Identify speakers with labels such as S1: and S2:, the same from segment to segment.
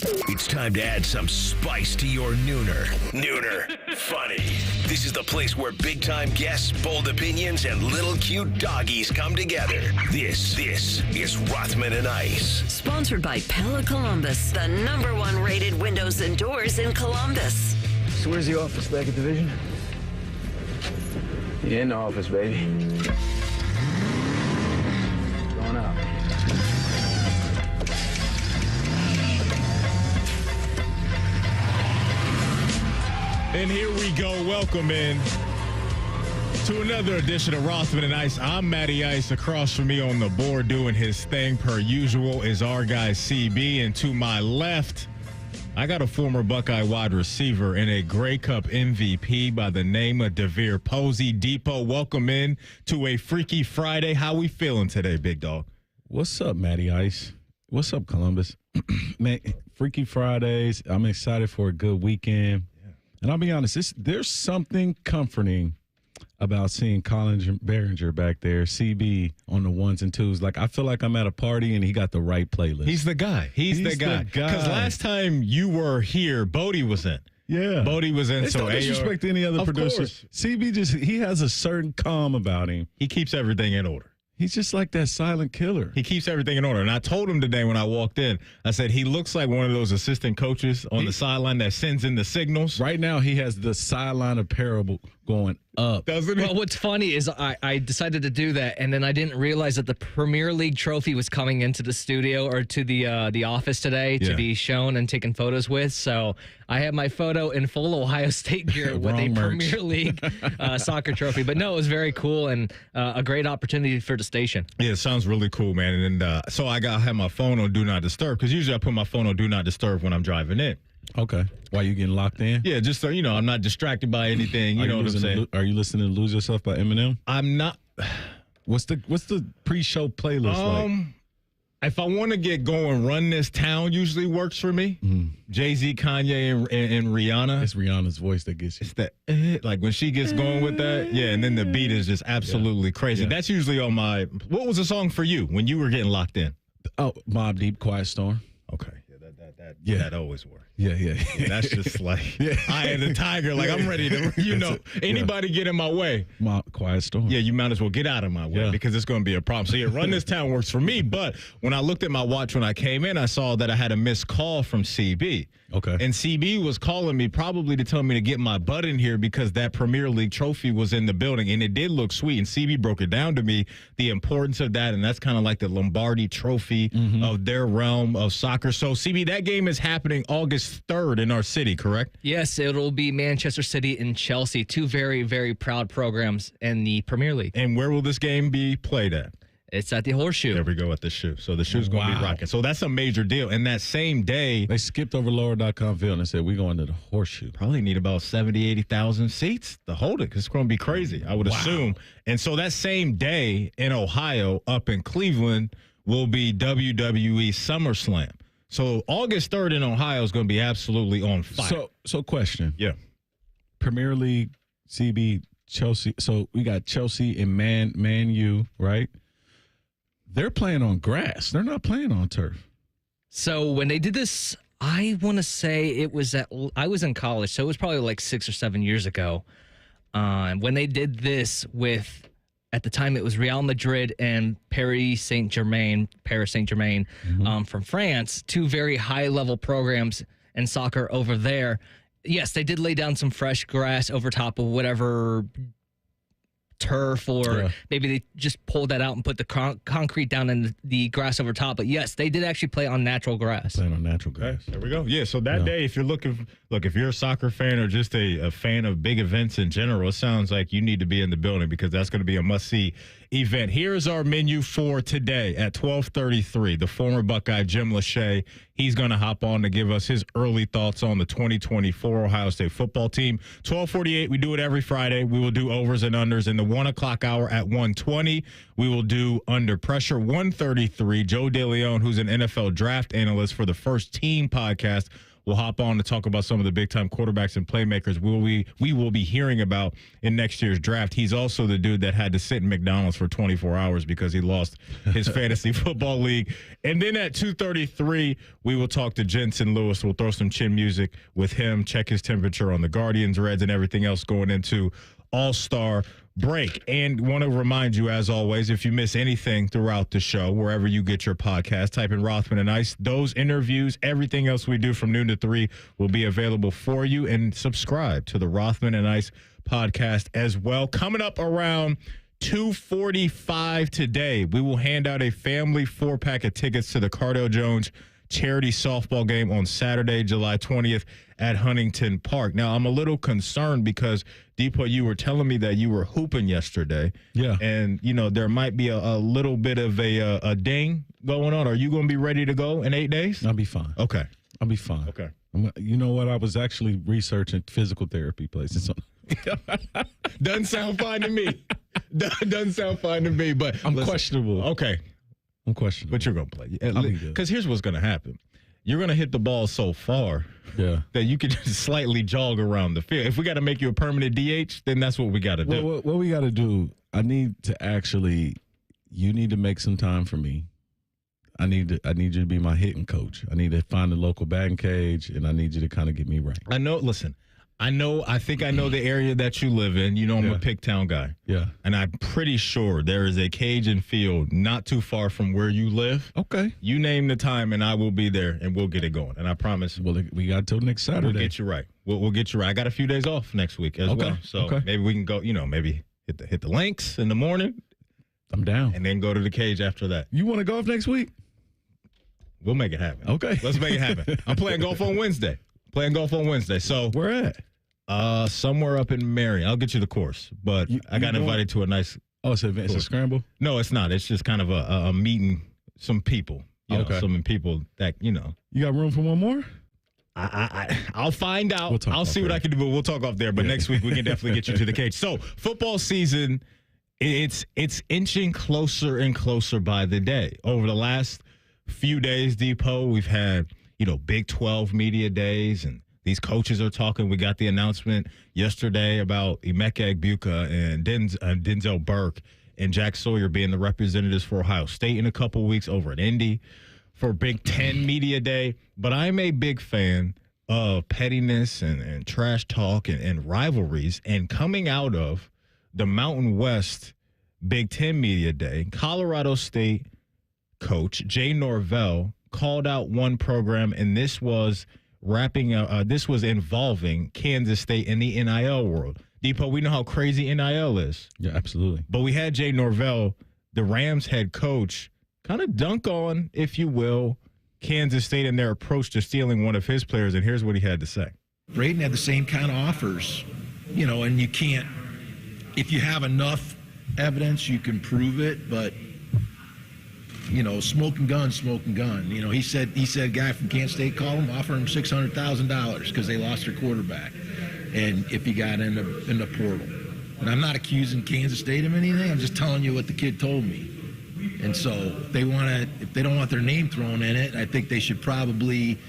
S1: It's time to add some spice to your nooner. Nooner funny. This is the place where big-time guests, bold opinions, and little cute doggies come together. This is Rothman and Ice.
S2: Sponsored by Pella Columbus, the #1 rated windows and doors in Columbus.
S3: So where's the office back at Division? Yeah, in the office, baby. Going out.
S4: And here we go. Welcome in to another edition of Rothman and Ice. I'm Matty Ice. Across from me on the board doing his thing per usual is our guy CB. And to my left, I got a former Buckeye wide receiver and a Grey Cup MVP by the name of DeVere Posey. Depot, welcome in to a Freaky Friday. How we feeling today, big dog?
S5: What's up, Matty Ice? What's up, Columbus? Man, Freaky Fridays. I'm excited for a good weekend. And I'll be honest, there's something comforting about seeing Colin Behringer back there, CB on the ones and twos. Like, I feel like I'm at a party and he got the right playlist.
S4: He's the guy. He's the guy. Because last time you were here, Bodie was in.
S5: Yeah.
S4: Bodie was in.
S5: So don't disrespect any other producers.
S4: Course.
S5: CB he has a certain calm about him.
S4: He keeps everything in order.
S5: He's just like that silent killer.
S4: He keeps everything in order. And I told him today when I walked in, I said, he looks like one of those assistant coaches on the sideline that sends in the signals.
S5: Right now, he has the sideline of parable going up.
S4: Doesn't he?
S6: Well, what's funny is I decided to do that, and then I didn't realize that the Premier League trophy was coming into the studio or to the office today to be shown and taken photos with. So I have my photo in full Ohio State gear with a Premier League soccer trophy. But no, it was very cool and a great opportunity for the station.
S4: Yeah, it sounds really cool, man. And so I have my phone on Do Not Disturb, because usually I put my phone on Do Not Disturb when I'm driving in.
S5: Okay. Why you getting locked in?
S4: Yeah, just so, I'm not distracted by anything. You know what I'm saying?
S5: Are you listening to Lose Yourself by Eminem?
S4: I'm not.
S5: What's the pre-show playlist like?
S4: If I want to get going, Run This Town usually works for me. Jay-Z, Kanye, and Rihanna.
S5: It's Rihanna's voice that gets you.
S4: It's that, like when she gets going with that, yeah, and then the beat is just absolutely crazy.
S5: Yeah.
S4: That's usually on my, what was the song for you when you were getting locked in?
S5: Oh, Mobb Deep, Quiet Storm.
S4: Okay. Yeah, that always works.
S5: Yeah.
S4: That's just like, I am the tiger. Like, I'm ready to, anybody get in my way.
S5: Quiet Storm.
S4: Yeah, you might as well get out of my way because it's going to be a problem. So, Run This Town works for me. But when I looked at my watch when I came in, I saw that I had a missed call from CB.
S5: Okay.
S4: And CB was calling me probably to tell me to get my butt in here because that Premier League trophy was in the building. And it did look sweet. And CB broke it down to me, the importance of that. And that's kind of like the Lombardi trophy of their realm of soccer. So, CB, that game is happening August 3rd in our city, correct?
S6: Yes, it'll be Manchester City and Chelsea, two very, very proud programs in the Premier League.
S4: And where will this game be played at?
S6: It's at the Horseshoe.
S4: There we go, at the shoe. So the shoe's going to be rocking. So that's a major deal. And that same day,
S5: they skipped over lower.com field and said, we're going to the Horseshoe.
S4: Probably need about 70, 80,000 seats to hold it because it's going to be crazy, I would assume. And so that same day in Ohio, up in Cleveland, will be WWE SummerSlam. So August 3rd in Ohio is going to be absolutely on fire.
S5: So question.
S4: Yeah.
S5: Premier League, CB, Chelsea. So we got Chelsea and Man U, right? They're playing on grass. They're not playing on turf.
S6: So when they did this, I want to say I was in college, so it was probably like 6 or 7 years ago. When they did this with, at the time it was Real Madrid and Paris Saint-Germain from France, two very high-level programs in soccer over there. Yes, they did lay down some fresh grass over top of whatever turf, or maybe they just pulled that out and put the concrete down in the grass over top. But yes, they did actually play on natural grass.
S5: Playing on natural grass.
S4: There we go. Yeah, so that day, if you're if you're a soccer fan or just a fan of big events in general, it sounds like you need to be in the building because that's going to be a must-see event. Here's our menu for today at 12:33. The former Buckeye, Jim Lachey, he's going to hop on to give us his early thoughts on the 2024 Ohio State football team. 12:48, we do it every Friday. We will do overs and unders in the 1 o'clock hour at 1:20. We will do Under Pressure. 1:33, Joe DeLeone, who's an NFL draft analyst for the First Team podcast, we'll hop on to talk about some of the big-time quarterbacks and playmakers we will be hearing about in next year's draft. He's also the dude that had to sit in McDonald's for 24 hours because he lost his fantasy football league. And then at 2:33, we will talk to Jensen Lewis. We'll throw some chin music with him, check his temperature on the Guardians, Reds, and everything else going into All-Star break. And want to remind you, as always, if you miss anything throughout the show, wherever you get your podcast, type in Rothman and Ice. Those interviews, everything else we do from noon to 3 will be available for you. And subscribe to the Rothman and Ice podcast as well. Coming up around 2:45 today, we will hand out a family 4-pack of tickets to the Cardell Jones charity softball game on Saturday, July 20th at Huntington Park. Now, I'm a little concerned because, Deepa, you were telling me that you were hooping yesterday.
S5: Yeah.
S4: And, there might be a little bit of a ding going on. Are you going to be ready to go in 8 days?
S5: I'll be fine.
S4: Okay.
S5: I'll be fine.
S4: Okay.
S5: You know what? I was actually researching physical therapy places.
S4: Doesn't sound fine to me. Doesn't sound fine to me, but
S5: I'm questionable.
S4: Okay.
S5: I'm questionable.
S4: But you're going to play.
S5: I'll be good.
S4: Because here's what's going to happen. You're going to hit the ball so far that you can just slightly jog around the field. If we got to make you a permanent DH, then that's what we got to do.
S5: What we got to do, you need to make some time for me. I need you to be my hitting coach. I need to find a local batting cage, and I need you to kind of get me right.
S4: I think I know the area that you live in. I'm a Pigtown guy.
S5: Yeah. And
S4: I'm pretty sure there is a cage and field not too far from where you live.
S5: Okay.
S4: You name the time, and I will be there, and we'll get it going. And I promise.
S5: Well, we got till next Saturday.
S4: We'll get you right. We'll get you right. I got a few days off next week as well. So maybe we can go, maybe hit the links in the morning.
S5: I'm down.
S4: And then go to the cage after that.
S5: You want to golf next week?
S4: We'll make it happen.
S5: Okay.
S4: Let's make it happen. I'm playing golf on Wednesday. So
S5: where at?
S4: Somewhere up in Marion. I'll get you the course, but I got invited to a nice.
S5: Oh, it's a scramble?
S4: No, it's not. It's just kind of a meeting some people. Some people that You
S5: got room for one more?
S4: I'll find out. I'll see what I can do, but we'll talk off there. But next week we can definitely get you to the cage. So football season, it's inching closer and closer by the day. Over the last few days, Depot, we've had Big 12 media days, and these coaches are talking. We got the announcement yesterday about Emeka Egbuka and Denzel Burke and Jack Sawyer being the representatives for Ohio State in a couple weeks over at Indy for Big 10 media day. But I'm a big fan of pettiness and trash talk and rivalries. And coming out of the Mountain West Big 10 media day, Colorado State coach Jay Norvell called out one program, and this was involving Kansas State in the NIL world. Depot, we know how crazy NIL is.
S5: Yeah, absolutely.
S4: But we had Jay Norvell, the Rams head coach, kind of dunk on, if you will, Kansas State and their approach to stealing one of his players, and here's what he had to say.
S7: Braden had the same kind of offers, and you can't, if you have enough evidence, you can prove it, but smoking gun. He said a guy from Kansas State called him, offered him $600,000 because they lost their quarterback, and if he got in the portal. And I'm not accusing Kansas State of anything. I'm just telling you what the kid told me. And so if they don't want their name thrown in it, I think they should probably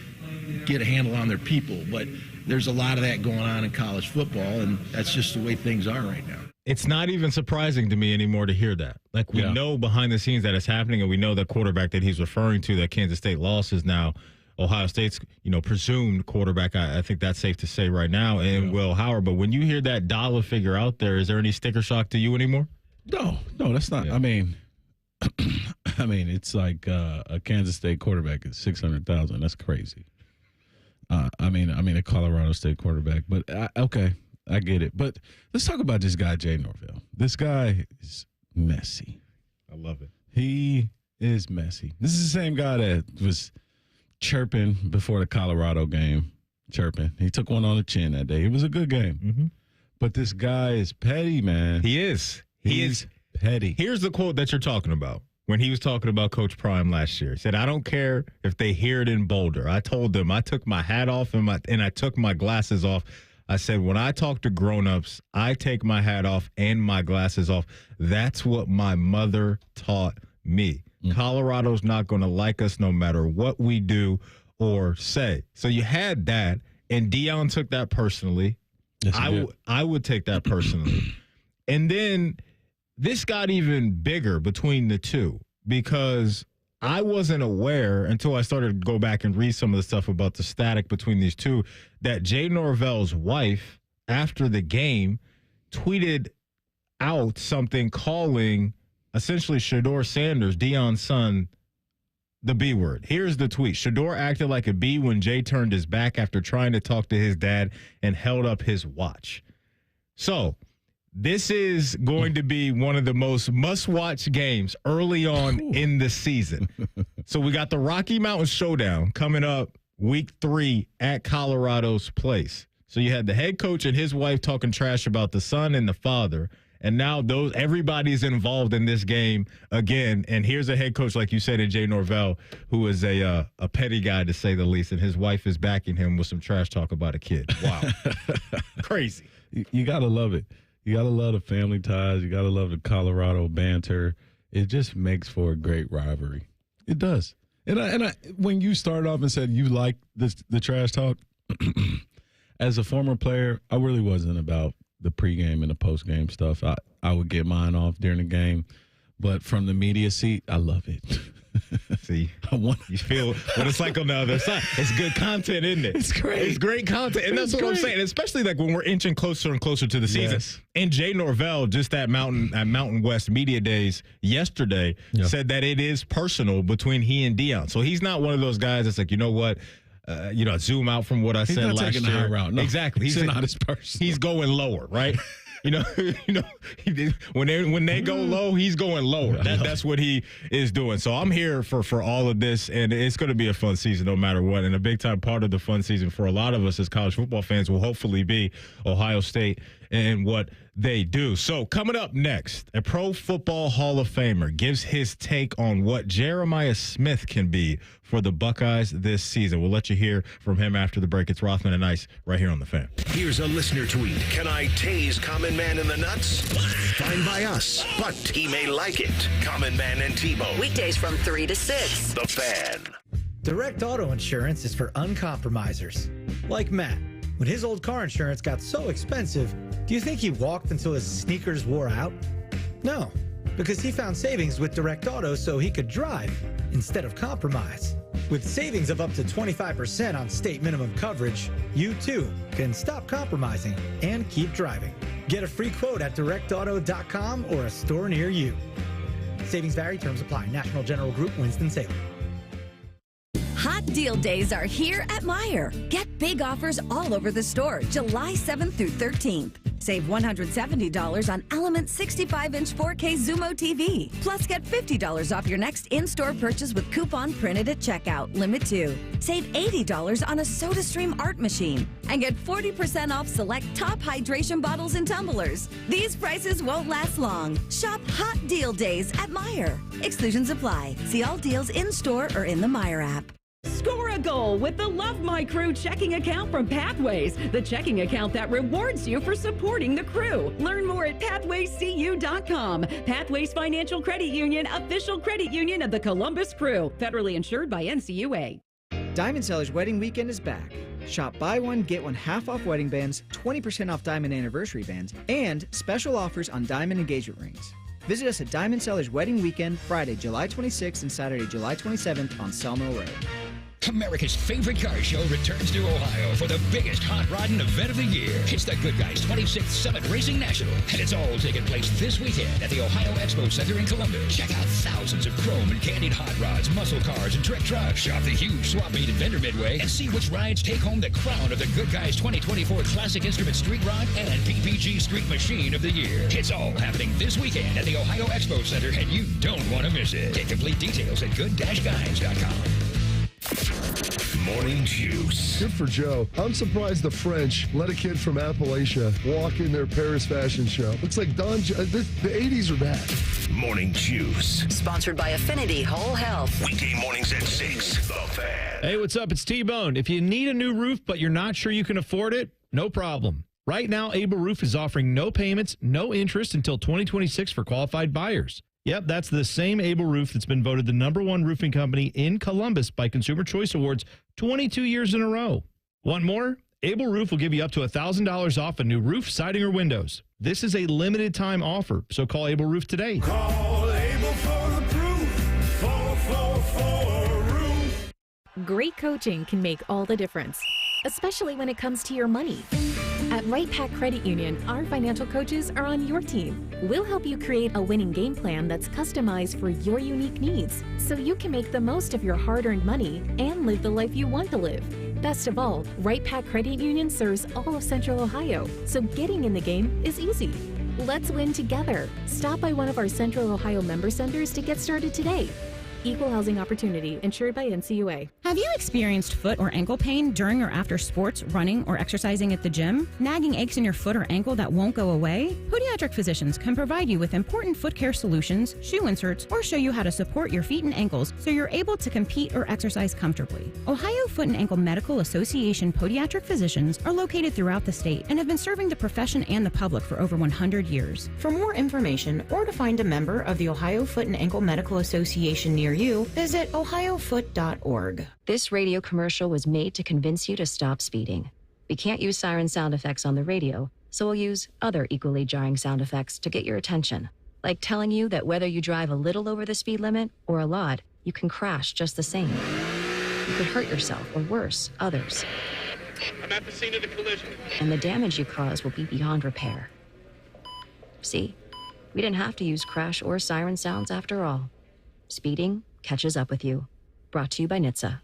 S7: get a handle on their people. But there's a lot of that going on in college football, and that's just the way things are right now.
S4: It's not even surprising to me anymore to hear that. Like, we know behind the scenes that it's happening, and we know the quarterback that he's referring to that Kansas State lost is now Ohio State's, presumed quarterback. I think that's safe to say right now, and Will Howard. But when you hear that dollar figure out there, is there any sticker shock to you anymore?
S5: No, that's not. Yeah. I mean, it's like a Kansas State quarterback is $600,000. That's crazy. I mean, a Colorado State quarterback, but okay. I get it. But let's talk about this guy, Jay Norvell. This guy is messy.
S4: I love it.
S5: He is messy. This is the same guy that was chirping before the Colorado game. Chirping. He took one on the chin that day. It was a good game. Mm-hmm. But this guy is petty, man.
S4: He is.
S5: He's petty.
S4: Here's the quote that you're talking about. When he was talking about Coach Prime last year, he said, "I don't care if they hear it in Boulder. I told them I took my hat off and I took my glasses off. I said, when I talk to grown-ups, I take my hat off and my glasses off. That's what my mother taught me. Colorado's not going to like us no matter what we do or say. So you had that, and Deion took that personally.
S5: Yes,
S4: I would take that personally. And then this got even bigger between the two because I wasn't aware until I started to go back and read some of the stuff about the static between these two that Jay Norvell's wife, after the game, tweeted out something calling essentially Shedeur Sanders, Deion's son, the B word. Here's the tweet. Shedeur acted like a B when Jay turned his back after trying to talk to his dad and held up his watch. So this is going to be one of the most must-watch games early on in the season. So we got the Rocky Mountain Showdown coming up week 3 at Colorado's place. So you had the head coach and his wife talking trash about the son and the father. And now everybody's involved in this game again. And here's a head coach, like you said, in Jay Norvell, who is a petty guy, to say the least. And his wife is backing him with some trash talk about a kid. Wow. Crazy.
S5: You got to love it. You got to love the family ties. You got to love the Colorado banter. It just makes for a great rivalry. It does. And I, when you started off and said you like the trash talk, as a former player, I really wasn't about the pregame and the postgame stuff. I would get mine off during the game. But from the media seat, I love it.
S4: See, you feel what it's like on the other side. It's good content, isn't it?
S5: It's great.
S4: It's great content. And that's what I'm saying, especially like when we're inching closer and closer to the season.
S5: Yes.
S4: And Jay Norvell, just at Mountain West Media Days yesterday, said that it is personal between he and Deion. So he's not one of those guys that's like, you know what? Zoom out from what I said last year.
S5: He's not taking the high route. No,
S4: exactly.
S5: He's not his person.
S4: He's going lower, right? When they go low, he's going lower. That's what he is doing. So I'm here for all of this, and it's going to be a fun season no matter what. And a big time part of the fun season for a lot of us as college football fans will hopefully be Ohio State and what they do. So coming up next, a Pro Football Hall of Famer gives his take on what Jeremiah Smith can be for the Buckeyes this season. We'll let you hear from him after the break. It's Rothman and Ice right here on The Fan.
S1: Here's a listener tweet. Can I tase Common Man in the nuts? Fine by us, but he may like it. Common Man and T-Bone.
S2: Weekdays from 3 to 6.
S1: The Fan.
S8: Direct auto insurance is for uncompromisers. Like Matt. When his old car insurance got so expensive, do you think he walked until his sneakers wore out? No, because he found savings with Direct Auto so he could drive instead of compromise. With savings of up to 25% on state minimum coverage, you too can stop compromising and keep driving. Get a free quote at directauto.com or a store near you. Savings vary, terms apply. National General Group, Winston-Salem.
S9: Hot deal days are here at Meijer. Get big offers all over the store July 7th through 13th. Save $170 on Element 65-inch 4K Zumo TV. Plus, get $50 off your next in-store purchase with coupon printed at checkout. Limit 2. Save $80 on a SodaStream art machine. And get 40% off select top hydration bottles and tumblers. These prices won't last long. Shop Hot Deal Days at Meijer. Exclusions apply. See all deals in-store or in the Meijer app.
S10: Score a goal with the Love My Crew checking account from Pathways, the checking account that rewards you for supporting the crew. Learn more at pathwayscu.com. Pathways Financial Credit Union, official credit union of the Columbus Crew, federally insured by NCUA.
S11: Diamond Seller's Wedding Weekend is back. Shop buy one, get one half off wedding bands, 20% off diamond anniversary bands, and special offers on diamond engagement rings. Visit us at Diamond Seller's Wedding Weekend, Friday, July 26th and Saturday, July 27th on Sawmill Road.
S12: America's favorite car show returns to Ohio for the biggest hot rodding event of the year. It's the Good Guys 26th Summit Racing National, and it's all taking place this weekend at the Ohio Expo Center in Columbus. Check out thousands of chrome and candied hot rods, muscle cars, and trick trucks. Shop the huge swap meet at Vendor Midway and see which rides take home the crown of the Good Guys 2024 Classic Instrument Street Rod and PPG Street Machine of the Year. It's all happening this weekend at the Ohio Expo Center, and you don't want to miss it. Get complete details at good-guides.com.
S1: Morning Juice.
S13: Good for Joe. I'm surprised the French let a kid from Appalachia walk in their Paris fashion show. Looks like the 80s are back.
S1: Morning Juice.
S2: Sponsored by Affinity Whole Health.
S1: Weekday mornings at 6. The Fan.
S14: Hey, what's up? It's T-Bone. If you need a new roof but you're not sure you can afford it, no problem. Right now, Able Roof is offering no payments, no interest until 2026 for qualified buyers. Yep, that's the same Able Roof that's been voted the #1 roofing company in Columbus by Consumer Choice Awards 22 years in a row. Want more? Able Roof will give you up to $1,000 off a new roof, siding, or windows. This is a limited time offer, so call Able Roof today.
S15: Call Able for the proof. 444 Roof.
S16: Great coaching can make all the difference, especially when it comes to your money. At Right Pac Credit Union, our financial coaches are on your team. We'll help you create a winning game plan that's customized for your unique needs, so you can make the most of your hard-earned money and live the life you want to live. Best of all, Right Pac Credit Union serves all of Central Ohio, so getting in the game is easy. Let's win together. Stop by one of our Central Ohio member centers to get started today. Equal housing opportunity, insured by NCUA.
S17: Have you experienced foot or ankle pain during or after sports, running, or exercising at the gym? Nagging aches in your foot or ankle that won't go away? Podiatric physicians can provide you with important foot care solutions, shoe inserts, or show you how to support your feet and ankles so you're able to compete or exercise comfortably. Ohio Foot and Ankle Medical Association podiatric physicians are located throughout the state and have been serving the profession and the public for over 100 years. For more information or to find a member of the Ohio Foot and Ankle Medical Association near you, visit ohiofoot.org.
S18: This radio commercial was made to convince you to stop speeding. We can't use siren sound effects on the radio, so we'll use other equally jarring sound effects to get your attention, like telling you that whether you drive a little over the speed limit or a lot, you can crash just the same. You could hurt yourself or worse, others.
S19: I'm at the scene of the collision.
S18: And the damage you cause will be beyond repair. See, we didn't have to use crash or siren sounds after all. Speeding catches up with you. Brought to you by NHTSA.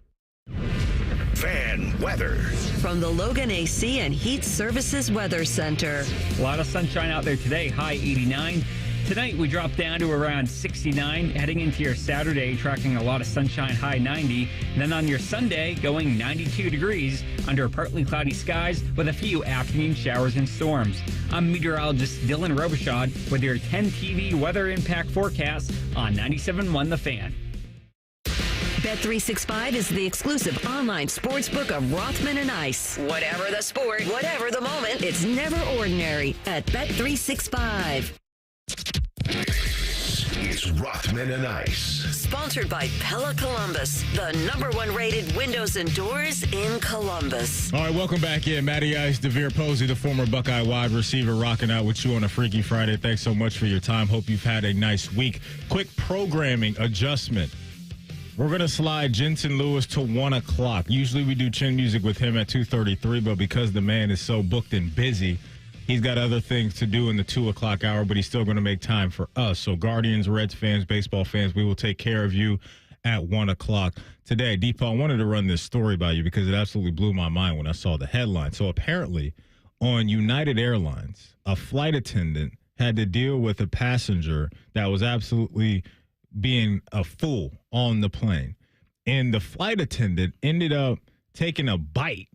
S1: Fan weather.
S2: From the Logan AC and Heat Services Weather Center.
S20: A lot of sunshine out there today, high 89. Tonight we drop down to around 69. Heading into your Saturday, tracking a lot of sunshine, high 90. And then on your Sunday, going 92 degrees under partly cloudy skies with a few afternoon showers and storms. I'm meteorologist Dylan Robichaud with your 10 TV weather impact forecast on 97.1 The Fan.
S2: Bet365 is the exclusive online sportsbook of Rothman and Ice. Whatever the sport, whatever the moment, it's never ordinary at Bet365.
S1: It's Rothman and Ice.
S2: Sponsored by Pella Columbus, the #1 rated windows and doors in Columbus.
S4: All right, welcome back in. Matty Ice, DeVere Posey, the former Buckeye wide receiver, rocking out with you on a Freaky Friday. Thanks so much for your time. Hope you've had a nice week. Quick programming adjustment. We're going to slide Jensen Lewis to 1 o'clock. Usually we do chin music with him at 2:33, but because the man is so booked and busy, he's got other things to do in the 2 o'clock hour, but he's still going to make time for us. So Guardians, Reds fans, baseball fans, we will take care of you at 1 o'clock today. Deepa, I wanted to run this story by you because it absolutely blew my mind when I saw the headline. So apparently on United Airlines, a flight attendant had to deal with a passenger that was absolutely being a fool on the plane. And the flight attendant ended up taking a bite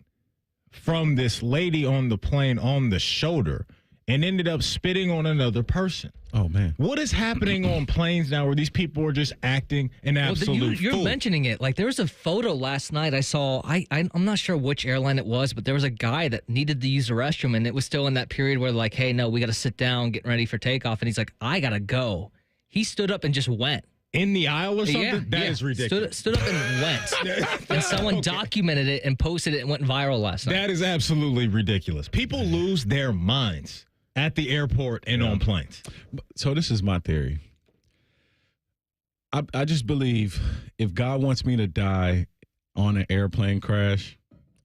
S4: from this lady on the plane on the shoulder and ended up spitting on another person.
S5: Oh, man.
S4: What is happening on planes now where these people are just acting an absolute
S6: You're
S4: fool?
S6: mentioning it. Like, there was a photo last night I saw. I'm not sure which airline it was, but there was a guy that needed to use the restroom, and it was still in that period where, like, hey, no, we got to sit down, getting ready for takeoff. And he's like, I got to go. He stood up and just went.
S4: In the aisle or something?
S6: Yeah,
S4: That is ridiculous.
S6: Stood up and went. And someone documented it and posted it and went viral last night.
S4: That is absolutely ridiculous. People lose their minds at the airport and on planes.
S5: So this is my theory. I just believe if God wants me to die on an airplane crash,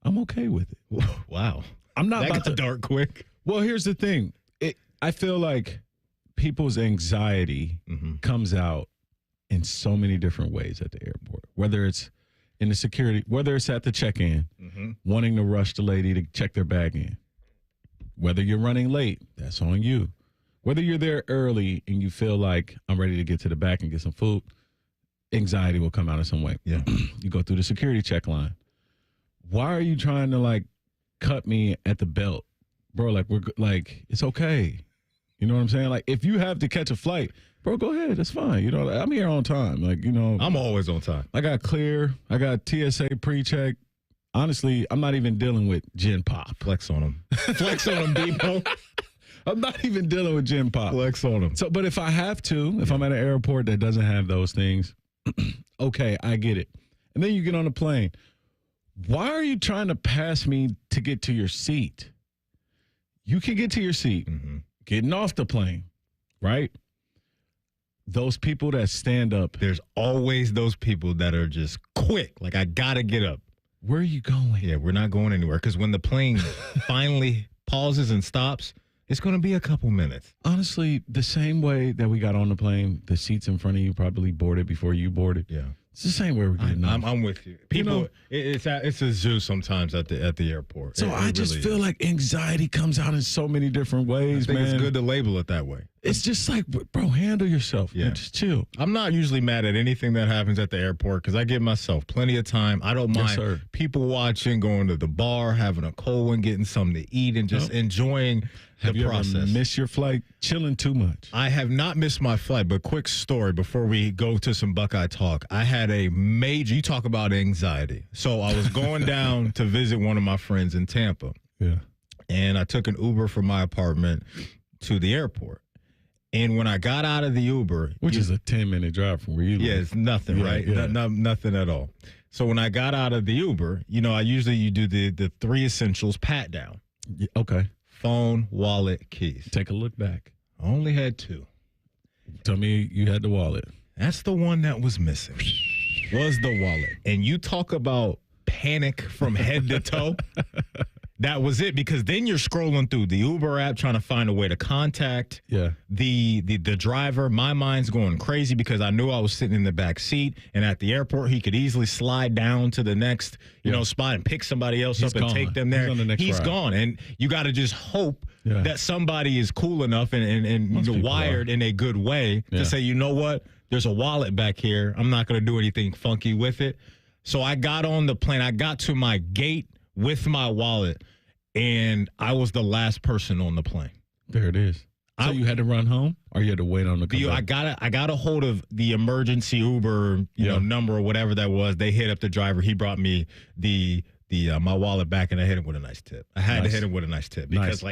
S5: I'm okay with it.
S4: Wow.
S5: I'm not
S4: that
S5: about
S4: got
S5: to
S4: dark quick.
S5: Well, here's the thing. I feel like people's anxiety comes out in so many different ways at the airport, whether it's in the security, whether it's at the check-in, wanting to rush the lady to check their bag in, whether you're running late, that's on you. Whether you're there early and you feel like I'm ready to get to the back and get some food, anxiety will come out in some way.
S4: Yeah.
S5: You go through the security check line. Why are you trying to like cut me at the belt? Bro, like it's okay. You know what I'm saying? Like if you have to catch a flight, bro, go ahead. That's fine. You know, I'm here on time. Like, you know,
S4: I'm always on time.
S5: I got clear. I got TSA pre-check. Honestly, I'm not even dealing with Gen Pop.
S4: Flex on them. Flex on them, Depot.
S5: I'm not even dealing with Gen Pop.
S4: Flex on them.
S5: So, but if I have to, if I'm at an airport that doesn't have those things, okay, I get it. And then you get on a plane. Why are you trying to pass me to get to your seat? You can get to your seat, getting off the plane, right? Those people that stand up.
S4: There's always those people that are just quick. Like, I got to get up.
S5: Where are you going?
S4: Yeah, we're not going anywhere because when the plane finally pauses and stops, it's going to be a couple minutes.
S5: Honestly, the same way that we got on the plane, the seats in front of you probably boarded before you boarded.
S4: Yeah.
S5: It's the same way we're getting off.
S4: I'm with you. People, it's a zoo sometimes at the airport.
S5: So I just feel like anxiety comes out in so many different ways,
S4: I think
S5: man.
S4: it's good to label it that way.
S5: It's just like, bro, handle yourself.
S4: Yeah.
S5: Man. Just chill.
S4: I'm not usually mad at anything that happens at the airport because I give myself plenty of time. I don't mind people watching, going to the bar, having a cold one, getting something to eat, and just enjoying the process.
S5: Ever missed your flight chilling too much?
S4: I have not missed my flight, but quick story before we go to some Buckeye talk. I had a major, you talk about anxiety. So I was going down to visit one of my friends in Tampa.
S5: Yeah.
S4: And I took an Uber from my apartment to the airport. And when I got out of the Uber,
S5: which is a 10-minute drive from where you live.
S4: Yeah, it's nothing, right?
S5: Yeah.
S4: Nothing at all. So when I got out of the Uber, you do the 3 essentials pat down.
S5: Yeah, okay.
S4: Phone, wallet, keys.
S5: Take a look back.
S4: I only had 2.
S5: Tell me you had the wallet.
S4: That's the one that was missing. Was the wallet. And you talk about panic from head to toe. That was it, because then you're scrolling through the Uber app trying to find a way to contact the driver. My mind's going crazy because I knew I was sitting in the back seat, and at the airport he could easily slide down to the next spot and pick somebody else up and take them there.
S5: He's on the next ride.
S4: Gone, and you got to just hope that somebody is cool enough and wired in a good way to say, you know what, there's a wallet back here. I'm not going to do anything funky with it. So I got on the plane. I got to my gate with my wallet, and I was the last person on the plane.
S5: There it is. So you had to run home, or you had to wait on the comeback?
S4: I got a hold of the emergency Uber number or whatever that was. They hit up the driver. He brought me my wallet back, and I hit him with a nice tip. I had to hit him with a nice tip because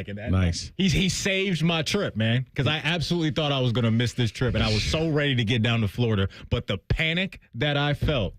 S4: he saved my trip, man, because I absolutely thought I was going to miss this trip, and I was so ready to get down to Florida. But the panic that I felt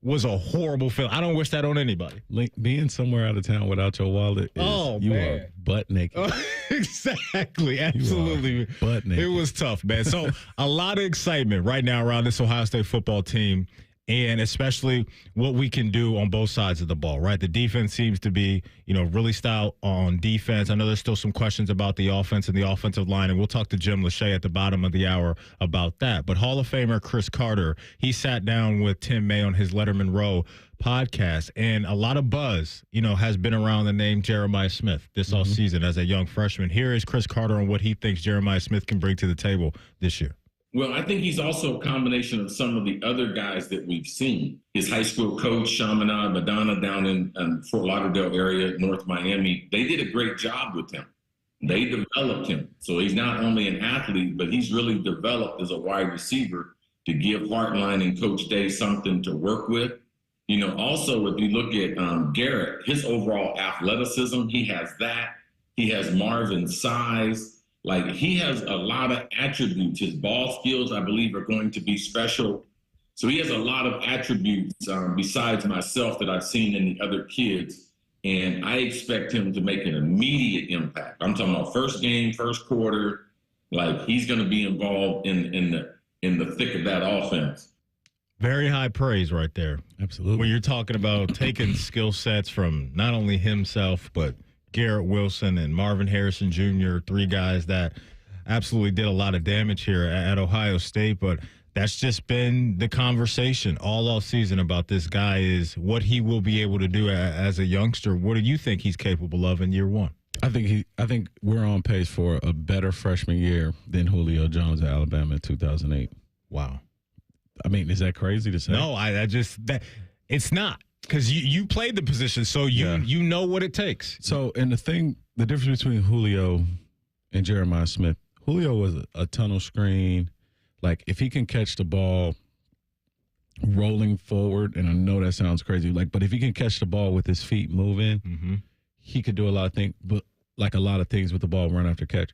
S4: was a horrible feeling. I don't wish that on anybody.
S5: Being somewhere out of town without your wallet you are butt naked.
S4: Exactly. Absolutely.
S5: Butt naked.
S4: It was tough, man. So a lot of excitement right now around this Ohio State football team, and especially what we can do on both sides of the ball, right? The defense seems to be, really stout on defense. I know there's still some questions about the offense and the offensive line, and we'll talk to Jim Lachey at the bottom of the hour about that. But Hall of Famer Cris Carter, he sat down with Tim May on his Letterman Row podcast, and a lot of buzz, has been around the name Jeremiah Smith this offseason as a young freshman. Here is Cris Carter on what he thinks Jeremiah Smith can bring to the table this year.
S21: Well, I think he's also a combination of some of the other guys that we've seen. His high school coach, Chaminade Madonna, down in Fort Lauderdale area, North Miami, they did a great job with him. They developed him. So he's not only an athlete, but he's really developed as a wide receiver to give Hartline and Coach Day something to work with. Also, if you look at Garrett, his overall athleticism, he has that. He has Marvin's size. Like, he has a lot of attributes. His ball skills, I believe, are going to be special. So he has a lot of attributes besides myself that I've seen in the other kids. And I expect him to make an immediate impact. I'm talking about first game, first quarter. Like, he's going to be involved in the thick of that offense.
S4: Very high praise right there.
S5: Absolutely.
S4: When you're talking about taking skill sets from not only himself, but Garrett Wilson and Marvin Harrison Jr., 3 guys that absolutely did a lot of damage here at Ohio State. But that's just been the conversation all off season about this guy, is what he will be able to do as a youngster. What do you think he's capable of in year one?
S5: I think we're on pace for a better freshman year than Julio Jones at Alabama in 2008.
S4: Wow.
S5: I mean, is that crazy to say?
S4: No, it's not. Because you played the position, so you know what it takes.
S5: So, and the difference between Julio and Jeremiah Smith, Julio was a tunnel screen. Like, if he can catch the ball rolling forward, and I know that sounds crazy, but if he can catch the ball with his feet moving, he could do a lot of things, but like a lot of things with the ball run after catch.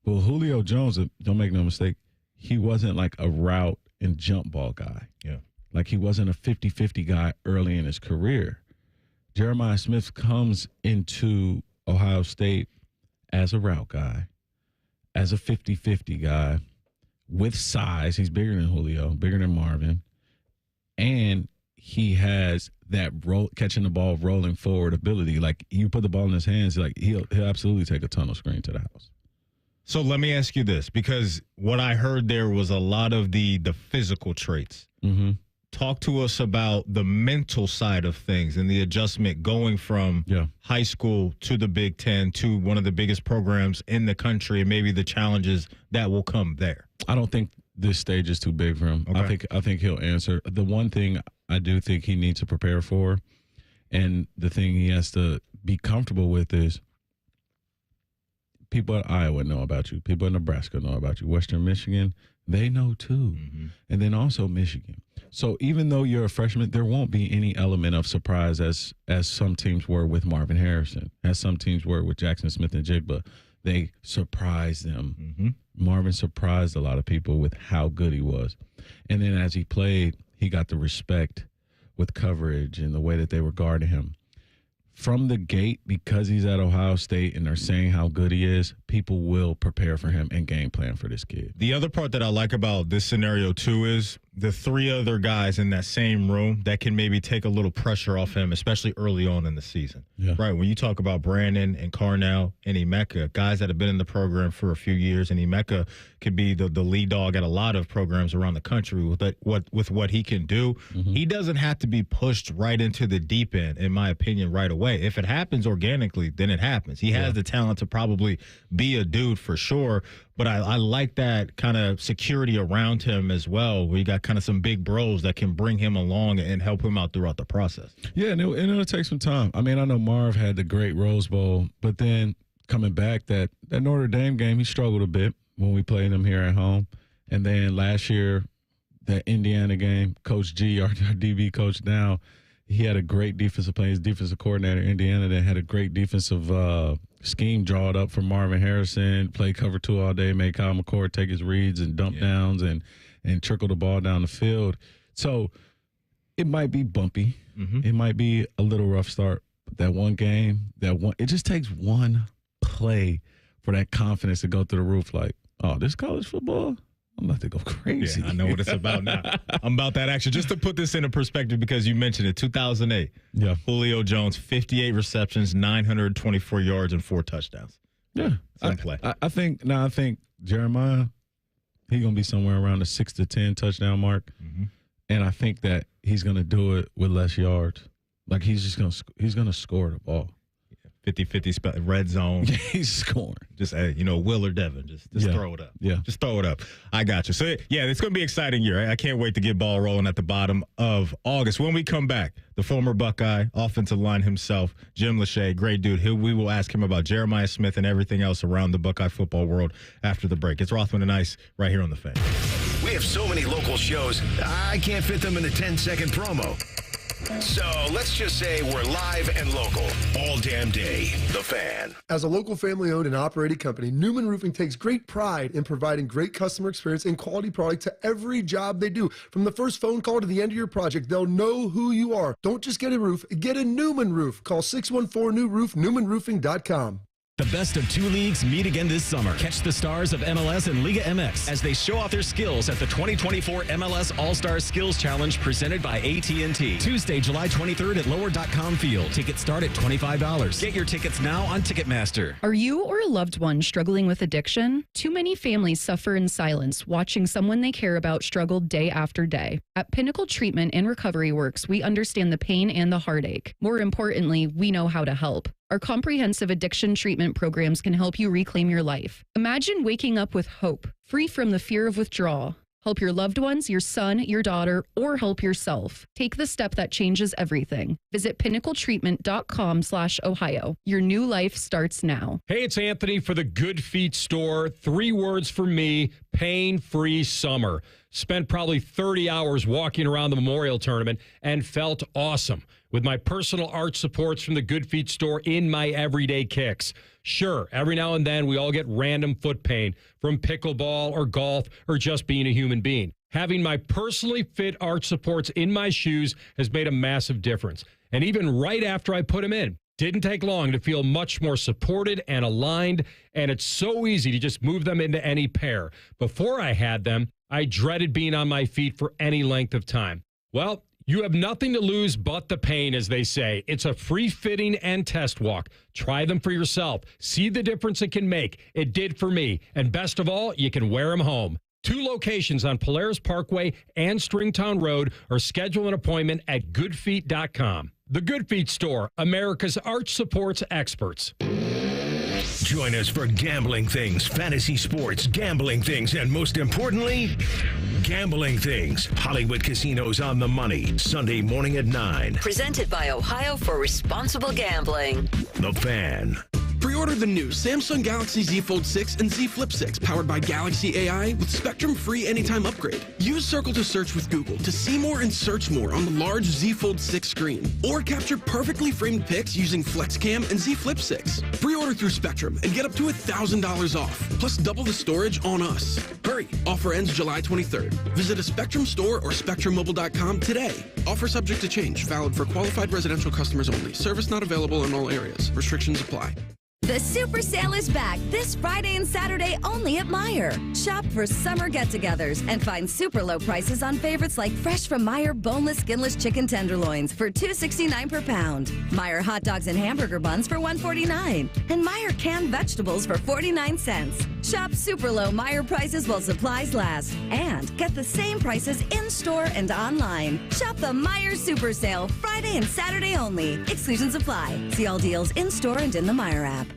S5: Well, Julio Jones, don't make no mistake, he wasn't like a route and jump ball guy.
S4: Yeah.
S5: Like he wasn't a 50-50 guy early in his career. Jeremiah Smith comes into Ohio State as a route guy, as a 50-50 guy, with size. He's bigger than Julio, bigger than Marvin. And he has that catching the ball, rolling forward ability. Like you put the ball in his hands, like he'll absolutely take a tunnel screen to the house.
S4: So let me ask you this, because what I heard there was a lot of the physical traits.
S5: Mm-hmm.
S4: Talk to us about the mental side of things and the adjustment going from high school to the Big Ten to one of the biggest programs in the country, and maybe the challenges that will come there.
S5: I don't think this stage is too big for him.
S4: Okay.
S5: I think he'll answer. The one thing I do think he needs to prepare for, and the thing he has to be comfortable with, is people at Iowa know about you. People in Nebraska know about you. Western Michigan, they know too.
S4: Mm-hmm.
S5: And then also Michigan. So even though you're a freshman, there won't be any element of surprise as some teams were with Marvin Harrison, as some teams were with Jackson Smith and Jigba. They surprised them.
S4: Mm-hmm.
S5: Marvin surprised a lot of people with how good he was. And then as he played, he got the respect with coverage and the way that they were guarding him. From the gate, because he's at Ohio State and they're saying how good he is, people will prepare for him and game plan for this kid.
S4: The other part that I like about this scenario, too, is the three other guys in that same room that can maybe take a little pressure off him, especially early on in the season.
S5: Yeah.
S4: Right, when you talk about Brandon and Carnell and Emeka, guys that have been in the program for a few years, and Emeka could be the lead dog at a lot of programs around the country with what he can do.
S5: Mm-hmm.
S4: He doesn't have to be pushed right into the deep end, in my opinion, right away. If it happens organically, then it happens. He has the talent to probably be a dude for sure, but I like that kind of security around him as well, where you got kind of some big bros that can bring him along and help him out throughout the process.
S5: Yeah, and it'll take some time. I mean, I know Marv had the great Rose Bowl, but then coming back, that Notre Dame game, he struggled a bit when we played him here at home. And then last year, that Indiana game, Coach G, our DB coach now, he had a great defensive play. His defensive coordinator, Indiana, that had a great defensive scheme drawn up for Marvin Harrison, play cover 2 all day, made Kyle McCord take his reads and dump downs and trickle the ball down the field. So it might be bumpy.
S4: Mm-hmm.
S5: It might be a little rough start. But that one game, it just takes one play for that confidence to go through the roof like, oh, this college football? I'm about to go crazy.
S4: Yeah, I know what it's about now. I'm about that action. Just to put this into perspective, because you mentioned it, 2008.
S5: Yeah.
S4: Julio Jones, 58 receptions, 924 yards, and 4 touchdowns.
S5: Yeah.
S4: Some play.
S5: I think Jeremiah, he's going to be somewhere around the 6 to 10 touchdown mark.
S4: Mm-hmm.
S5: And I think that he's going to do it with less yards. Like he's going to score the ball.
S4: 50-50 red zone.
S5: He's scoring.
S4: Just, Will or Devin, just throw it up.
S5: Yeah.
S4: Just throw it up. I got you. So, yeah, it's going to be an exciting year. I can't wait to get ball rolling at the bottom of August. When we come back, the former Buckeye offensive line himself, Jim Lachey, great dude. We will ask him about Jeremiah Smith and everything else around the Buckeye football world after the break. It's Rothman and Ice right here on The Fan.
S1: We have so many local shows, I can't fit them in a 10-second promo. So let's just say we're live and local all damn day. The Fan.
S13: As a local family-owned and operated company, Newman Roofing takes great pride in providing great customer experience and quality product to every job they do. From the first phone call to the end of your project, they'll know who you are. Don't just get a roof, get a Newman roof. Call 614-NEW-ROOF, newmanroofing.com.
S3: The best of 2 leagues meet again this summer. Catch the stars of MLS and Liga MX as they show off their skills at the 2024 MLS All-Star Skills Challenge presented by AT&T. Tuesday, July 23rd at Lower.com Field. Tickets start at $25. Get your tickets now on Ticketmaster.
S22: Are you or a loved one struggling with addiction? Too many families suffer in silence, watching someone they care about struggle day after day. At Pinnacle Treatment and Recovery Works, we understand the pain and the heartache. More importantly, we know how to help. Our comprehensive addiction treatment programs can help you reclaim your life. Imagine waking up with hope, free from the fear of withdrawal. Help your loved ones, your son, your daughter, or help yourself. Take the step that changes everything. Visit pinnacletreatment.com/Ohio. Your new life starts now.
S23: Hey, it's Anthony for the Good Feet store. 3 words for me: pain-free summer. Spent probably 30 hours walking around the Memorial Tournament and felt awesome. with my personal arch supports from the Good Feet store in my everyday kicks. Sure, every now and then we all get random foot pain from pickleball or golf or just being a human being. Having my personally fit arch supports in my shoes has made a massive difference. And even right after I put them in, didn't take long to feel much more supported and aligned, and it's so easy to just move them into any pair. Before I had them, I dreaded being on my feet for any length of time. Well, you have nothing to lose but the pain, as they say. It's a free fitting and test walk. Try them for yourself. See the difference it can make. It did for me. And best of all, you can wear them home. 2 locations on Polaris Parkway and Stringtown Road, or schedule an appointment at goodfeet.com. The Good Feet Store, America's arch supports experts.
S1: Join us for gambling things, fantasy sports, gambling things, and most importantly, gambling things. Hollywood Casinos on the Money, Sunday morning at 9.
S2: Presented by Ohio for Responsible Gambling.
S1: The Fan.
S7: Pre-order the new Samsung Galaxy Z Fold 6 and Z Flip 6 powered by Galaxy AI with Spectrum-free anytime upgrade. Use Circle to search with Google to see more and search more on the large Z Fold 6 screen. Or capture perfectly framed pics using FlexCam and Z Flip 6. Pre-order through Spectrum and get up to $1,000 off, plus double the storage on us. Hurry! Offer ends July 23rd. Visit a Spectrum store or SpectrumMobile.com today. Offer subject to change. Valid for qualified residential customers only. Service not available in all areas. Restrictions apply.
S8: The Super Sale is back this Friday and Saturday only at Meijer. Shop for summer get-togethers and find super low prices on favorites like fresh from Meijer boneless, skinless chicken tenderloins for $2.69 per pound. Meijer hot dogs and hamburger buns for $1.49. And Meijer canned vegetables for 49 cents. Shop super low Meijer prices while supplies last. And get the same prices in-store and online. Shop the Meijer Super Sale Friday and Saturday only. Exclusions apply. See all deals in-store and in the Meijer app.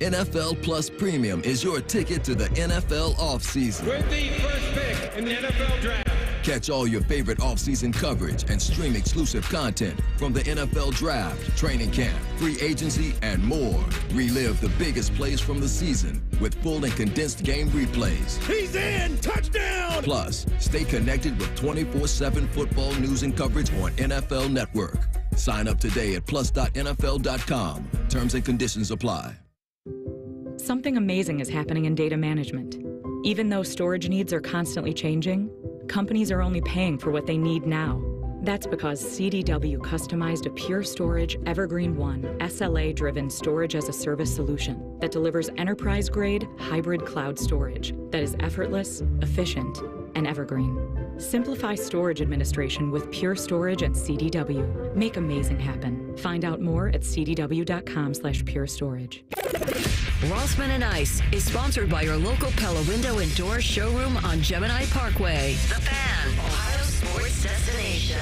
S9: NFL Plus Premium is your ticket to the NFL offseason.
S15: With the first pick in the NFL Draft.
S9: Catch all your favorite offseason coverage and stream exclusive content from the NFL Draft, training camp, free agency, and more. Relive the biggest plays from the season with full and condensed game replays.
S15: He's in! Touchdown!
S9: Plus, stay connected with 24/7 football news and coverage on NFL Network. Sign up today at plus.nfl.com. Terms and conditions apply.
S24: Something amazing is happening in data management. Even though storage needs are constantly changing, companies are only paying for what they need now. That's because CDW customized a Pure Storage Evergreen One SLA-driven storage as a service solution that delivers enterprise-grade hybrid cloud storage that is effortless, efficient, and evergreen. Simplify storage administration with Pure Storage and CDW. Make amazing happen. Find out more at cdw.com/purestorage.
S2: Rothman and Ice is sponsored by your local Pella Window and Door showroom on Gemini Parkway. The Fan, Ohio sports destination.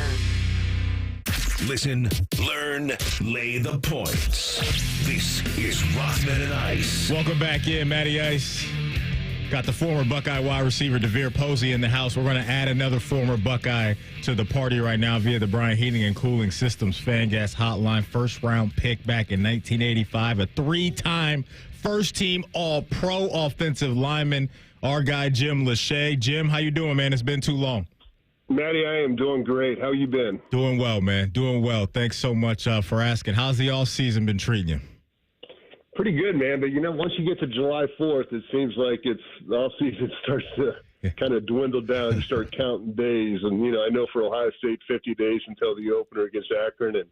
S1: Listen, learn, lay the points. This is Rothman and Ice.
S4: Welcome back in, Matty Ice. Got the former Buckeye wide receiver DeVere Posey in the house. We're going to add another former Buckeye to the party right now via the Bryant Heating and Cooling Systems Fan Gas Hotline. First-round pick back in 1985. A 3-time first-team All-Pro offensive lineman. Our guy, Jim Lachey. Jim, how you doing, man? It's been too long.
S25: Matty, I am doing great. How you been?
S4: Doing well, man. Doing well. Thanks so much for asking. How's the off-season been treating you?
S25: Pretty good, man. But, once you get to July 4th, it seems like the off-season starts to kind of dwindle down. You start counting days. And, I know for Ohio State, 50 days until the opener against Akron. And,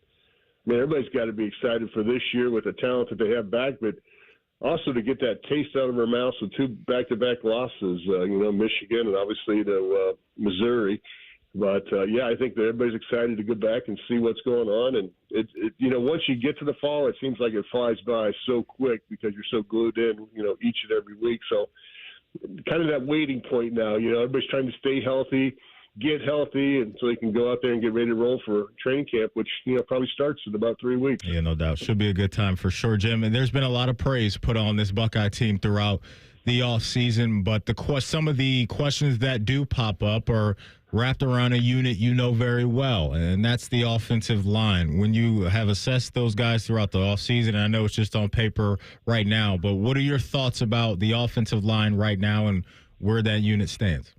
S25: everybody's got to be excited for this year with the talent that they have back. But also to get that taste out of their mouths with 2 back-to-back losses, Michigan and obviously Missouri. But, I think that everybody's excited to go back and see what's going on. And, once you get to the fall, it seems like it flies by so quick because you're so glued in, each and every week. So kind of that waiting point now, everybody's trying to stay healthy, get healthy, and so they can go out there and get ready to roll for training camp, which, probably starts in about 3 weeks.
S4: Yeah, no doubt. Should be a good time for sure, Jim. And there's been a lot of praise put on this Buckeye team throughout the offseason, but some of the questions that do pop up are wrapped around a unit very well, and that's the offensive line. When you have assessed those guys throughout the offseason, and I know it's just on paper right now, but what are your thoughts about the offensive line right now and where that unit stands?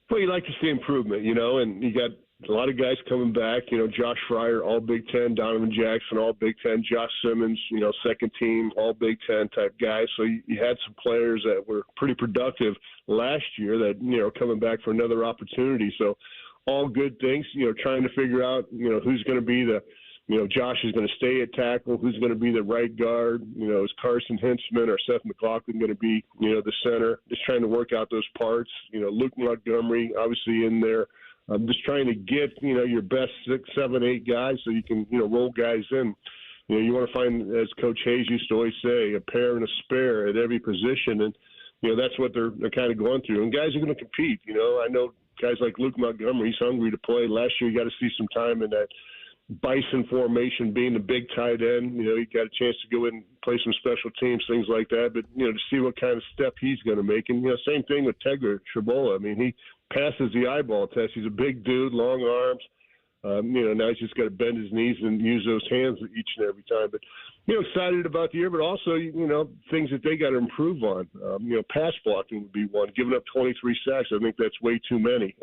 S25: Well, you like to see improvement, and you got A lot of guys coming back, Josh Fryer, all Big Ten, Donovan Jackson, all Big Ten, Josh Simmons, second team, all Big Ten type guys. So you had some players that were pretty productive last year that, are coming back for another opportunity. So all good things, trying to figure out, who's going to be the, Josh is going to stay at tackle, who's going to be the right guard, is Carson Hintzman or Seth McLaughlin going to be, the center, just trying to work out those parts. Luke Montgomery obviously in there. Just trying to get, your best 6, 7, 8 guys so you can, roll guys in. You want to find, as Coach Hayes used to always say, a pair and a spare at every position. And, that's what they're kind of going through. And guys are going to compete. I know guys like Luke Montgomery, he's hungry to play. Last year, you got to see some time in that bison formation, being the big tight end. He got a chance to go in and play some special teams, things like that. But, to see what kind of step he's going to make. And, same thing with Tegra Shabola. I mean, he passes the eyeball test. He's a big dude, long arms. Now he's just got to bend his knees and use those hands each and every time. But, excited about the year, but also, things that they got to improve on. Pass blocking would be one. Giving up 23 sacks, I think that's way too many,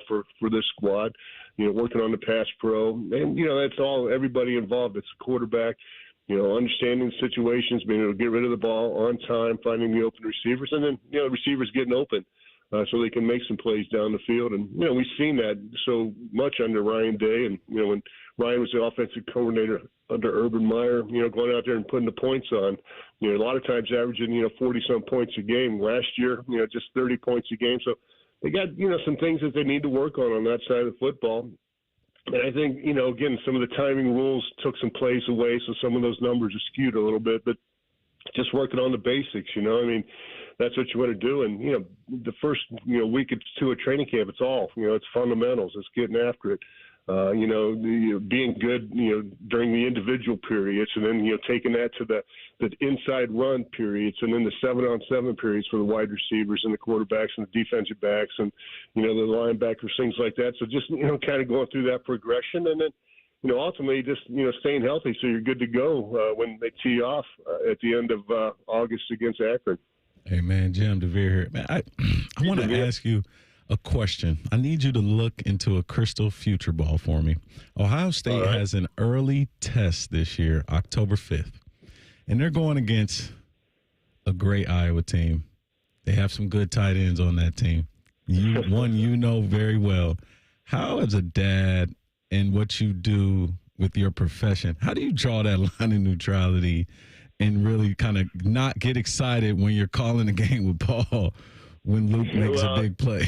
S25: for this squad. Working on the pass pro. And, that's all, everybody involved. It's the quarterback, understanding situations, being able to get rid of the ball on time, finding the open receivers, and then, receivers getting open. So they can make some plays down the field. And, we've seen that so much under Ryan Day. And, when Ryan was the offensive coordinator under Urban Meyer, going out there and putting the points on, a lot of times averaging, 40-some points a game. Last year, just 30 points a game. So they got, some things that they need to work on that side of the football. And I think, again, some of the timing rules took some plays away, so some of those numbers are skewed a little bit. But just working on the basics, that's what you want to do. And, the first, week or two of training camp, it's all, it's fundamentals. It's getting after it. Being good, during the individual periods, and then, taking that to the inside run periods, and then the 7-on-7 periods for the wide receivers and the quarterbacks and the defensive backs and, the linebackers, things like that. So just, kind of going through that progression, and then, ultimately just, staying healthy so you're good to go when they tee off at the end of August against Akron.
S5: Hey, man, Jim DeVere here. Man, I want to ask you a question. I need you to look into a crystal future ball for me. Ohio State has an early test this year, October 5th, and they're going against a great Iowa team. They have some good tight ends on that team. One you know very well. How, as a dad and what you do with your profession, how do you draw that line of neutrality and really kind of not get excited when you're calling the game with Paul when Luke makes a big play?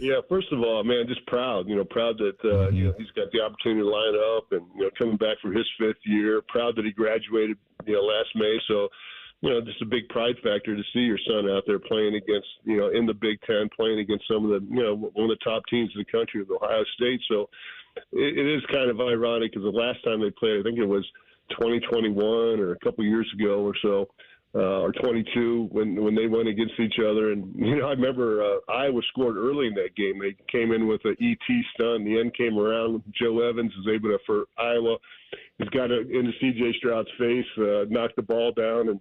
S25: Yeah, first of all, man, just proud. Proud that he's got the opportunity to line up and coming back for his 5th year. Proud that he graduated last May. So just a big pride factor to see your son out there playing against in the Big Ten, playing against some of the one of the top teams in the country with Ohio State. So it is kind of ironic because the last time they played, I think it was 2021 or a couple years ago or so, or 22 when they went against each other. And, I remember Iowa scored early in that game. They came in with an ET stun. The end came around. Joe Evans is able to, for Iowa, he's got it into C.J. Stroud's face, knocked the ball down, and,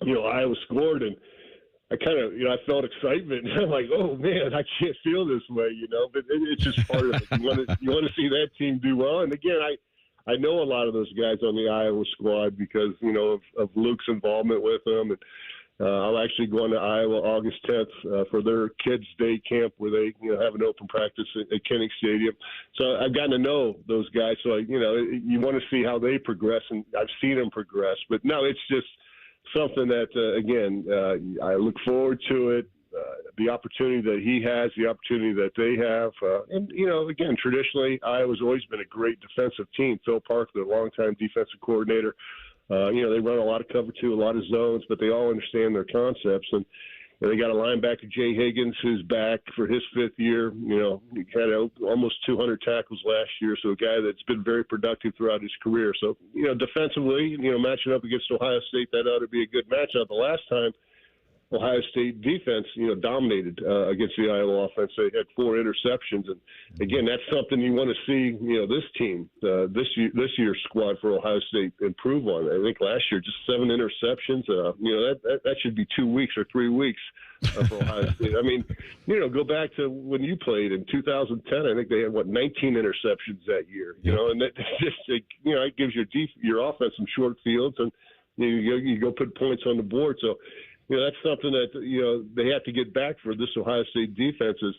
S25: Iowa scored. And I kind of, I felt excitement. I'm like, oh, man, I can't feel this way, but it's just part of it. You want to see that team do well. And, again, I know a lot of those guys on the Iowa squad because, of Luke's involvement with them. And I'll actually go into Iowa August 10th for their kids' day camp where they, have an open practice at Kinnick Stadium. So I've gotten to know those guys. So, you want to see how they progress, and I've seen them progress. But, no, it's just something that, again, I look forward to it. The opportunity that he has, the opportunity that they have. And, again, traditionally, Iowa's always been a great defensive team. Phil Parker, the longtime defensive coordinator, they run a lot of cover two, a lot of zones, but they all understand their concepts. And they got a linebacker, Jay Higgins, who's back for his 5th year. He had almost 200 tackles last year, so a guy that's been very productive throughout his career. So, defensively, matching up against Ohio State, that ought to be a good matchup. The last time, Ohio State defense, dominated against the Iowa offense. They had 4 interceptions, and again, that's something you want to see. This team, this year's squad for Ohio State improve on. I think last year just 7 interceptions. That should be 2 weeks or 3 weeks for Ohio State. I mean, go back to when you played in 2010. I think they had 19 interceptions that year. And that just it gives your offense some short fields, and you go put points on the board. So. That's something that, they have to get back for this Ohio State defense is,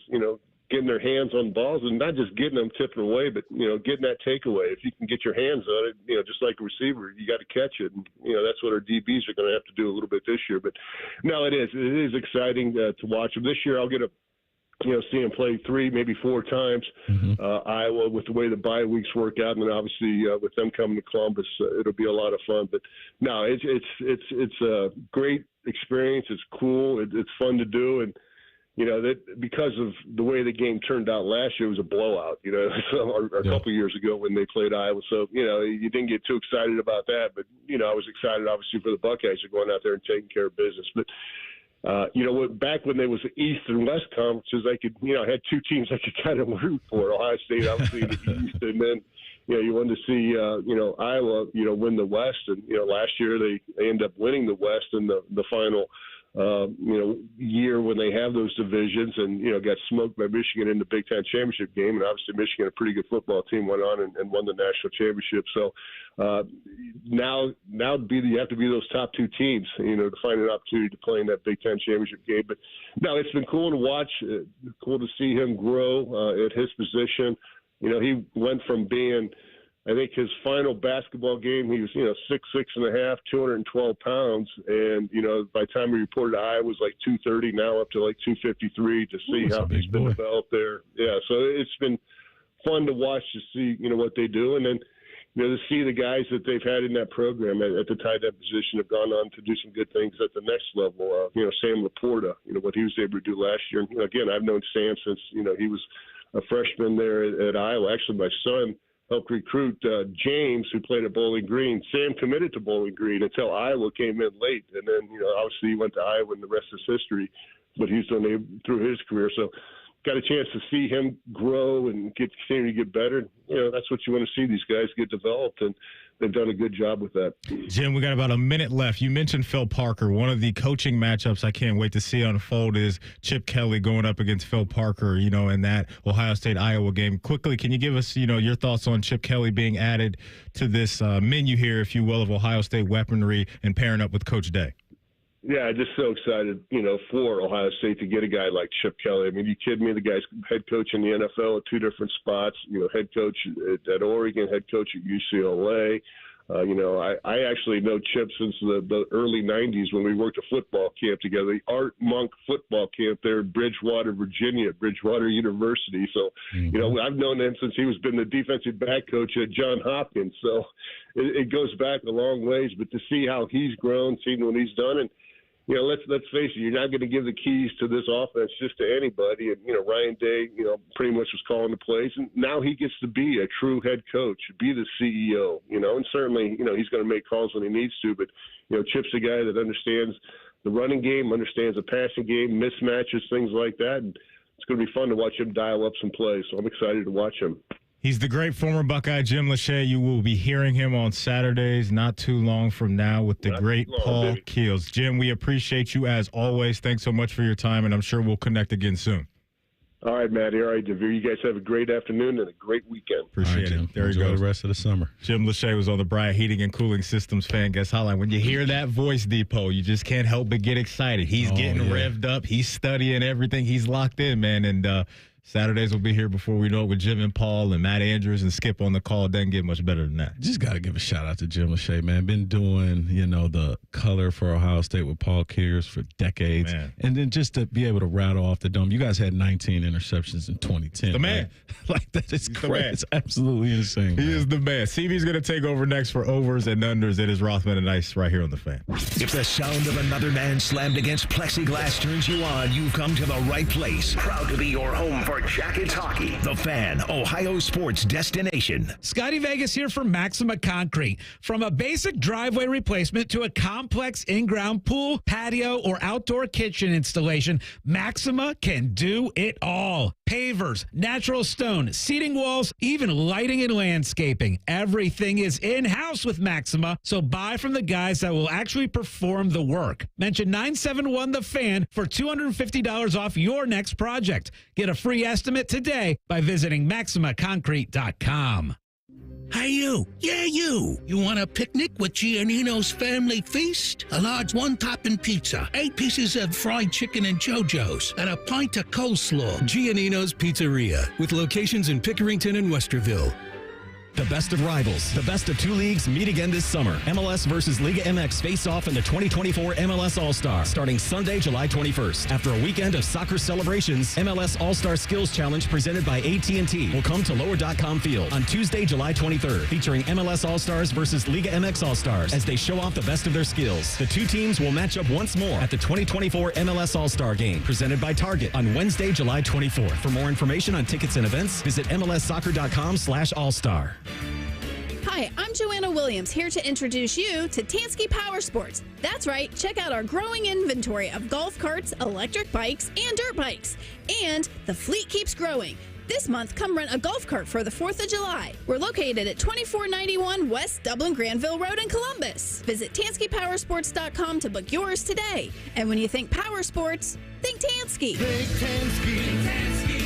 S25: getting their hands on balls and not just getting them tipping away, but, getting that takeaway. If you can get your hands on it, just like a receiver, you got to catch it. And, that's what our DBs are going to have to do a little bit this year. But, no, it is exciting to watch them. This year I'll get see him play 3, maybe 4 times. Iowa, with the way the bye weeks work out, and then obviously with them coming to Columbus, it'll be a lot of fun. But no, it's a great experience. It's cool. It's fun to do, and that because of the way the game turned out last year, it was a blowout. So a couple years ago when they played Iowa, so you didn't get too excited about that. But I was excited obviously for the Buckeyes are going out there and taking care of business. But back when there was the East and West conferences, I could, I had 2 teams I could kind of root for. Ohio State, obviously, in the East, and then, you wanted to see, Iowa, win the West. And, last year they ended up winning the West in the final, year when they have those divisions, and, got smoked by Michigan in the Big Ten championship game. And obviously Michigan, a pretty good football team, went on and won the national championship. So now you have to be those top 2 teams, to find an opportunity to play in that Big Ten championship game. But no, it's been cool to watch, cool to see him grow at his position. He went from being, I think his final basketball game, he was, 6'6.5", 212 pounds. And, by the time he reported to Iowa, was like 230, now up to like 253 to see how he's been developed there. Yeah, so it's been fun to watch to see, what they do. And then, to see the guys that they've had in that program at the tight end position have gone on to do some good things at the next level. Sam Laporta, what he was able to do last year. And, again, I've known Sam since, he was a freshman there at Iowa. Actually, my son helped recruit James, who played at Bowling Green. Sam committed to Bowling Green until Iowa came in late. And then, obviously he went to Iowa and the rest is history, what he's done through his career. So got a chance to see him grow and continue to get better. That's what you want to see, these guys get developed, and they've done a good job with that.
S4: Jim, we got about a minute left. You mentioned Phil Parker. One of the coaching matchups I can't wait to see unfold is Chip Kelly going up against Phil Parker, in that Ohio State-Iowa game. Quickly, can you give us, your thoughts on Chip Kelly being added to this menu here, if you will, of Ohio State weaponry and pairing up with Coach Day?
S25: Yeah, just so excited, for Ohio State to get a guy like Chip Kelly. I mean, you kidding me? The guy's head coach in the NFL at 2 different spots, head coach at Oregon, head coach at UCLA. I actually know Chip since the early 90s when we worked a football camp together, the Art Monk football camp there in Bridgewater, Virginia, Bridgewater University. So, I've known him since he was been the defensive back coach at Johns Hopkins. So it goes back a long ways. But to see how he's grown, seeing what he's done, and let's face it, you're not going to give the keys to this offense just to anybody. And, Ryan Day, pretty much was calling the plays. And now he gets to be a true head coach, be the CEO, and certainly, he's going to make calls when he needs to. But, Chip's a guy that understands the running game, understands the passing game, mismatches, things like that. And it's going to be fun to watch him dial up some plays. So I'm excited to watch him.
S4: He's the great former Buckeye Jim Lachey. You will be hearing him on Saturdays not too long from now with the great Paul Keels. Jim, we appreciate you as always. Thanks so much for your time, and I'm sure we'll connect again soon.
S25: All right, Matty. All right, Devere. You guys have a great afternoon and a great weekend.
S4: Appreciate it. There he
S5: Enjoy
S4: goes.
S5: The rest of the summer.
S4: Jim Lachey was on the Bryant Heating and Cooling Systems Fan Guest Hotline. When you hear that voice, Depot, you just can't help but get excited. He's getting revved up. He's studying everything. He's locked in, man. And Saturdays will be here before we know it with Jim and Paul and Matt Andrews and Skip on the call. It doesn't get much better than that.
S5: Just got to give a shout out to Jim Lachey, man. Been doing, the color for Ohio State with Paul Kears for decades. Man. And then just to be able to rattle off the dome. You guys had 19 interceptions in 2010.
S4: The man.
S5: Like, that is crazy. It's absolutely insane.
S4: He is the man. CB's going to take over next for overs and unders. It is Rothman and Ice right here on The Fan.
S1: If the sound of another man slammed against plexiglass turns you on, you've come to the right place. Proud to be your home for for Jackets Hockey. The Fan, Ohio sports destination.
S10: Scotty Vegas here for Maxima Concrete. From a basic driveway replacement to a complex in-ground pool, patio, or outdoor kitchen installation, Maxima can do it all. Pavers, natural stone, seating walls, even lighting and landscaping. Everything is in-house with Maxima, so buy from the guys that will actually perform the work. Mention 971 The Fan for $250 off your next project. Get a free estimate today by visiting MaximaConcrete.com.
S11: Hey, you. Yeah, you. You want a picnic with Giannino's Family Feast? A large one-topping pizza, 8 pieces of fried chicken and JoJo's, and a pint of coleslaw.
S12: Giannino's Pizzeria, with locations in Pickerington and Westerville.
S3: The best of rivals, the best of two leagues meet again this summer. MLS versus Liga MX face off in the 2024 MLS All-Star, starting Sunday, July 21st. After a weekend of soccer celebrations, MLS All-Star Skills Challenge presented by AT&T will come to Lower.com Field on Tuesday, July 23rd, featuring MLS All-Stars versus Liga MX All-Stars as they show off the best of their skills. The two teams will match up once more at the 2024 MLS All-Star Game, presented by Target on Wednesday, July 24th. For more information on tickets and events, visit MLSsoccer.com/All-Star.
S14: Hi, I'm Joanna Williams, here to introduce you to Tansky Power Sports. That's right, check out our growing inventory of golf carts, electric bikes, and dirt bikes. And the fleet keeps growing. This month, come rent a golf cart for the 4th of July. We're located at 2491 West Dublin Granville Road in Columbus. Visit TanskyPowersports.com to book yours today. And when you think power sports, think Tansky.
S15: Think Tansky. Tansky.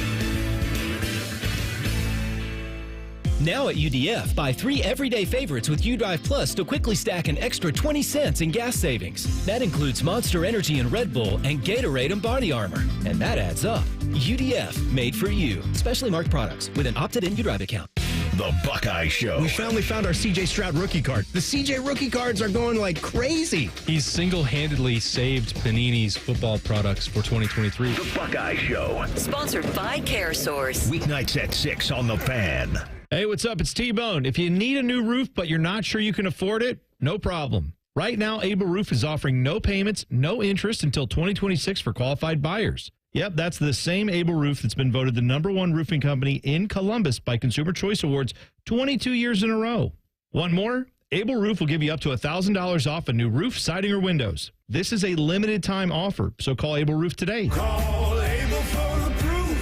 S16: Now at UDF, buy 3 everyday favorites with UDrive Plus to quickly stack an extra 20 cents in gas savings. That includes Monster Energy and Red Bull and Gatorade and Body Armor. And that adds up. UDF, made for you. Specially marked products with an opted-in UDrive account.
S1: The Buckeye Show.
S26: We finally found our CJ Stroud rookie card. The CJ rookie cards are going like crazy.
S23: He's single-handedly saved Panini's football products for 2023.
S1: The Buckeye Show.
S2: Sponsored by CareSource.
S1: Weeknights at 6 on The Fan.
S23: Hey, what's up? It's T-Bone. If you need a new roof, but you're not sure you can afford it, no problem. Right now, Able Roof is offering no payments, no interest until 2026 for qualified buyers. Yep, that's the same Able Roof that's been voted the #1 roofing company in Columbus by Consumer Choice Awards 22 years in a row. Want more? Able Roof will give you up to $1,000 off a new roof, siding, or windows. This is a limited time offer, so call Able Roof today.
S15: Call Able for the proof.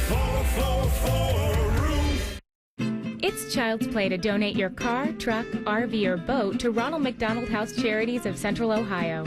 S15: 444 roof.
S27: It's child's play to donate your car, truck, RV, or boat to Ronald McDonald House Charities of Central Ohio.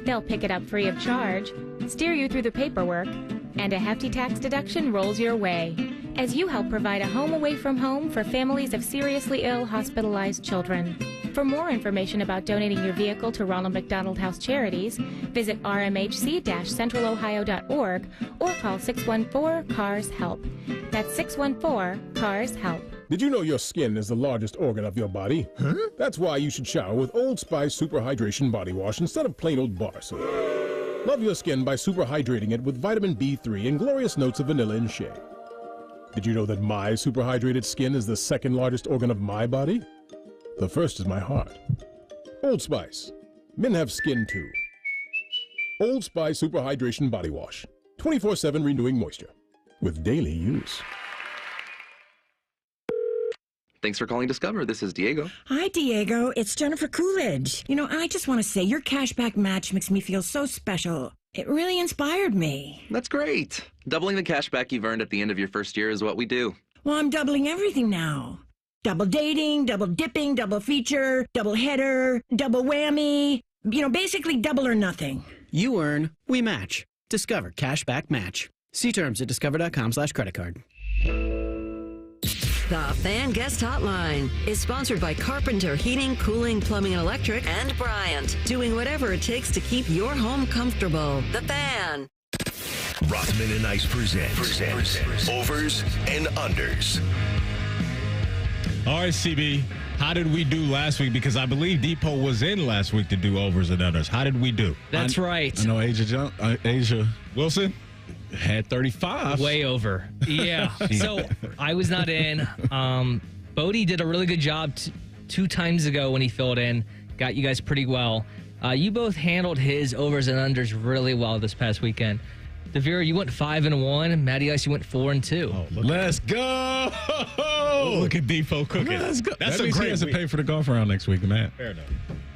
S27: They'll pick it up free of charge, steer you through the paperwork, and a hefty tax deduction rolls your way as you help provide a home away from home for families of seriously ill hospitalized children. For more information about donating your vehicle to Ronald McDonald House Charities, visit rmhc-centralohio.org or call 614-CARS-HELP. That's 614-CARS-HELP.
S28: Did you know your skin is the largest organ of your body? Huh? That's why you should shower with Old Spice Super Hydration Body Wash instead of plain old bar soap. Love your skin by super hydrating it with vitamin B3 and glorious notes of vanilla and shea. Did you know that my super hydrated skin is the second largest organ of my body? The first is my heart. Old Spice. Men have skin too. Old Spice Super Hydration Body Wash. 24/7 renewing moisture. With daily use.
S29: Thanks for calling Discover. This is Diego.
S30: Hi, Diego. It's Jennifer Coolidge. You know, I just want to say your cashback match makes me feel so special. It really inspired me.
S29: That's great. Doubling the cashback you've earned at the end of your first year is what we do.
S30: Well, I'm doubling everything now. Double dating, double dipping, double feature, double header, double whammy. You know, basically double or nothing.
S31: You earn, we match. Discover Cashback Match. See terms at discover.com/creditcard.
S2: The Fan Guest Hotline is sponsored by Carpenter Heating, Cooling, Plumbing, and Electric, and Bryant, doing whatever it takes to keep your home comfortable. The Fan.
S1: Rothman and Ice presents Overs and Unders.
S4: All right, CB, how did we do last week? Because I believe Depot was in last week to do overs and unders. How did we do?
S6: That's right.
S5: I know Asia
S4: Wilson
S5: had 35.
S6: Way over. Yeah. So I was not in. Bodie did a really good job 2 times ago when he filled in. Got you guys pretty well. You both handled his overs and unders really well this past weekend. DeVera, you went 5-1. Matty Ice, you went 4-2.
S5: Oh, let's go!
S4: Look at Depot cooking.
S5: Let's go.
S4: That's
S5: that
S4: a great
S5: he has to
S4: week.
S5: pay for the golf round next week, man.
S4: Fair enough.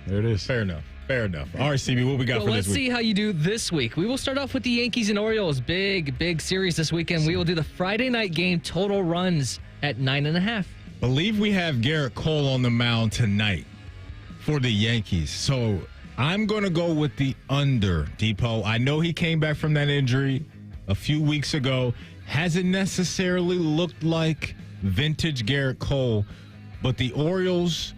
S5: There it is.
S4: Fair enough. All right, CB, what we got for
S6: let's
S4: this week?
S6: see how you do this week. We will start off with the Yankees and Orioles. Big series this weekend. We will do the Friday night game total runs at 9.5.
S4: Believe we have Garrett Cole on the mound tonight for the Yankees. So I'm going to go with the under, Depot. I know he came back from that injury a few weeks ago. Hasn't necessarily looked like vintage Garrett Cole, but the Orioles,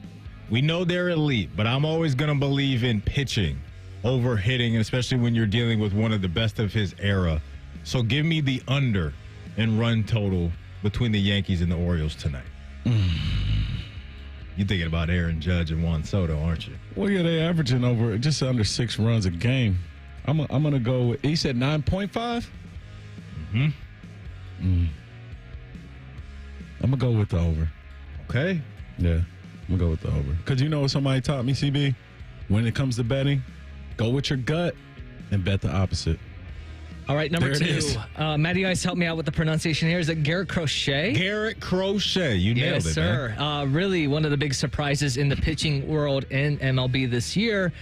S4: we know they're elite, but I'm always going to believe in pitching over hitting, especially when you're dealing with one of the best of his era. So give me the under in run total between the Yankees and the Orioles tonight. You're thinking about Aaron Judge and Juan Soto, aren't you?
S5: Well, yeah, they're averaging over just under 6 runs a game. I'm going to go with, he said 9.5?
S4: Mm-hmm.
S5: I'm going to go with the over.
S4: Okay.
S5: Yeah, I'm going to go with the over. Because you know what somebody taught me, CB? When it comes to betting, go with your gut and bet the opposite.
S6: All right, number
S5: There it
S6: 2. Matty Ice, help me out with the pronunciation here. Is it Garrett Crochet?
S4: Garrett Crochet. You nailed it,
S6: sir.
S4: man.
S6: Really one of the big surprises in the pitching world in MLB this year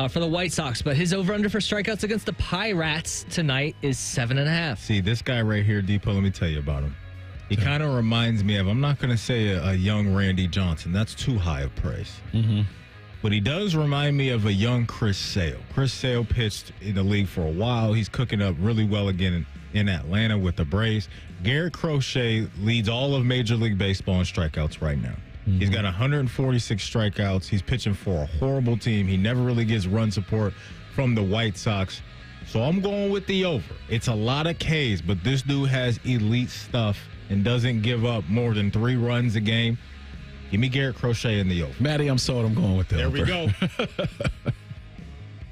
S6: for the White Sox. But his over-under for strikeouts against the Pirates tonight is 7.5.
S4: See, this guy right here, Depot, let me tell you about him. He kind of reminds me of, I'm not going to say a young Randy Johnson. That's too high of praise.
S5: Mm-hmm.
S4: But he does remind me of a young Cris Sale. Cris Sale pitched in the league for a while. He's cooking up really well again in Atlanta with the Braves. Garrett Crochet leads all of Major League Baseball in strikeouts right now. Mm-hmm. He's got 146 strikeouts. He's pitching for a horrible team. He never really gets run support from the White Sox. So I'm going with the over. It's a lot of Ks, but this dude has elite stuff and doesn't give up more than 3 runs a game. Give me Garrett Crochet in the over.
S5: Matty, I'm sold. I'm going with the over.
S4: There we go.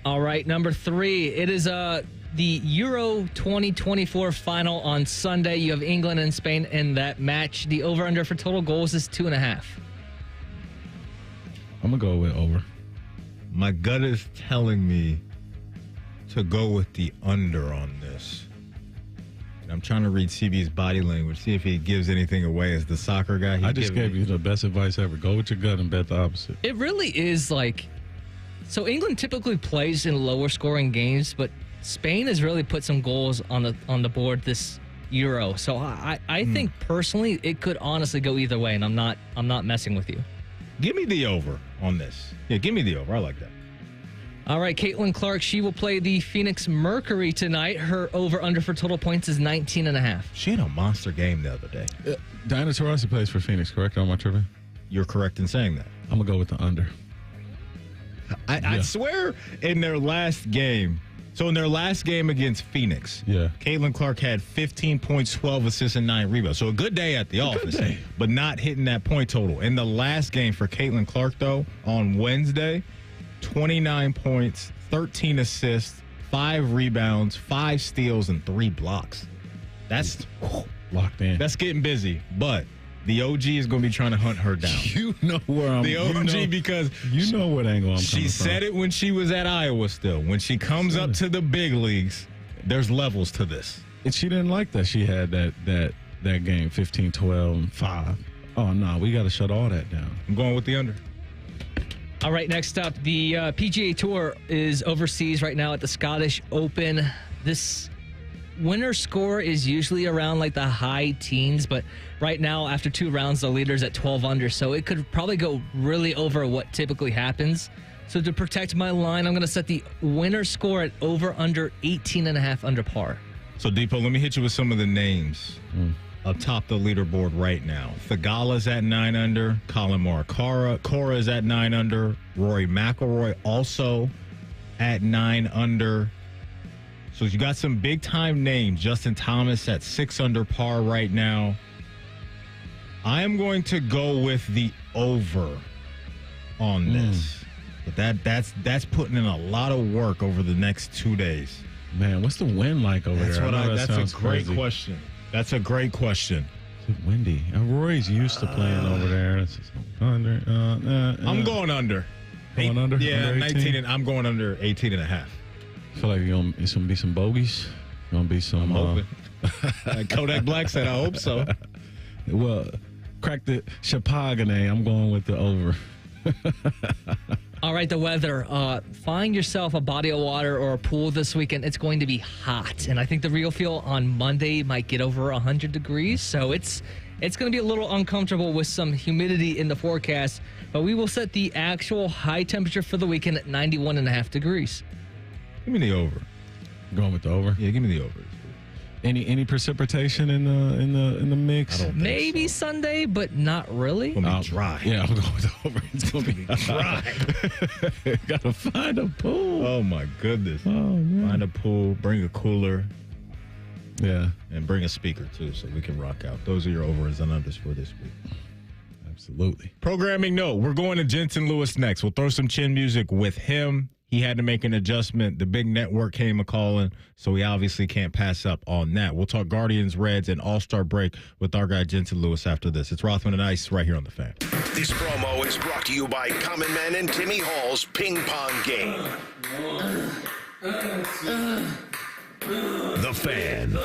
S6: All right, number 3. It is the Euro 2024 final on Sunday. You have England and Spain in that match. The over-under for total goals is 2.5.
S5: I'm going to go with over.
S4: My gut is telling me to go with the under on this. I'm trying to read CB's body language, see if he gives anything away as the soccer guy.
S5: I just gave you the best advice ever. Go with your gut and bet the opposite.
S6: It really is like, so England typically plays in lower scoring games, but Spain has really put some goals on the board this Euro. So I think personally it could honestly go either way, and I'm not messing with you.
S4: Give me the over on this. Yeah, give me the over. I like that.
S6: All right, Caitlin Clark, she will play the Phoenix Mercury tonight. Her over-under for total points is 19.5.
S4: She had a monster game the other day.
S5: Diana Taurasi plays for Phoenix, correct? On my tripping?
S4: You're correct in saying that.
S5: I'm going to go with the under.
S4: I swear in their last game, so in their last game against Phoenix, Caitlin Clark had 15 points, 12 assists, and 9 rebounds. So a good day at the office, but not hitting that point total. In the last game for Caitlin Clark, though, on Wednesday, 29 points, 13 assists, 5 rebounds, 5 steals, and 3 blocks. That's
S5: locked in.
S4: That's getting busy, but the OG is going to be trying to hunt her down.
S5: You know where I'm
S4: the OG because
S5: you know what angle I'm coming from.
S4: She said it when she was at Iowa still. When she comes up to the big leagues, there's levels to this.
S5: And she didn't like that she had that game 15, 12, and 5. Oh, no, we got to shut all that down.
S4: I'm going with the under.
S6: All right, next up, the PGA Tour is overseas right now at the Scottish Open. This winner score is usually around like the high teens, but right now, after 2 rounds, the leader's at 12 under, so it could probably go really over what typically happens. So to protect my line, I'm going to set the winner score at over under 18.5 under par.
S4: So, Depot, let me hit you with some of the names atop the leaderboard right now. Thagala's at 9 under. Colin Morikawa. Cora's at 9 under. Rory McElroy also at 9 under. So you got some big-time names. Justin Thomas at 6 under par right now. I am going to go with the over on this. But that's putting in a lot of work over the next 2 days.
S5: Man, what's the wind like over there?
S4: That's a great question. That's a great question.
S5: It's windy. Rory's used to playing over there. Under.
S4: I'm going under.
S5: Going under?
S4: Yeah,
S5: under
S4: 19, and I'm going under 18.5.
S5: I feel like it's going to be some bogeys. Gonna be some.
S4: I'm hoping. Kodak Black said, I hope so.
S5: Well, crack the Chapagane. I'm going with the over.
S6: All right, the weather. Find yourself a body of water or a pool this weekend. It's going to be hot, and I think the real feel on Monday might get over 100 degrees. So it's going to be a little uncomfortable with some humidity in the forecast. But we will set the actual high temperature for the weekend at 91.5 degrees.
S4: Give me the over.
S5: Going with the over.
S4: Yeah, give me the over.
S5: Any precipitation in the mix?
S6: Maybe so. Sunday, but not really.
S4: It's gonna be dry.
S5: Yeah, I'm going with the over. It's gonna be dry. Gotta find a pool.
S4: Oh my goodness.
S5: Oh man.
S4: Find a pool. Bring a cooler.
S5: Yeah,
S4: and bring a speaker too, so we can rock out. Those are your overs and unders for this week.
S5: Absolutely.
S4: Programming note: we're going to Jensen Lewis next. We'll throw some chin music with him. He had to make an adjustment. The big network came a-calling, so we obviously can't pass up on that. We'll talk Guardians, Reds, and All-Star break with our guy Jensen Lewis after this. It's Rothman and Ice right here on The Fan.
S1: This promo is brought to you by Common Man and Timmy Hall's Ping Pong Game. The Fan.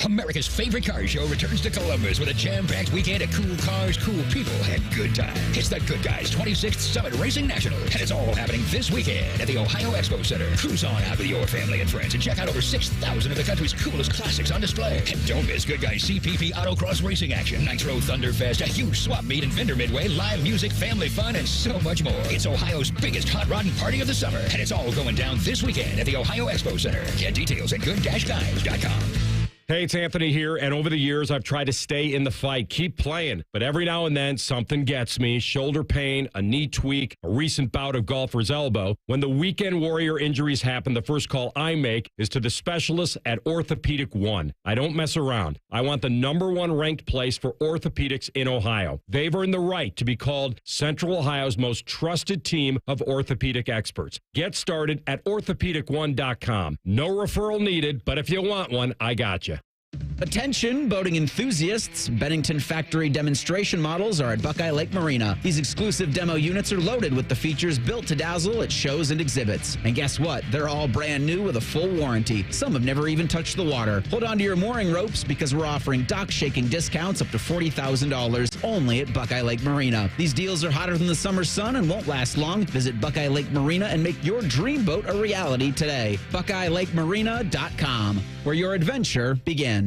S7: America's favorite car show returns to Columbus with a jam-packed weekend of cool cars, cool people, and good time. It's the Good Guys 26th Summit Racing National, and it's all happening this weekend at the Ohio Expo Center. Cruise on out with your family and friends and check out over 6,000 of the country's coolest classics on display. And don't miss Good Guys CPP Autocross Racing action, Nitro Thunderfest, a huge swap meet and vendor midway, live music, family fun, and so much more. It's Ohio's biggest hot rodding party of the summer, and it's all going down this weekend at the Ohio Expo Center. Get details at good-guys.com.
S23: Hey, it's Anthony here, and over the years, I've tried to stay in the fight, keep playing, but every now and then, something gets me, shoulder pain, a knee tweak, a recent bout of golfer's elbow. When the weekend warrior injuries happen, the first call I make is to the specialists at Orthopedic One. I don't mess around. I want the #1 ranked place for orthopedics in Ohio. They've earned the right to be called Central Ohio's most trusted team of orthopedic experts. Get started at orthopedic1.com. No referral needed, but if you want one, I got you.
S8: Attention, boating enthusiasts. Bennington factory demonstration models are at Buckeye Lake Marina. These exclusive demo units are loaded with the features built to dazzle at shows and exhibits. And guess what? They're all brand new with a full warranty. Some have never even touched the water. Hold on to your mooring ropes because we're offering dock-shaking discounts up to $40,000 only at Buckeye Lake Marina. These deals are hotter than the summer sun and won't last long. Visit Buckeye Lake Marina and make your dream boat a reality today. BuckeyeLakeMarina.com, where your adventure begins.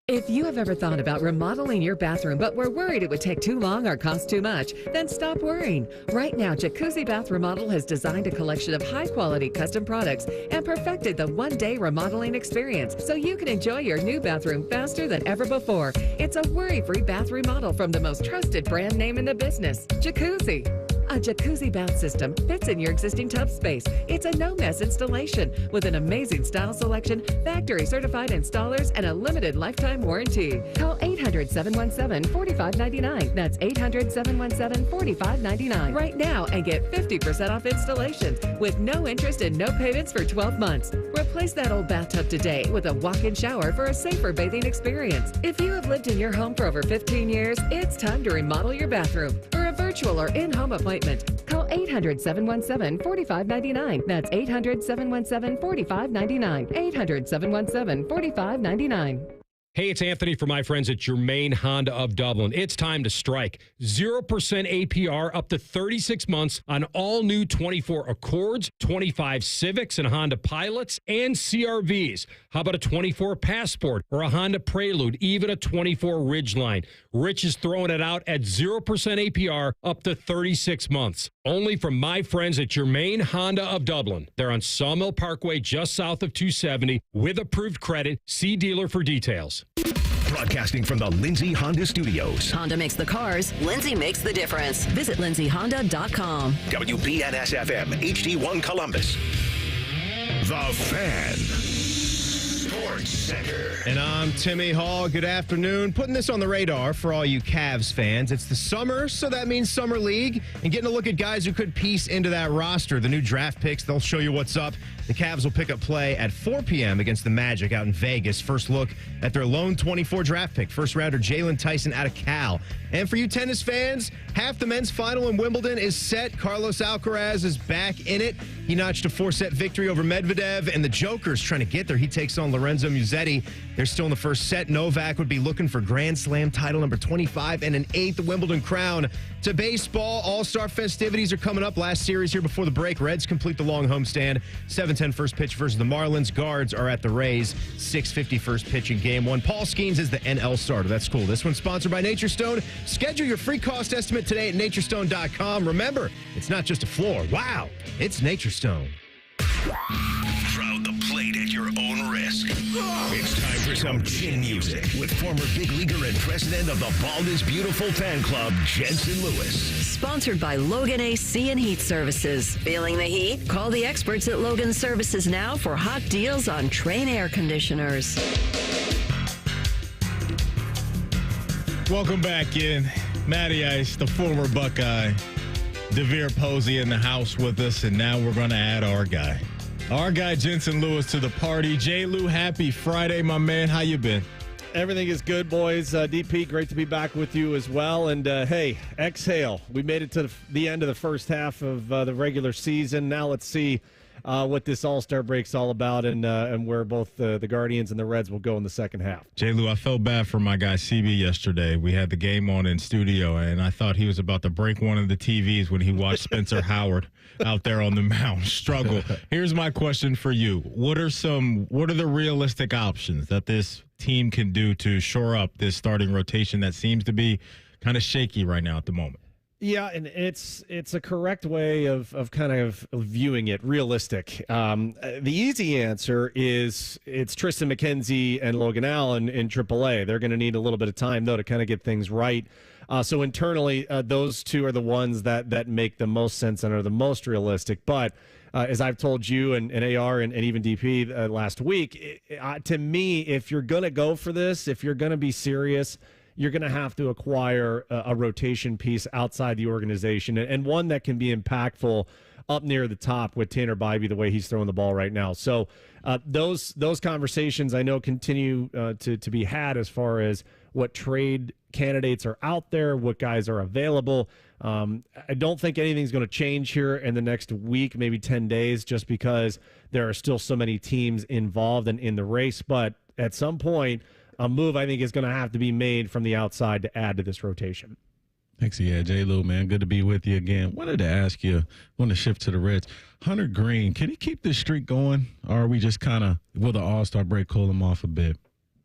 S2: If you have ever thought about remodeling your bathroom but were worried it would take too long or cost too much, then stop worrying. Right now, Jacuzzi Bath Remodel has designed a collection of high-quality custom products and perfected the one-day remodeling experience so you can enjoy your new bathroom faster than ever before. It's a worry-free bath remodel from the most trusted brand name in the business, Jacuzzi. A jacuzzi bath system fits in your existing tub space. It's a no-mess installation with an amazing style selection, factory-certified installers, and a limited lifetime warranty. Call 800-717-4599. That's 800-717-4599 right now and get 50% off installations with no interest and no payments for 12 months. Replace that old bathtub today with a walk-in shower for a safer bathing experience. If you have lived in your home for over 15 years, it's time to remodel your bathroom. For a virtual or in-home appointment, call 800-717-4599. That's 800-717-4599. 800-717-4599.
S23: Hey, it's Anthony from my friends at Germain Honda of Dublin. It's time to strike. 0% APR up to 36 months on all new 24 Accords, 25 Civics and Honda Pilots, and CRVs. How about a 24 Passport or a Honda Prelude, even a 24 Ridgeline? Rich is throwing it out at 0% APR up to 36 months. Only from my friends at Germain Honda of Dublin. They're on Sawmill Parkway just south of 270 with approved credit. See dealer for details.
S1: Broadcasting from the Lindsay Honda Studios.
S2: Honda makes the cars. Lindsay makes the difference. Visit lindsayhonda.com.
S1: WBNS-FM, HD1 Columbus. The Fan. Sports Center.
S9: And I'm Timmy Hall. Good afternoon. Putting this on the radar for all you Cavs fans. It's the summer, so that means Summer League. And getting a look at guys who could piece into that roster. The new draft picks, they'll show you what's up. The Cavs will pick up play at 4 p.m. against the Magic out in Vegas. First look at their lone 24 draft pick. First rounder Jalen Tyson out of Cal. And for you tennis fans, half the men's final in Wimbledon is set. Carlos Alcaraz is back in it. He notched a 4-set victory over Medvedev, and the Joker's trying to get there. He takes on Lorenzo Musetti. They're still in the first set. Novak would be looking for Grand Slam title number 25 and an 8th Wimbledon crown. To baseball, All-Star festivities are coming up. Last series here before the break. Reds complete the long homestand. 7:10 first pitch versus the Marlins. Guards are at the Rays. 6:50 first pitch in game one. Paul Skeens is the NL starter. That's cool. This one's sponsored by Nature Stone. Schedule your free cost estimate today at naturestone.com. Remember, it's not just a floor. Wow, it's Nature Stone.
S1: Crowd the plate at your own risk. It's time for some chin music with former big leaguer and president of the Bald is Beautiful fan club, Jensen Lewis.
S10: Sponsored by Logan AC and Heat Services. Feeling the heat? Call the experts at Logan Services now for hot deals on Train air conditioners.
S4: Welcome back in. Matty Ice, the former Buckeye. DeVere Posey in the house with us, and now we're going to add our guy. Our guy, Jensen Lewis, to the party. J. Lou, happy Friday, my man. How you been?
S11: Everything is good, boys. DP, great to be back with you as well. And, hey, exhale. We made it to the end of the first half of the regular season. Now let's see what this All-Star break's all about and where both the Guardians and the Reds will go in the second half.
S4: J. Lou, I felt bad for my guy CB yesterday. We had the game on in studio, and I thought he was about to break one of the TVs when he watched Spencer Heyward out there on the mound struggle. Here's my question for you. What are the realistic options that this team can do to shore up this starting rotation that seems to be kind of shaky right now at the moment?
S11: Yeah, and it's a correct way of kind of viewing it, realistic. The easy answer is it's Tristan McKenzie and Logan Allen in AAA. They're going to need a little bit of time, though, to kind of get things right. So internally, those two are the ones that make the most sense and are the most realistic. But as I've told you and AR and even DP last week, to me, if you're going to go for this, if you're going to be serious, you're going to have to acquire a rotation piece outside the organization and one that can be impactful up near the top with Tanner Bybee the way he's throwing the ball right now. So those conversations I know continue to be had as far as what trade candidates are out there, what guys are available. I don't think anything's going to change here in the next week, maybe 10 days, just because there are still so many teams involved and in the race. But at some point, a move I think is going to have to be made from the outside to add to this rotation.
S5: Thanks, yeah, J. Lou, man. Good to be with you again. Wanted to ask you, want to shift to the Reds. Hunter Green, can he keep this streak going, or are we just kind of, will the All-Star break cool him off a bit?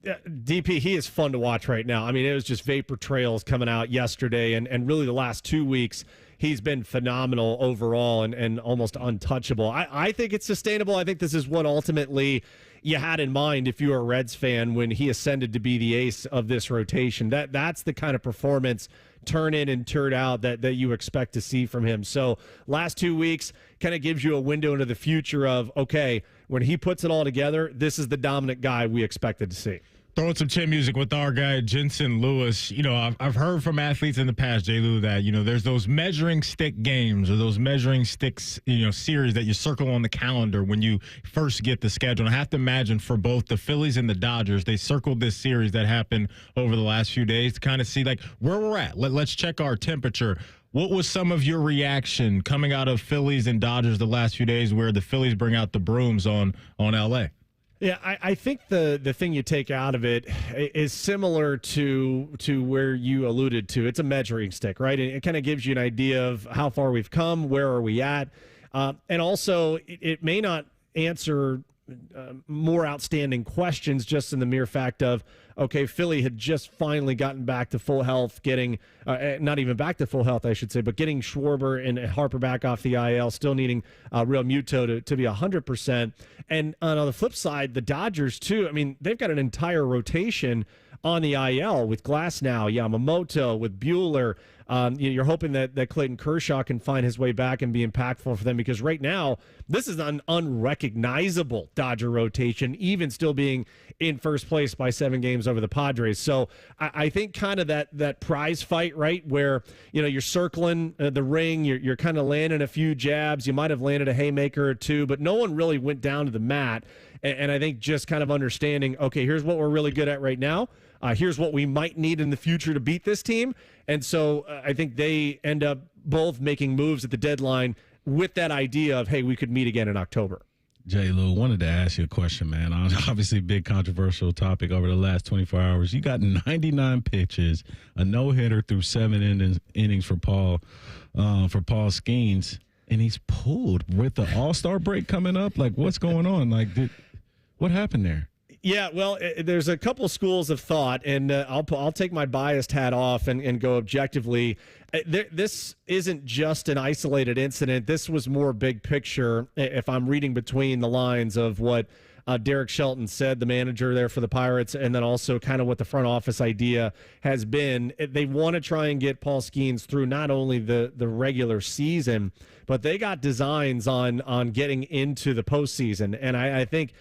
S11: Yeah, DP, he is fun to watch right now. I mean, it was just vapor trails coming out yesterday, and really the last 2 weeks, he's been phenomenal overall and almost untouchable. I think it's sustainable. I think this is what ultimately you had in mind if you were a Reds fan when he ascended to be the ace of this rotation. That's the kind of performance, turn in and turn out, that you expect to see from him. So last 2 weeks kind of gives you a window into the future of, okay, when he puts it all together, this is the dominant guy we expected to see.
S4: Throwing some chin music with our guy, Jensen Lewis. You know, I've heard from athletes in the past, J. Lou, that, you know, there's those measuring stick games or those measuring sticks, you know, series that you circle on the calendar when you first get the schedule. And I have to imagine for both the Phillies and the Dodgers, they circled this series that happened over the last few days to kind of see, like, where we're at. Let's check our temperature. What was some of your reaction coming out of Phillies and Dodgers the last few days where the Phillies bring out the brooms on L.A.?
S11: Yeah, I think the thing you take out of it is similar to where you alluded to. It's a measuring stick, right? And it kind of gives you an idea of how far we've come, where are we at, and also it may not answer more outstanding questions just in the mere fact of, okay, Philly had just finally gotten back to full health, getting not even back to full health, I should say, but getting Schwarber and Harper back off the IL, still needing Real Muto to be 100%. And on the flip side, the Dodgers, too, I mean, they've got an entire rotation on the IL with Glasnow, Yamamoto, with Buehler. You're hoping that Clayton Kershaw can find his way back and be impactful for them, because right now this is an unrecognizable Dodger rotation, even still being in first place by 7 games over the Padres. So I think kind of that prize fight, right, where you're circling the ring, you're kind of landing a few jabs, you might have landed a haymaker or two, but no one really went down to the mat. And I think just kind of understanding, okay, here's what we're really good at right now. Here's what we might need in the future to beat this team. And so I think they end up both making moves at the deadline with that idea of, hey, we could meet again in October.
S5: J. Lou, wanted to ask you a question, man. Obviously, big controversial topic over the last 24 hours. You got 99 pitches, a no-hitter through 7 innings for Paul Skeens, and he's pulled with the All-Star break coming up. Like, what's going on? Like, what happened there?
S11: Yeah, well, there's a couple schools of thought, and I'll take my biased hat off and go objectively. This isn't just an isolated incident. This was more big picture, if I'm reading between the lines of what Derek Shelton said, the manager there for the Pirates, and then also kind of what the front office idea has been. They want to try and get Paul Skeens through not only the regular season, but they got designs on getting into the postseason. And I think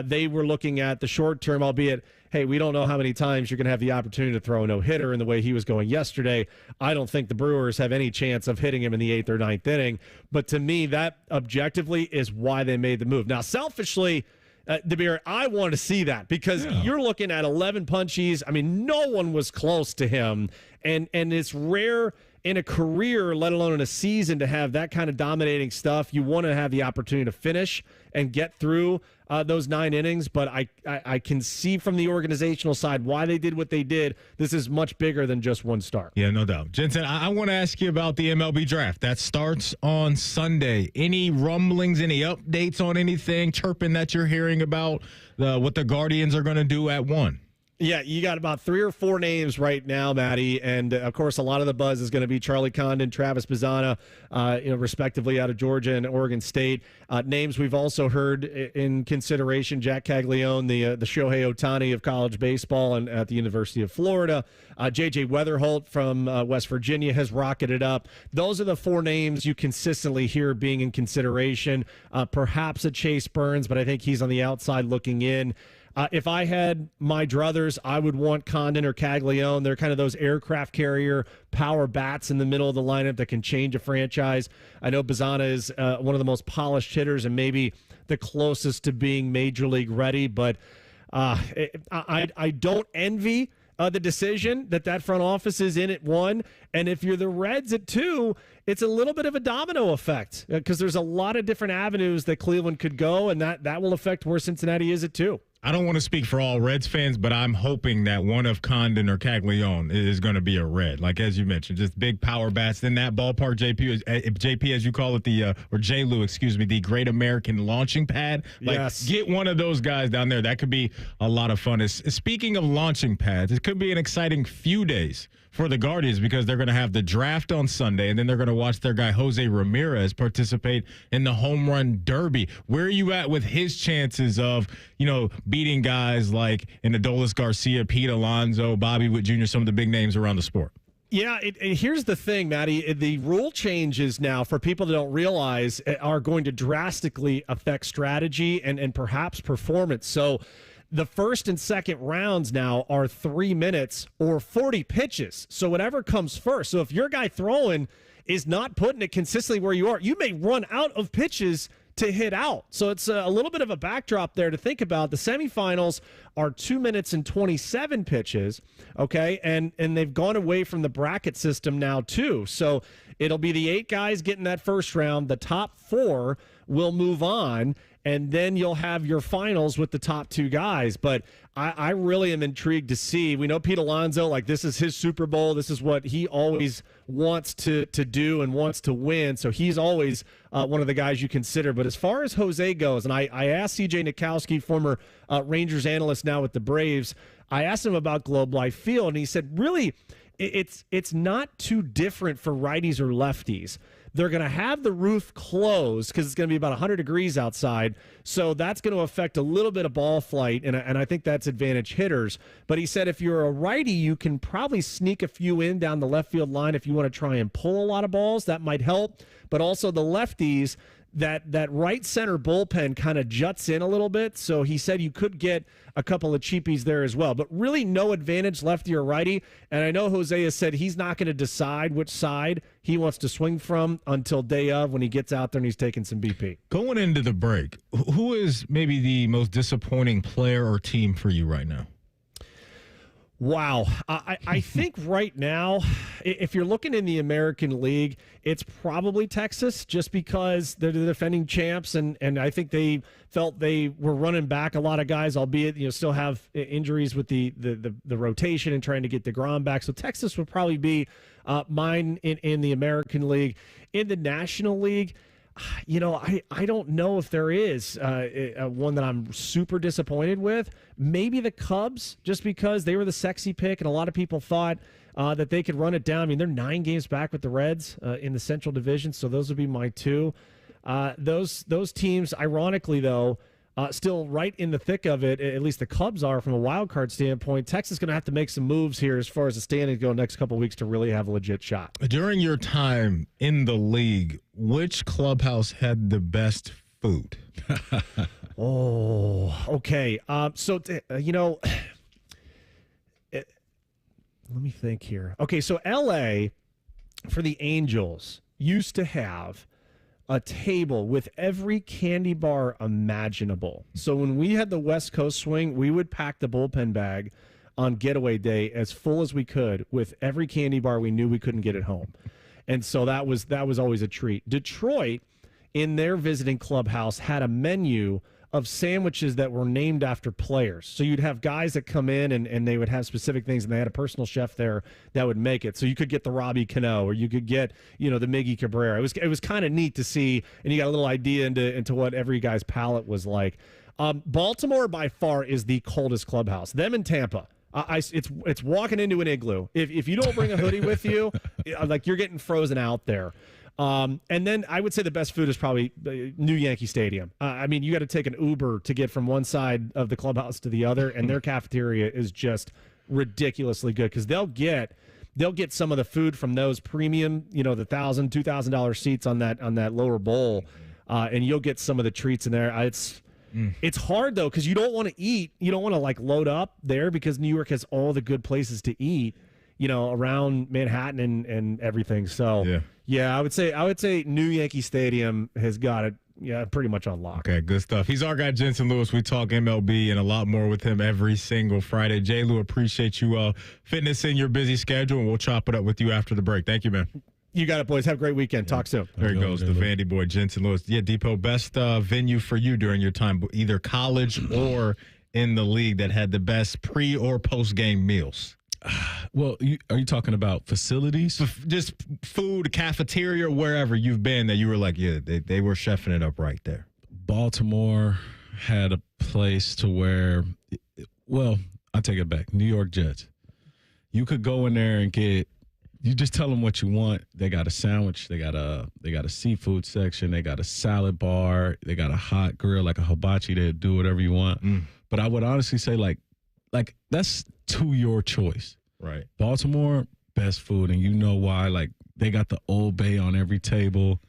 S11: they were looking at the short term, albeit, hey, we don't know how many times you're going to have the opportunity to throw a no-hitter in the way he was going yesterday. I don't think the Brewers have any chance of hitting him in the 8th or 9th inning. But to me, that objectively is why they made the move. Now, selfishly, DeBeer, I want to see that because you're looking at 11 punchies. I mean, no one was close to him. And it's rare in a career, let alone in a season, to have that kind of dominating stuff. You want to have the opportunity to finish and get through those 9 innings, but I can see from the organizational side why they did what they did. This is much bigger than just one start.
S4: Yeah, no doubt. Jensen, I want to ask you about the MLB draft. That starts on Sunday. Any rumblings, any updates on anything, chirping that you're hearing about what the Guardians are going to do at 1?
S11: Yeah, you got about 3 or 4 names right now, Matty, and of course, a lot of the buzz is going to be Charlie Condon, Travis Bazzana, respectively out of Georgia and Oregon State. Names we've also heard in consideration: Jack Caglione, the Shohei Ohtani of college baseball, and at the University of Florida. J.J. Weatherholt from West Virginia has rocketed up. Those are the 4 names you consistently hear being in consideration. Perhaps a Chase Burns, but I think he's on the outside looking in. If I had my druthers, I would want Condon or Caglione. They're kind of those aircraft carrier power bats in the middle of the lineup that can change a franchise. I know Bazzana is one of the most polished hitters and maybe the closest to being major league ready, but I don't envy the decision that front office is in at 1. And if you're the Reds at 2, it's a little bit of a domino effect because there's a lot of different avenues that Cleveland could go, and that will affect where Cincinnati is at 2.
S4: I don't want to speak for all Reds fans, but I'm hoping that one of Condon or Caglione is going to be a Red. Like, as you mentioned, just big power bats in that ballpark. JP, as you call it, or J. Lou, excuse me, the Great American Launching Pad. Like, yes. Get one of those guys down there. That could be a lot of fun. Speaking of launching pads, it could be an exciting few days for the Guardians because they're going to have the draft on Sunday, and then they're going to watch their guy Jose Ramirez participate in the home run derby. Where are you at with his chances of, beating guys like Adolis Garcia, Pete Alonso, Bobby Witt Jr., some of the big names around the sport?
S11: Yeah, here's the thing, Matty. The rule changes now, for people that don't realize, are going to drastically affect strategy and perhaps performance. So the first and second rounds now are 3 minutes or 40 pitches. So whatever comes first. So if your guy throwing is not putting it consistently where you are, you may run out of pitches to hit out. So it's a little bit of a backdrop there to think about. The semifinals are 2 minutes and 27 pitches, okay? And they've gone away from the bracket system now too. So it'll be the 8 guys getting that first round. The top 4 will move on, and then you'll have your finals with the top 2 guys. But I really am intrigued to see. We know Pete Alonso, like, this is his Super Bowl. This is what he always wants to do and wants to win. So he's always one of the guys you consider. But as far as Jose goes, and I asked C.J. Nikowski, former Rangers analyst now with the Braves, I asked him about Globe Life Field, and he said, really, it's not too different for righties or lefties. They're going to have the roof closed because it's going to be about 100 degrees outside. So that's going to affect a little bit of ball flight, and I think that's advantage hitters. But he said if you're a righty, you can probably sneak a few in down the left field line if you want to try and pull a lot of balls. That might help. But also the lefties, that right center bullpen kind of juts in a little bit. So he said you could get a couple of cheapies there as well. But really no advantage lefty or righty. And I know Jose has said he's not going to decide which side he wants to swing from until day of when he gets out there and he's taking some BP.
S4: Going into the break, who is maybe the most disappointing player or team for you right now?
S11: Wow. I think right now, if you're looking in the American League, it's probably Texas just because they're the defending champs, and I think they felt they were running back a lot of guys, albeit still have injuries with the rotation and trying to get DeGrom back. So Texas would probably be mine in the American League. In the National League, I don't know if there is one that I'm super disappointed with. Maybe the Cubs, just because they were the sexy pick, and a lot of people thought that they could run it down. I mean, they're 9 games back with the Reds in the Central Division, so those would be my 2. Those teams, ironically, though, still right in the thick of it, at least the Cubs are from a wild card standpoint. Texas is going to have to make some moves here as far as the standings go next couple of weeks to really have a legit shot.
S4: During your time in the league, which clubhouse had the best food?
S11: Okay. Let me think here. Okay, so L.A., for the Angels, used to have a table with every candy bar imaginable. So when we had the West Coast swing, we would pack the bullpen bag on getaway day as full as we could with every candy bar we knew we couldn't get at home. And so that was always a treat. Detroit, in their visiting clubhouse, had a menu of sandwiches that were named after players. So you'd have guys that come in and they would have specific things, and they had a personal chef there that would make it. So you could get the Robbie Cano, or you could get, the Miggy Cabrera. It was kind of neat to see, and you got a little idea into what every guy's palate was like. Baltimore by far is the coldest clubhouse. Them in Tampa. It's walking into an igloo. If you don't bring a hoodie with you, like you're getting frozen out there. And then I would say the best food is probably New Yankee Stadium. I mean, you got to take an Uber to get from one side of the clubhouse to the other, and their cafeteria is just ridiculously good because they'll get some of the food from those premium, the $1,000, $2,000 seats on that lower bowl, and you'll get some of the treats in there. It's hard though because you don't want to eat. You don't want to like load up there because New York has all the good places to eat, around Manhattan and everything. So yeah, I would say New Yankee Stadium has got it. Yeah, pretty much on lock.
S4: Okay, good stuff. He's our guy, Jensen Lewis. We talk MLB and a lot more with him every single Friday. J. Lou, appreciate you fitting this in your busy schedule, and we'll chop it up with you after the break. Thank you, man.
S11: You got it, boys. Have a great weekend. Talk soon.
S4: There he goes, the Vandy boy, Jensen Lewis. Yeah, Depot, best venue for you during your time, either college or in the league that had the best pre- or post-game meals?
S5: Well, are you talking about facilities?
S4: Just food, cafeteria, wherever you've been that you were like, yeah, they were chefing it up right there.
S5: Baltimore had a place to where, well, I take it back. New York Jets. You could go in there and you just tell them what you want. They got a sandwich. They got a seafood section. They got a salad bar. They got a hot grill, like a hibachi. They do whatever you want. But I would honestly say like that's to your choice.
S4: Right.
S5: Baltimore, best food, and you know why. Like, they got the Old Bay on every table.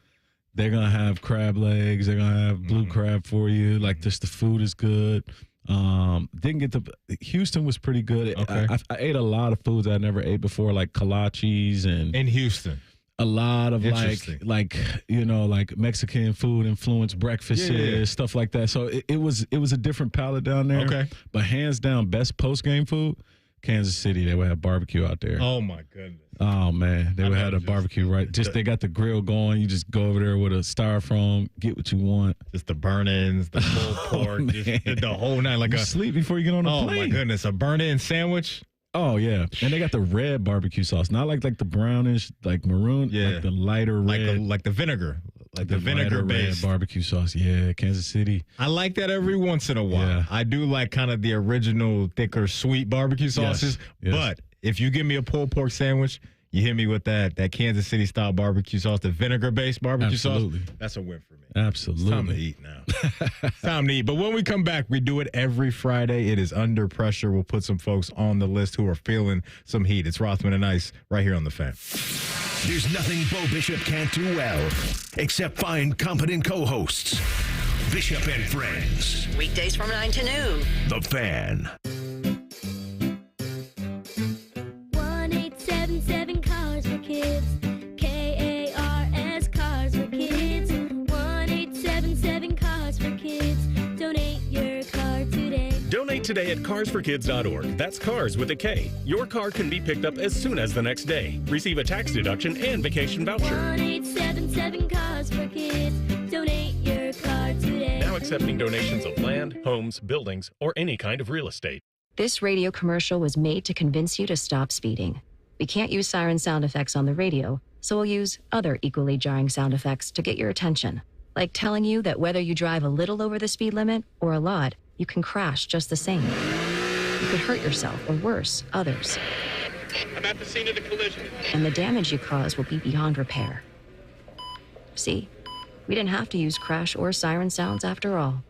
S5: They're going to have crab legs. They're going to have blue crab for you. Like, just the food is good. Didn't get Houston was pretty good.
S4: Okay.
S5: I ate a lot of foods I never ate before, like kolaches and
S4: in Houston.
S5: A lot of like Mexican food influenced breakfasts, stuff like that. So it was a different palate down there.
S4: Okay.
S5: But hands down, best post game food, Kansas City. They would have barbecue out there.
S4: Oh my goodness.
S5: Oh man, they would have a barbecue right. Just they got the grill going. You just go over there with a styrofoam, get what you want.
S4: Just the burn-ins, the pulled pork, just the whole night. Like
S5: you sleep before you get on the plane.
S4: Oh my goodness, a burn-in sandwich.
S5: Oh yeah, and they got the red barbecue sauce, not like the brownish, like maroon, like the lighter red,
S4: like the vinegar, like the vinegar based
S5: barbecue sauce. Yeah, Kansas City.
S4: I like that every once in a while.
S5: Yeah.
S4: I do like kind of the original thicker sweet barbecue sauces.
S5: Yes.
S4: But if you give me a pulled pork sandwich, you hit me with that Kansas City style barbecue sauce, the vinegar based barbecue sauce. That's a win for me.
S5: Absolutely.
S4: It's time to eat now. It's time to eat. But when we come back, we do it every Friday. It is Under Pressure. We'll put some folks on the list who are feeling some heat. It's Rothman and Ice right here on The Fan.
S1: There's nothing Bo Bishop can't do well, except find competent co-hosts. Bishop and Friends.
S10: Weekdays from 9 to noon.
S1: The Fan.
S3: 1-877 Cars for Kids. KARS Cars for Kids. 1-877 Cars for Kids. Donate your car today.
S9: Donate
S12: Donate today at carsforkids.org. That's cars with a K. Your car can be picked up as soon as the next day. Receive a tax deduction and vacation voucher.
S3: 1-877 Cars for Kids. Donate your car today.
S12: Now accepting donations of land, homes, buildings, or any kind of real estate.
S13: This radio commercial was made to convince you to stop speeding. We can't use siren sound effects on the radio, so we'll use other equally jarring sound effects to get your attention. Like telling you that whether you drive a little over the speed limit or a lot, you can crash just the same. You could hurt yourself or worse, others.
S12: I'm at the scene of the collision.
S13: And the damage you cause will be beyond repair. See, we didn't have to use crash or siren sounds after all.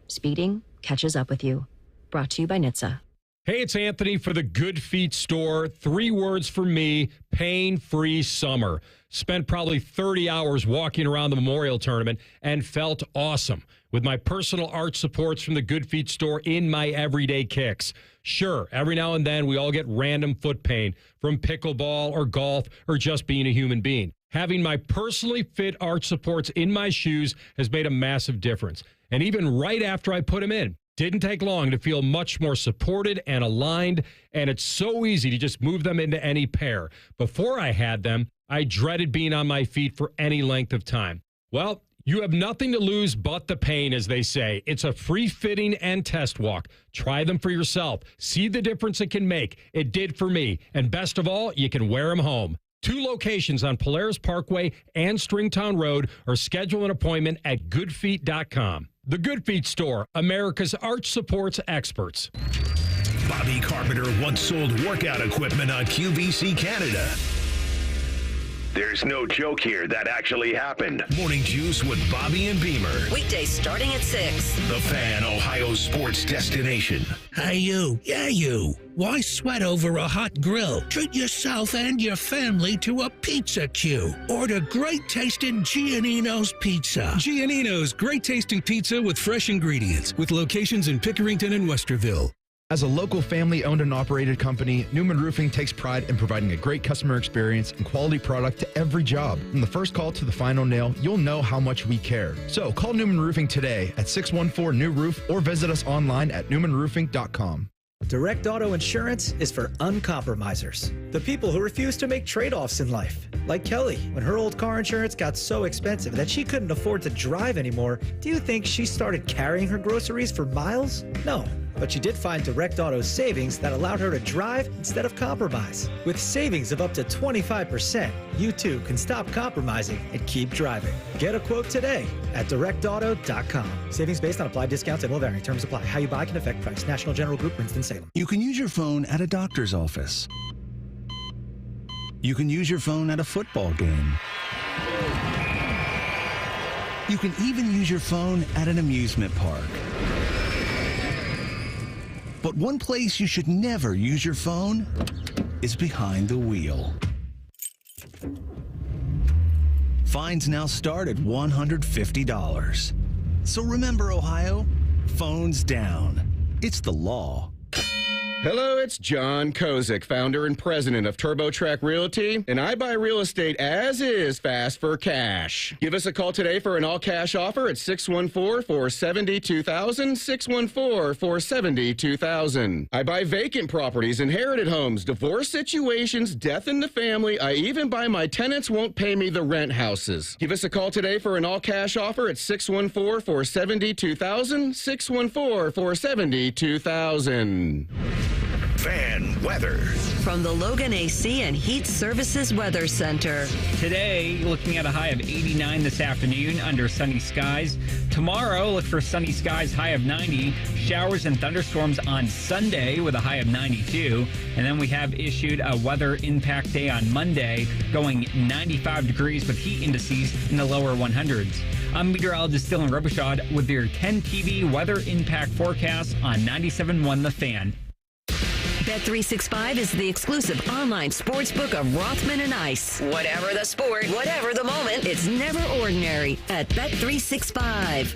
S13: Speeding catches up with you. Brought to you by NHTSA.
S23: Hey, it's Anthony for the Good Feet store. 3 words for me: pain-free summer. Spent probably 30 hours walking around the Memorial Tournament and felt awesome with my personal arch supports from the Good Feet store in my everyday kicks. Sure, every now and then we all get random foot pain from pickleball or golf or just being a human being. Having my personally fit arch supports in my shoes has made a massive difference. And even right after I put them in, didn't take long to feel much more supported and aligned, and it's so easy to just move them into any pair. Before I had them, I dreaded being on my feet for any length of time. Well, you have nothing to lose but the pain, as they say. It's a free fitting and test walk. Try them for yourself. See the difference it can make. It did for me. And best of all, you can wear them home. 2 locations on Polaris Parkway and Stringtown Road, or schedule an appointment at goodfeet.com. The Good Feet store, America's arch supports experts.
S1: Bobby Carpenter once sold workout equipment on QVC Canada. There's no joke here. That actually happened. Morning Juice with Bobby and Beamer.
S10: Weekdays starting at 6.
S1: The Fan, Ohio's sports destination.
S14: Hey, you. Yeah, you. Why sweat over a hot grill? Treat yourself and your family to a pizza queue. Order great-tasting Giannino's Pizza.
S17: Giannino's great-tasting pizza with fresh ingredients, with locations in Pickerington and Westerville.
S18: As a local family-owned and operated company, Newman Roofing takes pride in providing a great customer experience and quality product to every job. From the first call to the final nail, you'll know how much we care. So call Newman Roofing today at 614-NEW-ROOF or visit us online at newmanroofing.com.
S19: Direct Auto Insurance is for uncompromisers, the people who refuse to make trade-offs in life. Like Kelly, when her old car insurance got so expensive that she couldn't afford to drive anymore, do you think she started carrying her groceries for miles? No. But she did find Direct Auto's savings that allowed her to drive instead of compromise. With savings of up to 25%, you too can stop compromising and keep driving. Get a quote today at directauto.com. Savings based on applied discounts and will vary. Terms apply. How you buy can affect price. National General Group, Winston-Salem.
S20: You can use your phone at a doctor's office. You can use your phone at a football game. You can even use your phone at an amusement park. But one place you should never use your phone is behind the wheel. Fines now start at $150. So remember, Ohio, phones down. It's the law.
S21: Hello, it's John Kozik, founder and president of TurboTrack Realty, and I buy real estate as is fast for cash. Give us a call today for an all-cash offer at 614-470-2000, 614-470-2000. I buy vacant properties, inherited homes, divorce situations, death in the family. I even buy my tenants won't pay me the rent houses. Give us a call today for an all-cash offer at 614-470-2000, 614-470-2000.
S1: Fan weather.
S10: From the Logan AC and Heat Services Weather Center.
S22: Today, looking at a high of 89 this afternoon under sunny skies. Tomorrow, look for sunny skies, high of 90. Showers and thunderstorms on Sunday with a high of 92. And then we have issued a weather impact day on Monday, going 95 degrees with heat indices in the lower 100s. I'm meteorologist Dylan Robichaud with your 10 TV weather impact forecast on 97.1 The Fan.
S10: Bet365 is the exclusive online sportsbook of Rothman and Ice. Whatever the sport, whatever the moment, it's never ordinary at Bet365.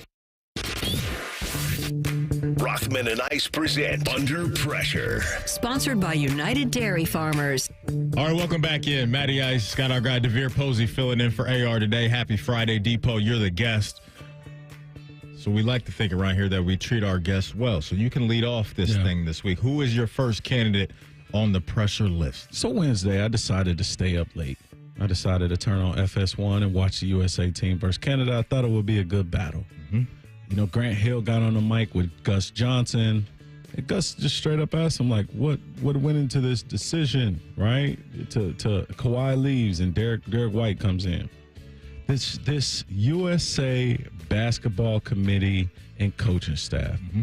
S1: Rothman and Ice present Under Pressure.
S10: Sponsored by United Dairy Farmers.
S4: All right, welcome back in. Matty Ice got our guy DeVere Posey filling in for AR today. Happy Friday, Depot. You're the guest. So we like to think around here that we treat our guests well. So you can lead off this thing this week. Who is your first candidate on the pressure list?
S5: So Wednesday, I decided to stay up late. I decided to turn on FS1 and watch the USA team versus Canada. I thought it would be a good battle.
S4: Mm-hmm.
S5: You know, Grant Hill got on the mic with Gus Johnson. And Gus just straight up asked him, like, what went into this decision, right? To Kawhi leaves and Derek White comes in. This USA basketball committee and coaching staff.
S4: Mm-hmm.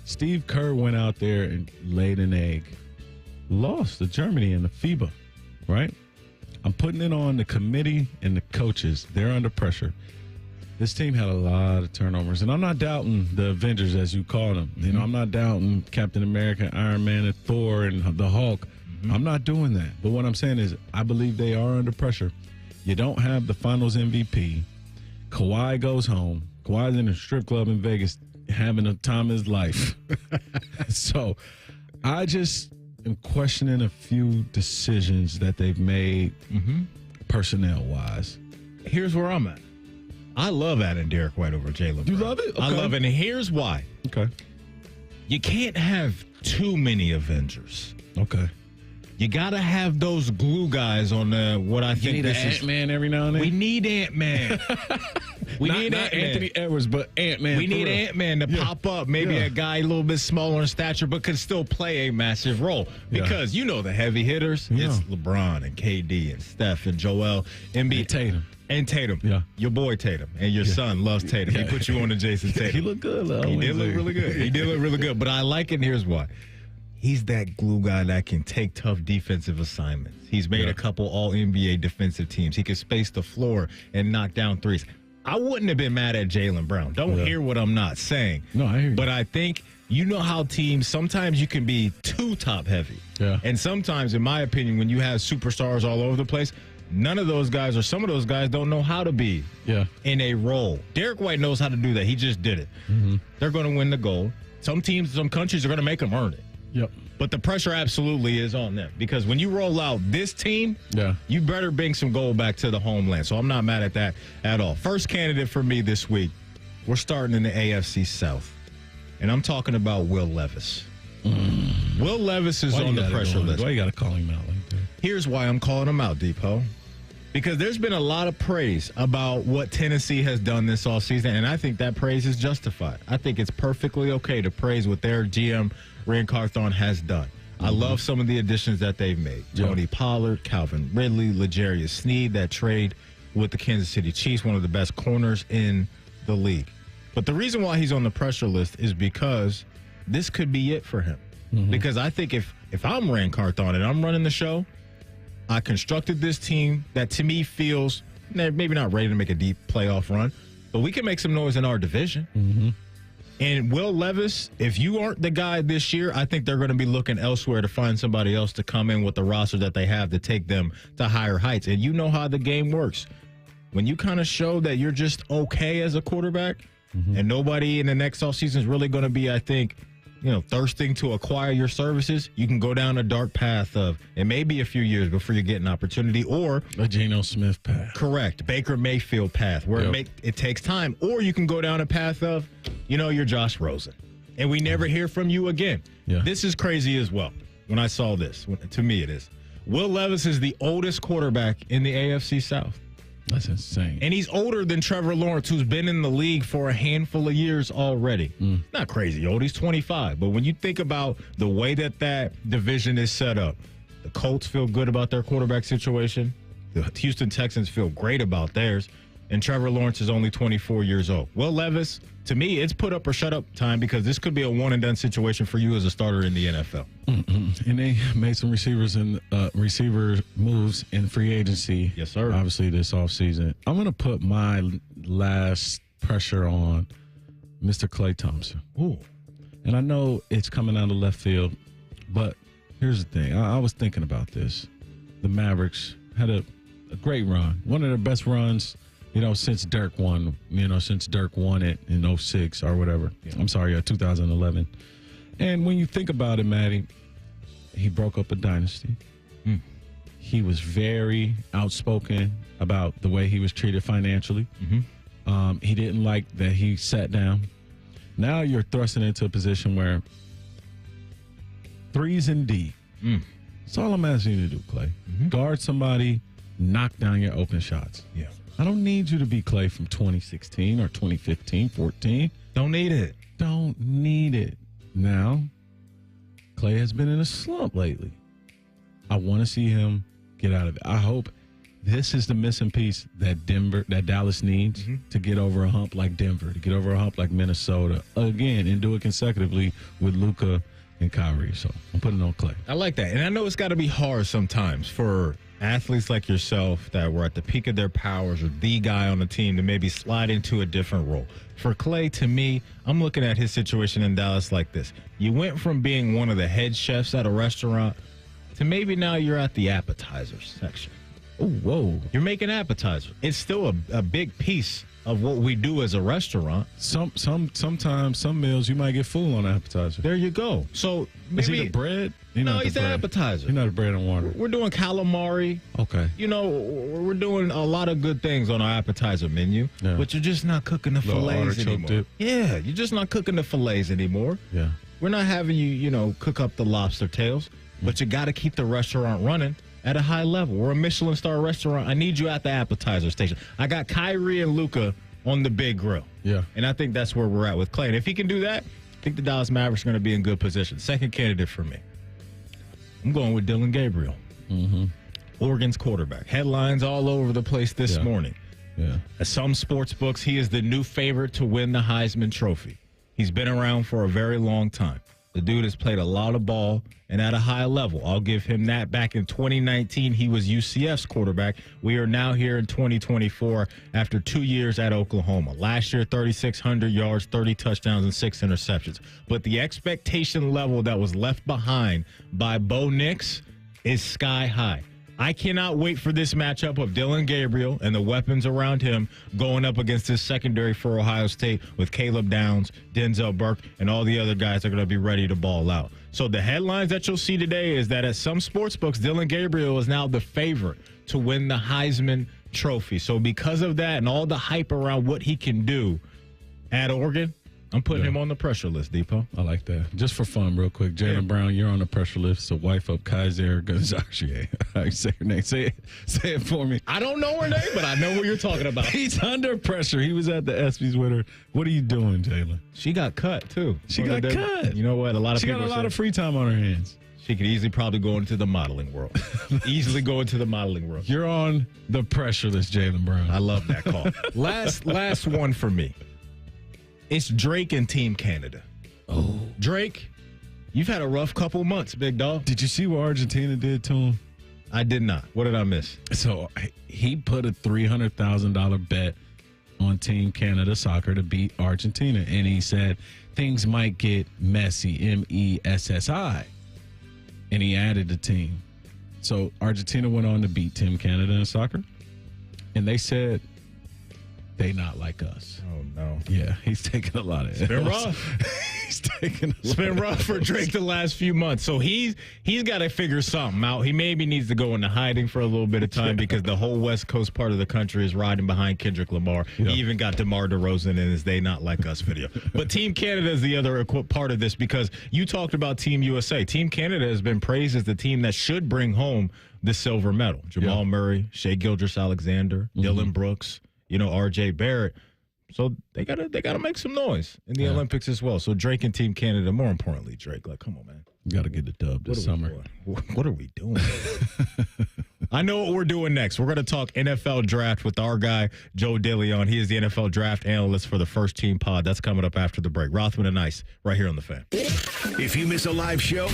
S5: Steve Kerr went out there and laid an egg. Lost to Germany in the FIBA, right? I'm putting it on the committee and the coaches. They're under pressure. This team had a lot of turnovers, and I'm not doubting the Avengers, as you call them. You know, I'm not doubting Captain America, Iron Man, and Thor, and the Hulk. I'm not doing that. But what I'm saying is I believe they are under pressure. You don't have the finals MVP. Kawhi goes home. Kawhi's in a strip club in Vegas having the time of his life. So I just am questioning a few decisions that they've made personnel-wise.
S4: Here's where I'm at. I love adding Derek White over Jalen Brown.
S5: You love it? Okay.
S4: I love it, and here's why.
S5: Okay.
S4: You can't have too many Avengers.
S5: Okay.
S4: You got to have those glue guys on what I think
S5: you need
S4: this
S5: an
S4: is.
S5: Ant-Man every now and then?
S4: We need Ant-Man. We
S5: not
S4: need Ant-Man.
S5: Anthony Edwards, but Ant-Man.
S4: We need Ant-Man to pop up. Maybe a guy a little bit smaller in stature, but can still play a massive role. Because you know the heavy hitters. It's LeBron and KD and Steph and Joel Embiid. And Tatum.
S5: Yeah.
S4: Your boy Tatum. And your son loves Tatum. He put you on to Jason Tatum.
S5: He looked good, though.
S4: He did look really good. He did look really good. But I like it, and here's why. He's that glue guy that can take tough defensive assignments. He's made a couple all-NBA defensive teams. He can space the floor and knock down threes. I wouldn't have been mad at Jalen Brown. Don't hear what I'm not saying.
S5: No, I hear you.
S4: But I think you know how teams, sometimes you can be too top-heavy.
S5: Yeah.
S4: And sometimes, in my opinion, when you have superstars all over the place, none of those guys or some of those guys don't know how to be in a role. Derek White knows how to do that. He just did it. They're going to win the gold. Some teams, some countries are going to make them earn it.
S5: Yep.
S4: But the pressure absolutely is on them because when you roll out this team, you better bring some gold back to the homeland. So I'm not mad at that at all. First candidate for me this week, we're starting in the AFC South. And I'm talking about Will Levis. Will Levis is on the pressure list.
S5: Why you got to call him out like that?
S4: Here's why I'm calling him out, Depot. Because there's been a lot of praise about what Tennessee has done this offseason, and I think that praise is justified. I think it's perfectly okay to praise what their GM, Ran Carthon, has done. I love some of the additions that they've made. Tony Pollard, Calvin Ridley, L'Jarius Sneed, that trade with the Kansas City Chiefs, one of the best corners in the league. But the reason why he's on the pressure list is because this could be it for him. Because I think if I'm Ran Carthon and I'm running the show, I constructed this team that to me feels maybe not ready to make a deep playoff run, but we can make some noise in our division. And Will Levis, if you aren't the guy this year, I think they're going to be looking elsewhere to find somebody else to come in with the roster that they have to take them to higher heights. And you know how the game works. When you kind of show that you're just okay as a quarterback and nobody in the next offseason is really going to be, I think, thirsting to acquire your services, you can go down a dark path of it may be a few years before you get an opportunity, or
S5: a Geno Smith path.
S4: Correct. Baker Mayfield path, where it takes time. Or you can go down a path of, you're Josh Rosen, and we never hear from you again. This is crazy as well. When I saw this, to me it is. Will Levis is the oldest quarterback in the AFC South.
S5: That's insane.
S4: And he's older than Trevor Lawrence, who's been in the league for a handful of years already. Not crazy old. He's 25. But when you think about the way that division is set up, the Colts feel good about their quarterback situation. The Houston Texans feel great about theirs. And Trevor Lawrence is only 24 years old. Will Levis, to me, it's put up or shut up time because this could be a one-and-done situation for you as a starter in the NFL.
S5: And they made some receiver moves in free agency.
S4: Yes, sir.
S5: Obviously, this offseason. I'm going to put my last pressure on Mr. Klay Thompson.
S4: Ooh.
S5: And I know it's coming out of left field, but here's the thing. I was thinking about this. The Mavericks had a great run. One of their best runs, since Dirk won, since Dirk won it in 2006 or whatever. I'm sorry, 2011. And when you think about it, Maddie, he broke up a dynasty. He was very outspoken about the way he was treated financially. He didn't like that he sat down. Now you're thrusting into a position where threes and D. That's all I'm asking you to do, Clay. Guard somebody, knock down your open shots.
S4: Yeah.
S5: I don't need you to be Clay from 2016 or 2015, 14.
S4: Don't need it.
S5: Don't need it. Now, Clay has been in a slump lately. I want to see him get out of it. I hope this is the missing piece that Dallas needs to get over a hump like Denver, to get over a hump like Minnesota again, and do it consecutively with Luka and Kyrie. So I'm putting it on Clay.
S4: I like that. And I know it's got to be hard sometimes for athletes like yourself that were at the peak of their powers or the guy on the team to maybe slide into a different role. For Clay, to me, I'm looking at his situation in Dallas like this. You went from being one of the head chefs at a restaurant to maybe now you're at the appetizers section.
S5: Oh, whoa.
S4: You're making appetizers. It's still a big piece of what we do as a restaurant.
S5: Sometimes some meals you might get full on appetizer.
S4: There you go. So maybe,
S5: is he the bread?
S4: No, he's the appetizer.
S5: You're not the bread and water.
S4: We're doing calamari.
S5: Okay.
S4: You know, we're doing a lot of good things on our appetizer menu, but you're just not cooking the fillets anymore.
S5: Dip.
S4: Yeah, you're just not cooking the fillets anymore.
S5: Yeah.
S4: We're not having you, cook up the lobster tails, but you got to keep the restaurant running at a high level. We're a Michelin star restaurant. I need you at the appetizer station. I got Kyrie and Luka on the big grill.
S5: Yeah.
S4: And I think that's where we're at with Clay. And if he can do that, I think the Dallas Mavericks are going to be in good position. Second candidate for me. I'm going with Dillon Gabriel. Oregon's quarterback. Headlines all over the place this morning.
S5: Yeah.
S4: At some sports books, he is the new favorite to win the Heisman Trophy. He's been around for a very long time. The dude has played a lot of ball and at a high level. I'll give him that. Back in 2019, he was UCF's quarterback. We are now here in 2024 after 2 years at Oklahoma. Last year, 3,600 yards, 30 touchdowns, and 6 interceptions. But the expectation level that was left behind by Bo Nix is sky high. I cannot wait for this matchup of Dillon Gabriel and the weapons around him going up against his secondary for Ohio State with Caleb Downs, Denzel Burke, and all the other guys that are going to be ready to ball out. So the headlines that you'll see today is that at some sports books, Dillon Gabriel is now the favorite to win the Heisman Trophy. So because of that and all the hype around what he can do at Oregon, I'm putting him on the pressure list, Depot.
S5: I like that. Just for fun, real quick. Jaylen Brown, you're on the pressure list. So wife of Kaiser Gonzalez. How you say her name? Say it for me.
S4: I don't know her name, but I know what you're talking about.
S5: He's under pressure. He was at the ESPYs with her. What are you doing, Jaylen?
S4: She got cut, too.
S5: She got cut.
S4: You know what?
S5: She got a lot of free time on her hands.
S4: She could easily probably go into the modeling world.
S5: You're on the pressure list, Jaylen Brown.
S4: I love that call. Last one for me. It's Drake and Team Canada.
S5: Oh.
S4: Drake, you've had a rough couple months, big dog.
S5: Did you see what Argentina did to him?
S4: I did not. What did I miss?
S5: So he put a $300,000 bet on Team Canada soccer to beat Argentina. And he said things might get messy, MESSI. And he added the team. So Argentina went on to beat Team Canada in soccer. And they said they not like us.
S4: Oh, no.
S5: Yeah, he's taking a lot of
S4: It's been rough. It's been rough for Drake the last few months. So he's got to figure something out. He maybe needs to go into hiding for a little bit of time because the whole West Coast part of the country is riding behind Kendrick Lamar. Yeah. He even got DeMar DeRozan in his They Not Like Us video. But Team Canada is the other part of this because you talked about Team USA. Team Canada has been praised as the team that should bring home the silver medal. Jamal Murray, Shai Gilgeous-Alexander, Dylan Brooks, RJ Barrett. So they gotta make some noise in the Olympics as well. So Drake and Team Canada, more importantly, Drake, come on, man.
S5: You got to get the dub this summer.
S4: What are we doing? I know what we're doing next. We're going to talk NFL draft with our guy, Joe DeLeone. He is the NFL draft analyst for the First Team Pod. That's coming up after the break. Rothman and Ice, right here on The Fan.
S1: If you miss a live show,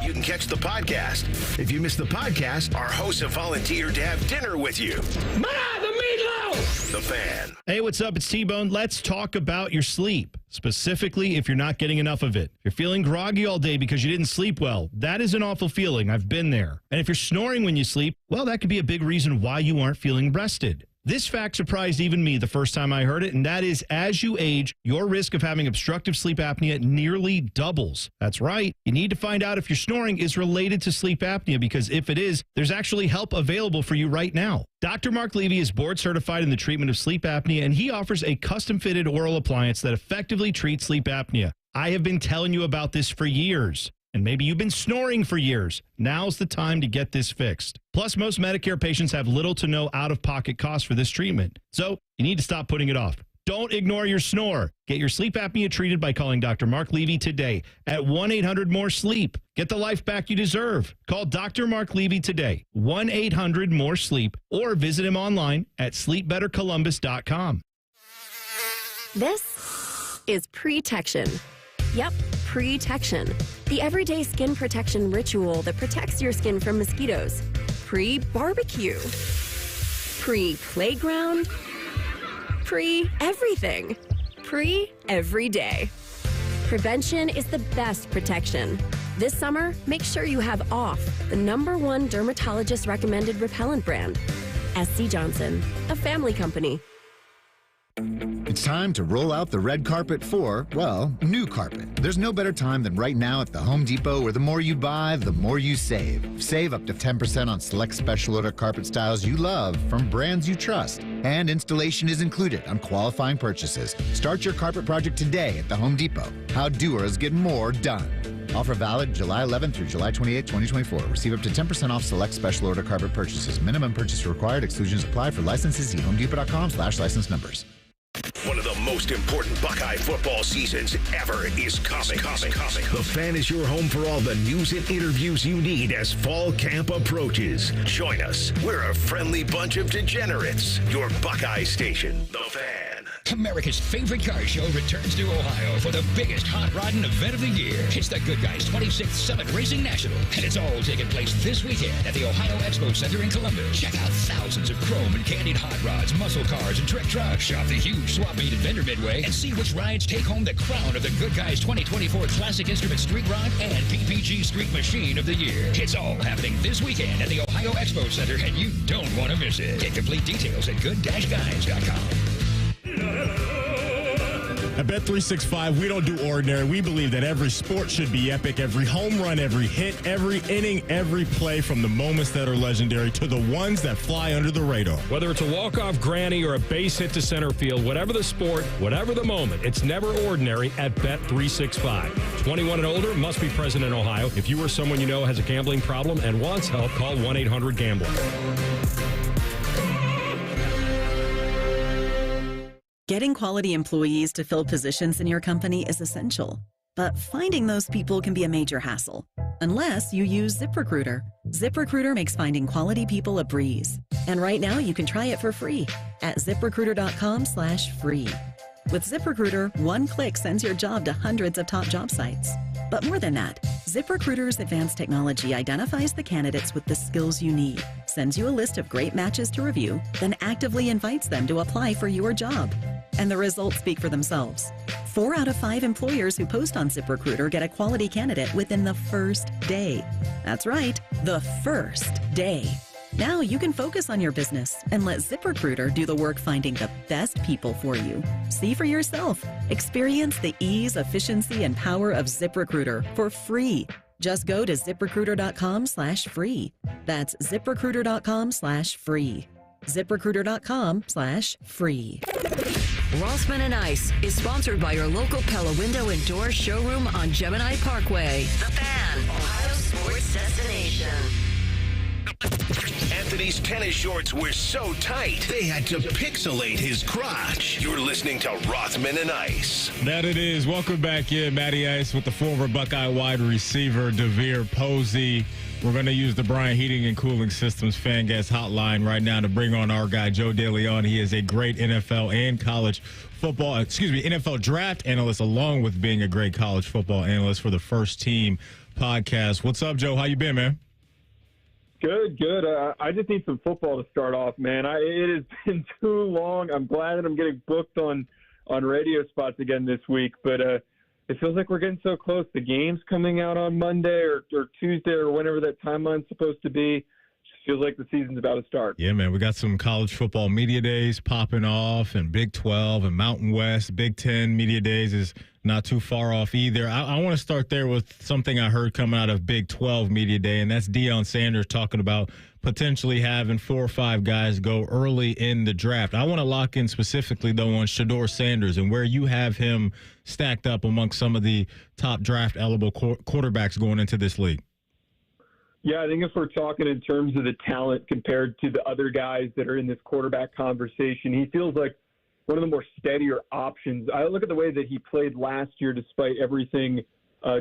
S1: you can catch the podcast. If you miss the podcast, our hosts have volunteered to have dinner with you.
S14: The meatloaf!
S1: The Fan.
S9: Hey, what's up? It's T-Bone. Let's talk about your sleep, specifically if you're not getting enough of it. If you're feeling groggy all day because you didn't sleep well, that is an awful feeling. I've been there. And if you're snoring when you sleep, well, that could be a big reason why you aren't feeling rested. This fact surprised even me the first time I heard it, and that is as you age, your risk of having obstructive sleep apnea nearly doubles. That's right. You need to find out if your snoring is related to sleep apnea, because if it is, there's actually help available for you right now. Dr. Mark Levy is board certified in the treatment of sleep apnea, and he offers a custom-fitted oral appliance that effectively treats sleep apnea. I have been telling you about this for years. And maybe you've been snoring for years. Now's the time to get this fixed. Plus, most Medicare patients have little to no out-of-pocket costs for this treatment. So you need to stop putting it off. Don't ignore your snore. Get your sleep apnea treated by calling Dr. Mark Levy today at 1-800-MORE-SLEEP. Get the life back you deserve. Call Dr. Mark Levy today, 1-800-MORE-SLEEP, or visit him online at sleepbettercolumbus.com.
S6: This is Pretection. Yep, Pretection. The everyday skin protection ritual that protects your skin from mosquitoes. Pre-barbecue. Pre-playground. Pre-everything. Pre-every day. Prevention is the best protection. This summer, make sure you have OFF, the #1 dermatologist-recommended repellent brand. SC Johnson, a family company.
S15: It's time to roll out the red carpet for, well, new carpet. There's no better time than right now at the Home Depot, where the more you buy, the more you save. Save up to 10% on select special order carpet styles you love from brands you trust. And installation is included on qualifying purchases. Start your carpet project today at the Home Depot. How doers get more done. Offer valid July 11th through July 28th, 2024. Receive up to 10% off select special order carpet purchases. Minimum purchase required. Exclusions apply. For licenses, see homedepot.com/license numbers.
S1: One of the most important Buckeye football seasons ever is coming. The Fan is your home for all the news and interviews you need as fall camp approaches. Join us. We're a friendly bunch of degenerates. Your Buckeye station, The Fan.
S7: America's favorite car show returns to Ohio for the biggest hot rodding event of the year. It's the Good Guys 26th Summit Racing National, and it's all taking place this weekend at the Ohio Expo Center in Columbus. Check out thousands of chrome and candied hot rods, muscle cars, and trick trucks. Shop the huge swap meet at Vendor Midway and see which rides take home the crown of the Good Guys 2024 Classic Instrument Street Rod and PPG Street Machine of the Year. It's all happening this weekend at the Ohio Expo Center, and you don't want to miss it. Get complete details at good-guys.com.
S4: At Bet365, we don't do ordinary. We believe that every sport should be epic. Every home run, every hit, every inning, every play, from the moments that are legendary to the ones that fly under the radar.
S23: Whether it's a walk-off granny or a base hit to center field, whatever the sport, whatever the moment, it's never ordinary at Bet365. 21 and older, must be present in Ohio. If you or someone you know has a gambling problem and wants help, call 1-800-GAMBLER.
S16: Getting quality employees to fill positions in your company is essential, but finding those people can be a major hassle, unless you use ZipRecruiter. ZipRecruiter makes finding quality people a breeze. And right now you can try it for free at ZipRecruiter.com/free. With ZipRecruiter, one click sends your job to hundreds of top job sites. But more than that, ZipRecruiter's advanced technology identifies the candidates with the skills you need, sends you a list of great matches to review, then actively invites them to apply for your job. And the results speak for themselves. 4 out of 5 employers who post on ZipRecruiter get a quality candidate within the first day. That's right, the first day. Now you can focus on your business and let ZipRecruiter do the work finding the best people for you. See for yourself. Experience the ease, efficiency, and power of ZipRecruiter for free. Just go to ZipRecruiter.com/free. That's ZipRecruiter.com/free. ZipRecruiter.com/free.
S10: Rothman and Ice is sponsored by your local Pella Window and Door showroom on Gemini Parkway. The Fan, Ohio sports destination.
S1: Anthony's tennis shorts were so tight, they had to pixelate his crotch. You're listening to Rothman and Ice.
S4: That it is. Welcome back in, Matty Ice, with the former Buckeye wide receiver, DeVere Posey. We're going to use the Bryant Heating and Cooling Systems fan gas hotline right now to bring on our guy, Joe DeLeone. He is a great NFL and college football, NFL draft analyst, along with being a great college football analyst for the First Team podcast. What's up, Joe? How you been, man?
S24: Good. I just need some football to start off, man. It has been too long. I'm glad that I'm getting booked on radio spots again this week, but it feels like we're getting so close. The game's coming out on Monday or Tuesday or whenever that timeline's supposed to be. Just feels like the season's about to start.
S4: Yeah, man, we got some college football media days popping off, and Big 12 and Mountain West. Big 10 media days is not too far off either. I want to start there with something I heard coming out of Big 12 media day, and that's Deion Sanders talking about potentially having 4 or 5 guys go early in the draft. I want to lock in specifically, though, on Shedeur Sanders and where you have him stacked up amongst some of the top draft-eligible quarterbacks going into this league.
S24: Yeah, I think if we're talking in terms of the talent compared to the other guys that are in this quarterback conversation, he feels like one of the more steadier options. I look at the way that he played last year despite everything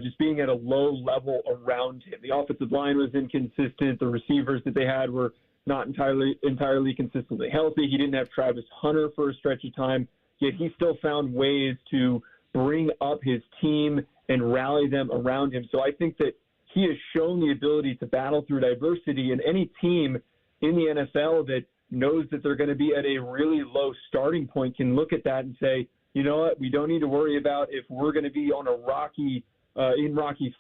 S24: just being at a low level around him. The offensive line was inconsistent. The receivers that they had were not entirely consistently healthy. He didn't have Travis Hunter for a stretch of time, yet he still found ways to bring up his team and rally them around him. So I think that he has shown the ability to battle through diversity, and any team in the NFL that knows that they're going to be at a really low starting point can look at that and say, you know what, we don't need to worry about if we're going to be on a rocky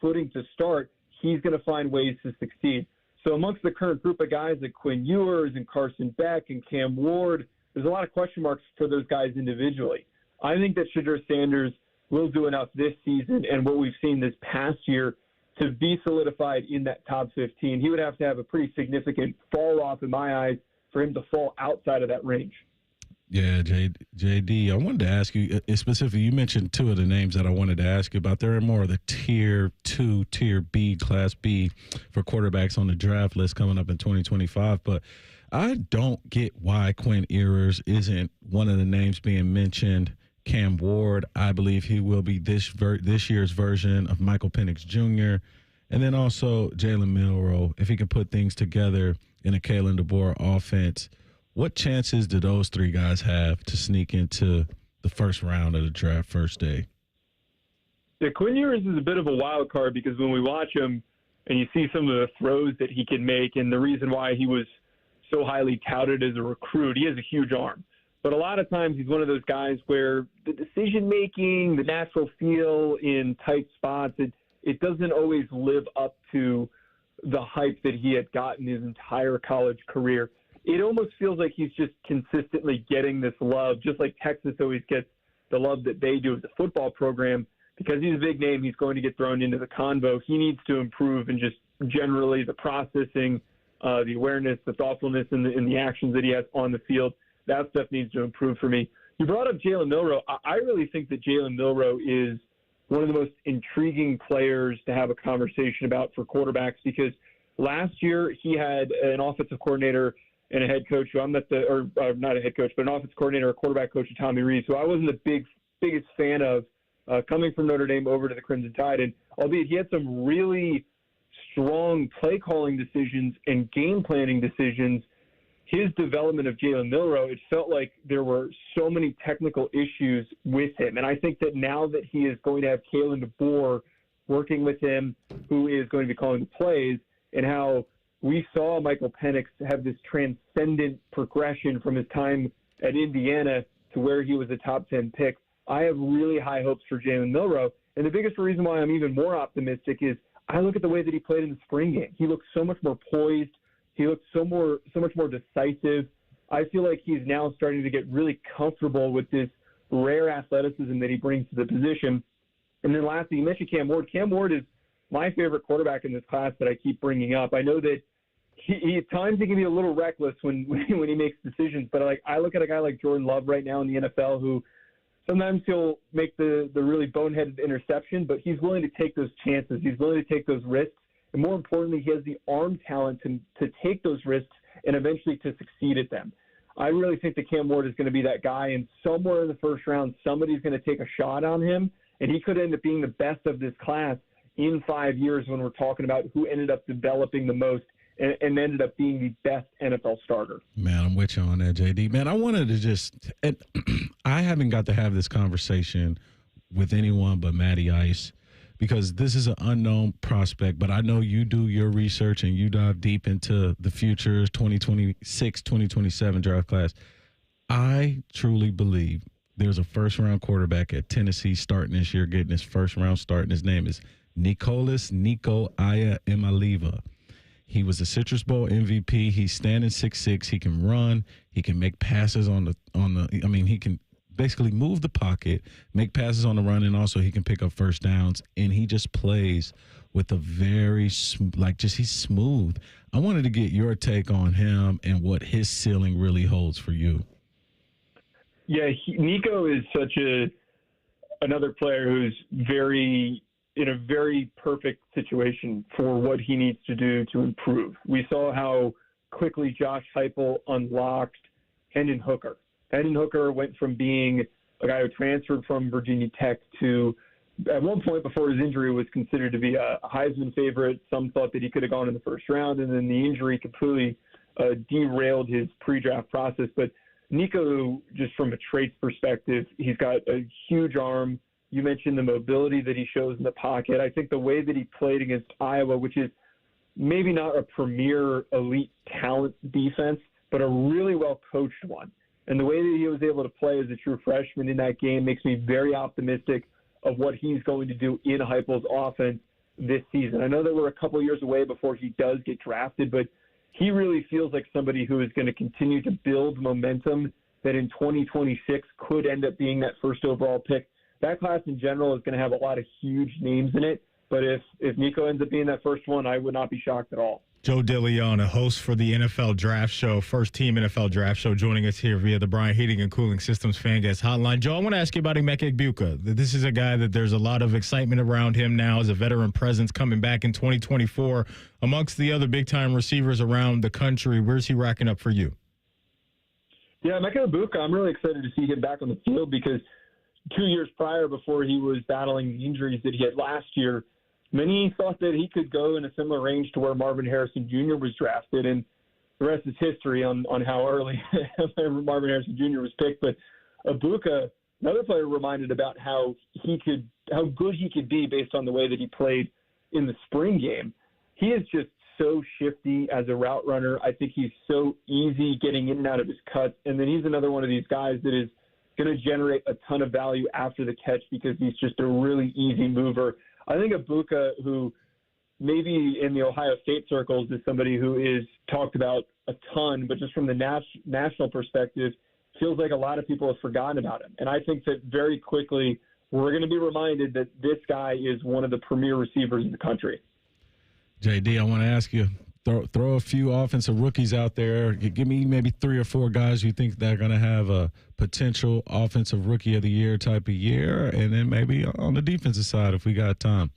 S24: footing to start. He's going to find ways to succeed. So amongst the current group of guys like Quinn Ewers and Carson Beck and Cam Ward, there's a lot of question marks for those guys individually. I think that Shedeur Sanders will do enough this season and what we've seen this past year to be solidified in that top 15. He would have to have a pretty significant fall off in my eyes for him to fall outside of that range.
S5: Yeah, JD, I wanted to ask you specifically, you mentioned 2 of the names that I wanted to ask you about. They're more of the tier 2, tier B, class B for quarterbacks on the draft list coming up in 2025. But I don't get why Quinn Ewers isn't one of the names being mentioned. Cam Ward, I believe he will be this year's version of Michael Penix Jr. And then also Jalen Milroe, if he can put things together in a Kalen DeBoer offense. What chances do those 3 guys have to sneak into the first round of the draft first day?
S24: Yeah, Quinn Ewers is a bit of a wild card because when we watch him and you see some of the throws that he can make and the reason why he was so highly touted as a recruit, he has a huge arm. But a lot of times he's one of those guys where the decision-making, the natural feel in tight spots, it doesn't always live up to the hype that he had gotten his entire college career. It almost feels like he's just consistently getting this love, just like Texas always gets the love that they do as a football program. Because he's a big name, he's going to get thrown into the convo. He needs to improve in just generally the processing, the awareness, the thoughtfulness, and the actions that he has on the field. That stuff needs to improve for me. You brought up Jalen Milroe. I really think that Jalen Milroe is one of the most intriguing players to have a conversation about for quarterbacks because last year he had an offensive coordinator and a head coach who not a head coach, but an offensive coordinator, a quarterback coach, Tommy Rees, who I wasn't the biggest fan of coming from Notre Dame over to the Crimson Tide. And albeit he had some really strong play calling decisions and game planning decisions, his development of Jalen Milroe, it felt like there were so many technical issues with him. And I think that now that he is going to have Kalen DeBoer working with him, who is going to be calling the plays, and how we saw Michael Penix have this transcendent progression from his time at Indiana to where he was a top 10 pick, I have really high hopes for Jalen Milroe. And the biggest reason why I'm even more optimistic is I look at the way that he played in the spring game. He looked so much more poised. He looks so much more decisive. I feel like he's now starting to get really comfortable with this rare athleticism that he brings to the position. And then lastly, you mentioned Cam Ward. Cam Ward is my favorite quarterback in this class that I keep bringing up. I know that he at times he can be a little reckless when he makes decisions, but I look at a guy like Jordan Love right now in the NFL who sometimes he'll make the really boneheaded interception, but he's willing to take those chances. He's willing to take those risks. And more importantly, he has the arm talent to take those risks and eventually to succeed at them. I really think that Cam Ward is going to be that guy, and somewhere in the first round, somebody's going to take a shot on him, and he could end up being the best of this class in 5 years when we're talking about who ended up developing the most and ended up being the best NFL starter.
S5: Man, I'm with you on that, JD. Man, I wanted to I haven't got to have this conversation with anyone but Matty Ice, because this is an unknown prospect, but I know you do your research and you dive deep into the futures 2026, 2027 draft class. I truly believe there's a first-round quarterback at Tennessee starting this year, getting his first-round start, and his name is Nico Iamaleava. He was a Citrus Bowl MVP. He's standing 6'6". He can run. He can make passes on the. I mean, he can basically move the pocket, make passes on the run, and also he can pick up first downs. And he just plays with a very he's smooth. I wanted to get your take on him and what his ceiling really holds for you.
S24: Yeah, Nico is such another player who's in a very perfect situation for what he needs to do to improve. We saw how quickly Josh Heupel unlocked Hendon Hooker. Hendon Hooker went from being a guy who transferred from Virginia Tech to, at one point before his injury, was considered to be a Heisman favorite. Some thought that he could have gone in the first round, and then the injury completely derailed his pre-draft process. But Nico, just from a traits perspective, he's got a huge arm. You mentioned the mobility that he shows in the pocket. I think the way that he played against Iowa, which is maybe not a premier elite talent defense, but a really well-coached one. And the way that he was able to play as a true freshman in that game makes me very optimistic of what he's going to do in Heupel's offense this season. I know that we're a couple years away before he does get drafted, but he really feels like somebody who is going to continue to build momentum that in 2026 could end up being that first overall pick. That class in general is going to have a lot of huge names in it, but if Nico ends up being that first one, I would not be shocked at all.
S4: Joe DeLeone, a host for the NFL Draft Show, first team NFL Draft Show, joining us here via the Bryant Heating and Cooling Systems Fan Guest Hotline. Joe, I want to ask you about Emeka Egbuka. This is a guy that there's a lot of excitement around him now as a veteran presence coming back in 2024 amongst the other big-time receivers around the country. Where's he racking up for you?
S24: Yeah, Emeka Egbuka, I'm really excited to see him back on the field because 2 years prior, before he was battling the injuries that he had last year, many thought that he could go in a similar range to where Marvin Harrison Jr. was drafted, and the rest is history on how early Marvin Harrison Jr. was picked. But Egbuka, another player, reminded about how good he could be based on the way that he played in the spring game. He is just so shifty as a route runner. I think he's so easy getting in and out of his cuts, and then he's another one of these guys that is going to generate a ton of value after the catch because he's just a really easy mover. I think Egbuka, who maybe in the Ohio State circles is somebody who is talked about a ton, but just from the national perspective, feels like a lot of people have forgotten about him. And I think that very quickly we're going to be reminded that this guy is one of the premier receivers in the country.
S5: JD, I want to ask you, throw a few offensive rookies out there. Give me maybe 3 or 4 guys you think they're going to have a potential offensive rookie of the year type of year, and then maybe on the defensive side if we got time.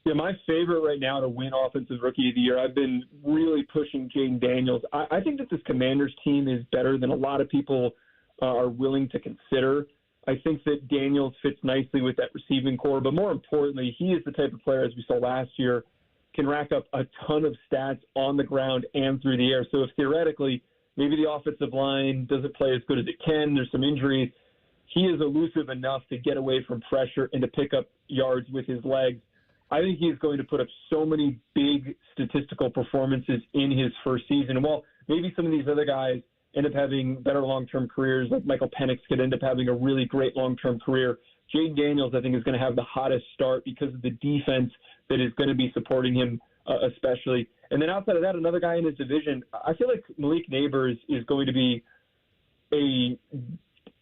S24: Yeah, my favorite right now to win offensive rookie of the year, I've been really pushing Jaden Daniels. I think that this Commanders team is better than a lot of people are willing to consider. I think that Daniels fits nicely with that receiving core, but more importantly, he is the type of player, as we saw last year, can rack up a ton of stats on the ground and through the air. So if theoretically maybe the offensive line doesn't play as good as it can, there's some injuries, he is elusive enough to get away from pressure and to pick up yards with his legs. I think he's going to put up so many big statistical performances in his first season. And while maybe some of these other guys end up having better long-term careers, like Michael Penix could end up having a really great long-term career, Jaden Daniels, I think, is going to have the hottest start because of the defense that is going to be supporting him especially. And then outside of that, another guy in his division, I feel like Malik Neighbors is going to be a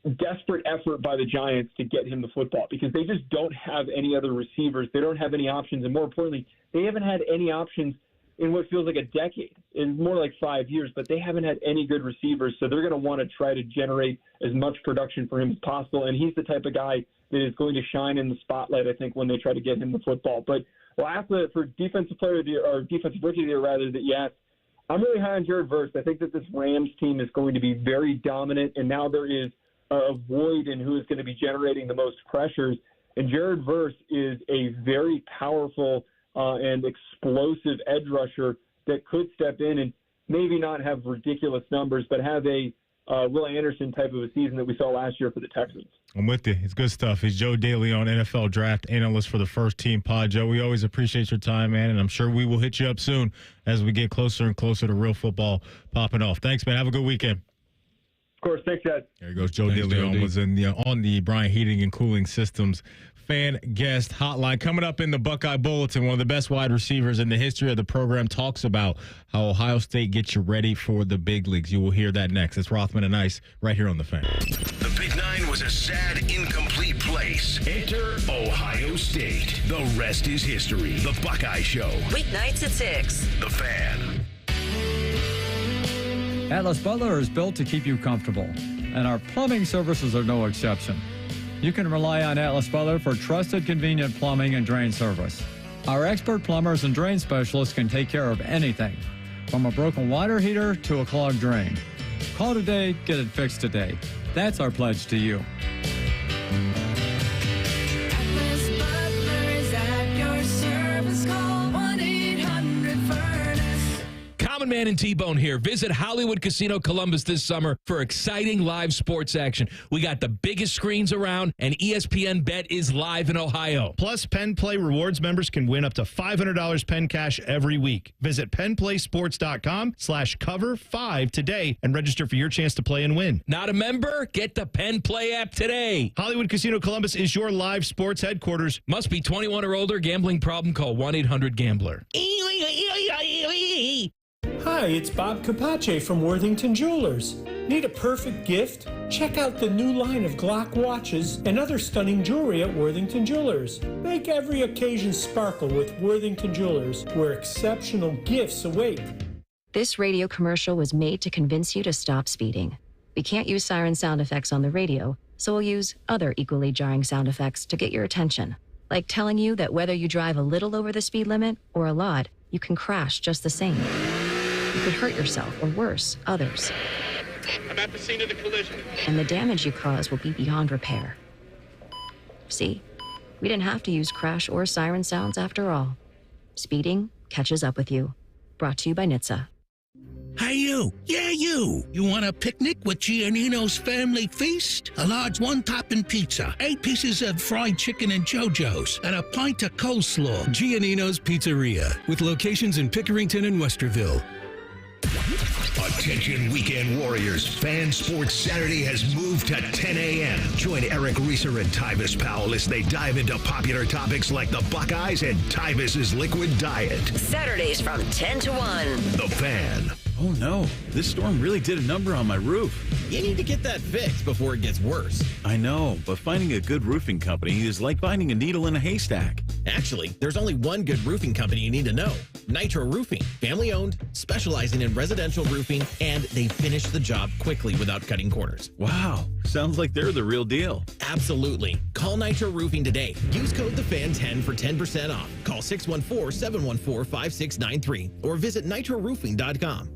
S24: desperate effort by the Giants to get him the football because they just don't have any other receivers. They don't have any options. And more importantly, they haven't had any options in what feels like a decade. It's more like 5 years, but they haven't had any good receivers. So they're going to want to try to generate as much production for him as possible. And he's the type of guy that is going to shine in the spotlight, I think, when they try to get him the football. But lastly, for defensive player of the year, or defensive rookie of the year, rather, that yes, I'm really high on Jared Verse. I think that this Rams team is going to be very dominant, and now there is a void in who is going to be generating the most pressures. And Jared Verse is a very powerful and explosive edge rusher that could step in and maybe not have ridiculous numbers, but have a Will Anderson type of a season that we saw last year for the Texans.
S4: I'm with you. It's good stuff. He's Joe DeLeone, NFL Draft Analyst for the First Team Pod. Joe, we always appreciate your time, man, and I'm sure we will hit you up soon as we get closer and closer to real football popping off. Thanks, man. Have a good weekend.
S24: Of course. Thanks, guys.
S4: There he goes. Joe DeLeone was on the Bryant Heating and Cooling Systems fan guest hotline. Coming up in the Buckeye Bulletin, one of the best wide receivers in the history of the program talks about how Ohio State gets you ready for the big leagues. You will hear that next. It's Rothman and Ice right here on The Fan.
S1: The Big Nine was a sad, incomplete place. Enter Ohio State. The rest is history. The Buckeye Show.
S10: Weeknights at 6.
S1: The Fan.
S2: Atlas Butler is built to keep you comfortable, and our plumbing services are no exception. You can rely on Atlas Butler for trusted, convenient plumbing and drain service. Our expert plumbers and drain specialists can take care of anything, from a broken water heater to a clogged drain. Call today, get it fixed today. That's our pledge to you.
S3: Atlas Butler is at your service. Call 1-800-FURNACE.
S8: Common Man and T-Bone here. Visit Hollywood Casino Columbus this summer for exciting live sports action. We got the biggest screens around, and ESPN Bet is live in Ohio.
S9: Plus, Penn Play Rewards members can win up to $500 Penn Cash every week. Visit PennPlaySports.com/cover5 today and register for your chance to play and win.
S8: Not a member? Get the Penn Play app today.
S9: Hollywood Casino Columbus is your live sports headquarters.
S8: Must be 21 or older. Gambling problem? Call 1-800-GAMBLER.
S11: Hi, it's Bob Capace from Worthington Jewelers. Need a perfect gift? Check out the new line of Glock watches and other stunning jewelry at Worthington Jewelers. Make every occasion sparkle with Worthington Jewelers, where exceptional gifts await.
S13: This radio commercial was made to convince you to stop speeding. We can't use siren sound effects on the radio, so we'll use other equally jarring sound effects to get your attention. Like telling you that whether you drive a little over the speed limit or a lot, you can crash just the same. You could hurt yourself, or worse, others.
S25: I'm at the scene of the collision.
S13: And the damage you cause will be beyond repair. See? We didn't have to use crash or siren sounds after all. Speeding catches up with you. Brought to you by NHTSA.
S14: Hey, you. Yeah, you. You want a picnic with Giannino's Family Feast? A large one-topping pizza, 8 pieces of fried chicken and JoJo's, and a pint of coleslaw.
S17: Giannino's Pizzeria, with locations in Pickerington and Westerville.
S1: Attention weekend warriors. Fan Sports Saturday has moved to 10 a.m. Join Eric Reeser and Tyvis Powell as they dive into popular topics like the Buckeyes and Tyvis's liquid diet.
S10: Saturdays from 10 to 1.
S1: The Fan.
S26: Oh no, this storm really did a number on my roof.
S27: You need to get that fixed before it gets worse.
S26: I know, but finding a good roofing company is like finding a needle in a haystack.
S27: Actually, there's only one good roofing company you need to know. Nitro Roofing. Family owned, specializing in residential roofing, and they finish the job quickly without cutting corners.
S26: Wow, sounds like they're the real deal.
S27: Absolutely. Call Nitro Roofing today. Use code THEFAN10 for 10% off. Call 614-714-5693 or visit nitroroofing.com.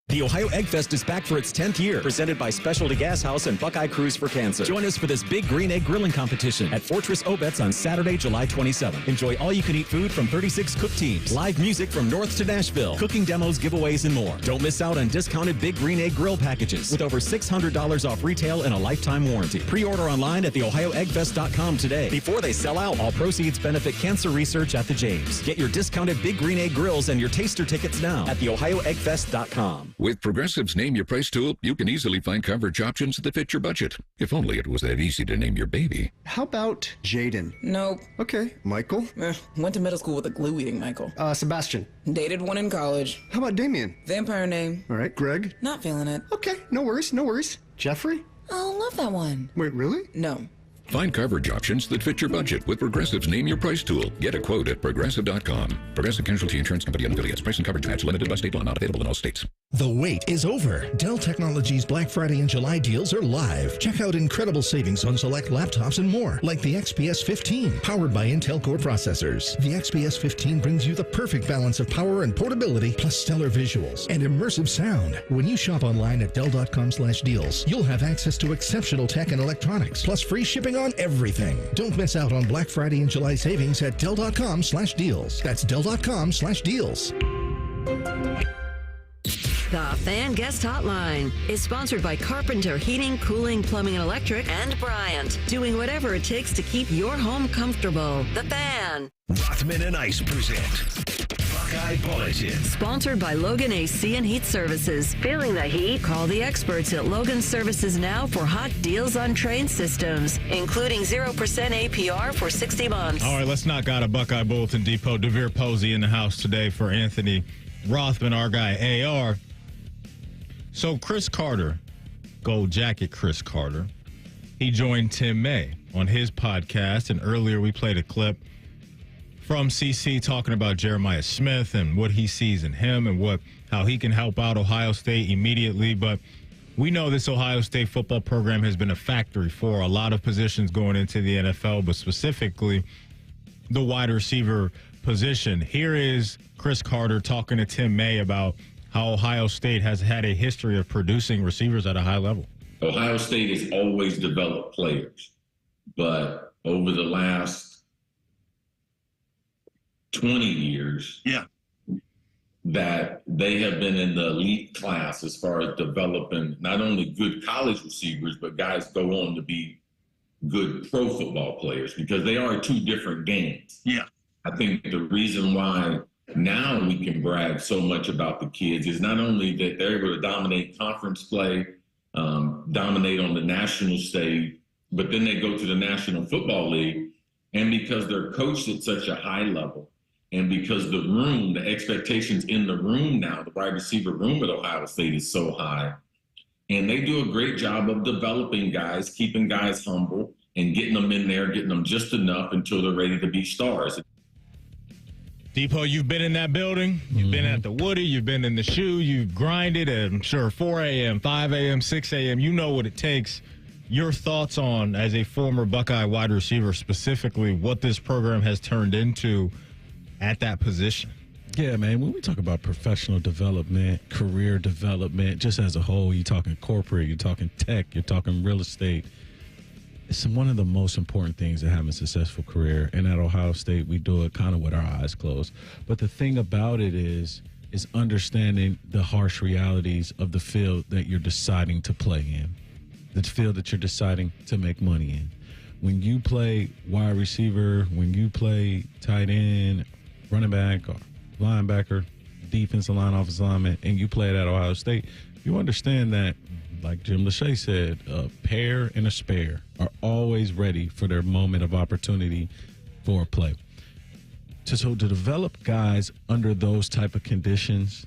S28: The Ohio Egg Fest is back for its 10th year, presented by Specialty Gas House and Buckeye Cruise for Cancer. Join us for this big green egg grilling competition at Fortress Obetz on Saturday, July 27th. Enjoy all-you-can-eat food from 36 cook teams, live music from North to Nashville, cooking demos, giveaways, and more. Don't miss out on discounted big green egg grill packages with over $600 off retail and a lifetime warranty. Pre-order online at theohioeggfest.com today. Before they sell out, all proceeds benefit cancer research at the James. Get your discounted big green egg grills and your taster tickets now at theohioeggfest.com.
S29: With Progressive's Name Your Price tool, you can easily find coverage options that fit your budget. If only it was that easy to name your baby.
S30: How about Jaden?
S31: Nope.
S30: Okay. Michael?
S31: Went to middle school with a glue-eating Michael.
S30: Sebastian?
S31: Dated one in college.
S30: How about Damien?
S31: Vampire name.
S30: All right. Greg?
S31: Not feeling it.
S30: Okay. No worries. No worries. Jeffrey?
S31: Oh, love that one.
S30: Wait, really?
S31: No.
S29: Find coverage options that fit your budget with Progressive's Name Your Price tool. Get a quote at Progressive.com. Progressive Casualty Insurance Company and affiliates. Price and coverage match limited by state law. Not available in all states.
S32: The wait is over. Dell Technologies Black Friday and July deals are live. Check out incredible savings on select laptops and more, like the XPS 15, powered by Intel Core processors. The XPS 15 brings you the perfect balance of power and portability, plus stellar visuals and immersive sound. When you shop online at Dell.com/deals, you'll have access to exceptional tech and electronics, plus free shipping on everything. Don't miss out on Black Friday and July savings at Dell.com/deals. That's Dell.com/deals.
S10: The Fan Guest Hotline is sponsored by Carpenter Heating, Cooling, Plumbing, and Electric, and Bryant, doing whatever it takes to keep your home comfortable. The Fan.
S1: Rothman and Ice present Buckeye Bulletin.
S10: Sponsored by Logan AC and Heat Services. Feeling the heat? Call the experts at Logan Services now for hot deals on train systems, including 0% APR for 60 months.
S4: All right, let's knock out a Buckeye Bulletin Depot. DeVere Posey in the house today for Anthony Rothman, our guy AR. So Cris Carter, Gold Jacket Cris Carter, he joined Tim May on his podcast, and earlier we played a clip from CC talking about Jeremiah Smith and what he sees in him and how he can help out Ohio State immediately. But we know this Ohio State football program has been a factory for a lot of positions going into the NFL, but specifically the wide receiver position. Here is Cris Carter talking to Tim May about how Ohio State has had a history of producing receivers at a high level.
S5: Ohio State has always developed players, but over the last 20 years, that they have been in the elite class as far as developing not only good college receivers, but guys go on to be good pro football players, because they are two different games.
S6: Yeah.
S5: I think the reason why now we can brag so much about the kids is not only that they're able to dominate conference play, dominate on the national stage, but then they go to the National Football League, and because they're coached at such a high level, and because the expectations in the room now, the wide receiver room at Ohio State is so high, and they do a great job of developing guys, keeping guys humble, and getting them in there, getting them just enough until they're ready to be stars.
S4: Depot, you've been in that building. You've been at the Woody. You've been in the shoe. You've grinded at, I'm sure, 4 a.m., 5 a.m., 6 a.m. You know what it takes. Your thoughts on, as a former Buckeye wide receiver, specifically what this program has turned into at that position.
S7: Yeah, man, when we talk about professional development, career development, just as a whole, you're talking corporate, you're talking tech, you're talking real estate. It's one of the most important things to have a successful career. And at Ohio State, we do it kind of with our eyes closed. But the thing about it is understanding the harsh realities of the field that you're deciding to play in, the field that you're deciding to make money in. When you play wide receiver, when you play tight end, running back or linebacker, defensive line, offensive lineman, and you play it at Ohio State, you understand that, like Jim Lachey said, a pair and a spare are always ready for their moment of opportunity for a play. So to develop guys under those type of conditions,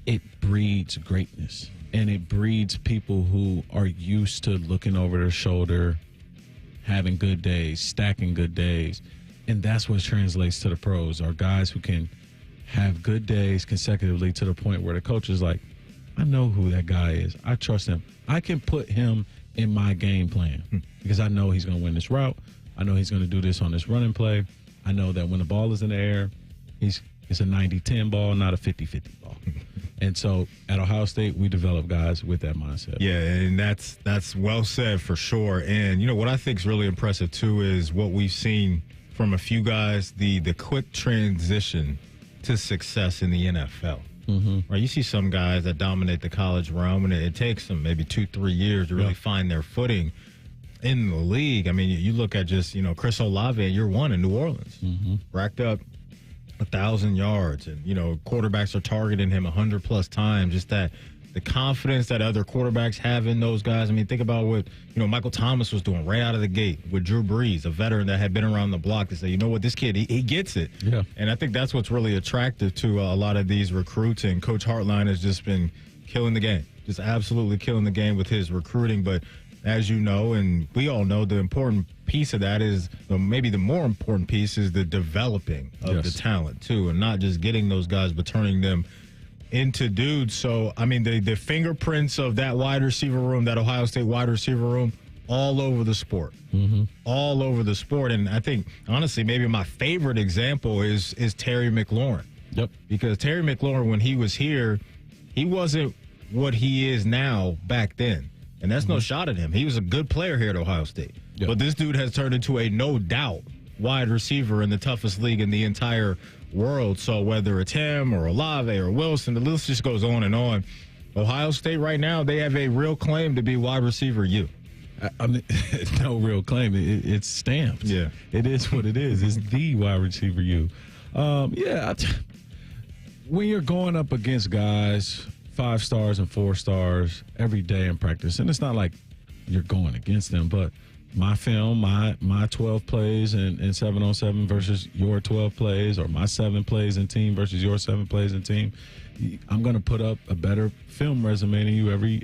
S7: it breeds greatness, and it breeds people who are used to looking over their shoulder, having good days, stacking good days. And that's what translates to the pros, are guys who can have good days consecutively to the point where the coach is like, I know who that guy is. I trust him. I can put him in my game plan because I know he's going to win this route. I know he's going to do this on this running play. I know that when the ball is in the air, it's a 90-10 ball, not a 50-50 ball. And so at Ohio State, we develop guys with that mindset.
S4: Yeah, and that's well said for sure. And, you know, what I think is really impressive, too, is what we've seen from a few guys, the quick transition to success in the NFL.
S7: Mm-hmm.
S4: Right, you see some guys that dominate the college realm, and it takes them maybe 2-3 years to really find their footing in the league. I mean, you look at just, Chris Olave, year one in New Orleans, racked up 1,000 yards, and, quarterbacks are targeting him 100+ times. Just that the confidence that other quarterbacks have in those guys. I mean, think about what, Michael Thomas was doing right out of the gate with Drew Brees, a veteran that had been around the block, to say, you know what, this kid, he gets it.
S7: Yeah.
S4: And I think that's what's really attractive to a lot of these recruits. And Coach Hartline has just been killing the game, just absolutely killing the game with his recruiting. But as you know, and we all know, the important piece of that is, maybe the more important piece is the developing of the talent, too, and not just getting those guys, but turning them into dudes. So, I mean, the fingerprints of that wide receiver room, that Ohio State wide receiver room, all over the sport. All over the sport. And I think, honestly, maybe my favorite example is Terry McLaurin.
S7: Yep.
S4: Because Terry McLaurin, when he was here, he wasn't what he is now back then. And that's no shot at him. He was a good player here at Ohio State.
S7: Yep.
S4: But this dude has turned into a no-doubt wide receiver in the toughest league in the entire world. So whether it's him or Olave or Wilson, the list just goes on and on. Ohio State right now, they have a real claim to be wide receiver U.
S7: I mean, no real claim. It's stamped.
S4: Yeah.
S7: It is what it is. It's the wide receiver U. When you're going up against guys 5 stars and 4 stars every day in practice, and it's not like you're going against them, but my film, my 12 plays in 7-on-7 versus your 12 plays, or my 7 plays in team versus your 7 plays in team, I'm going to put up a better film resume than you every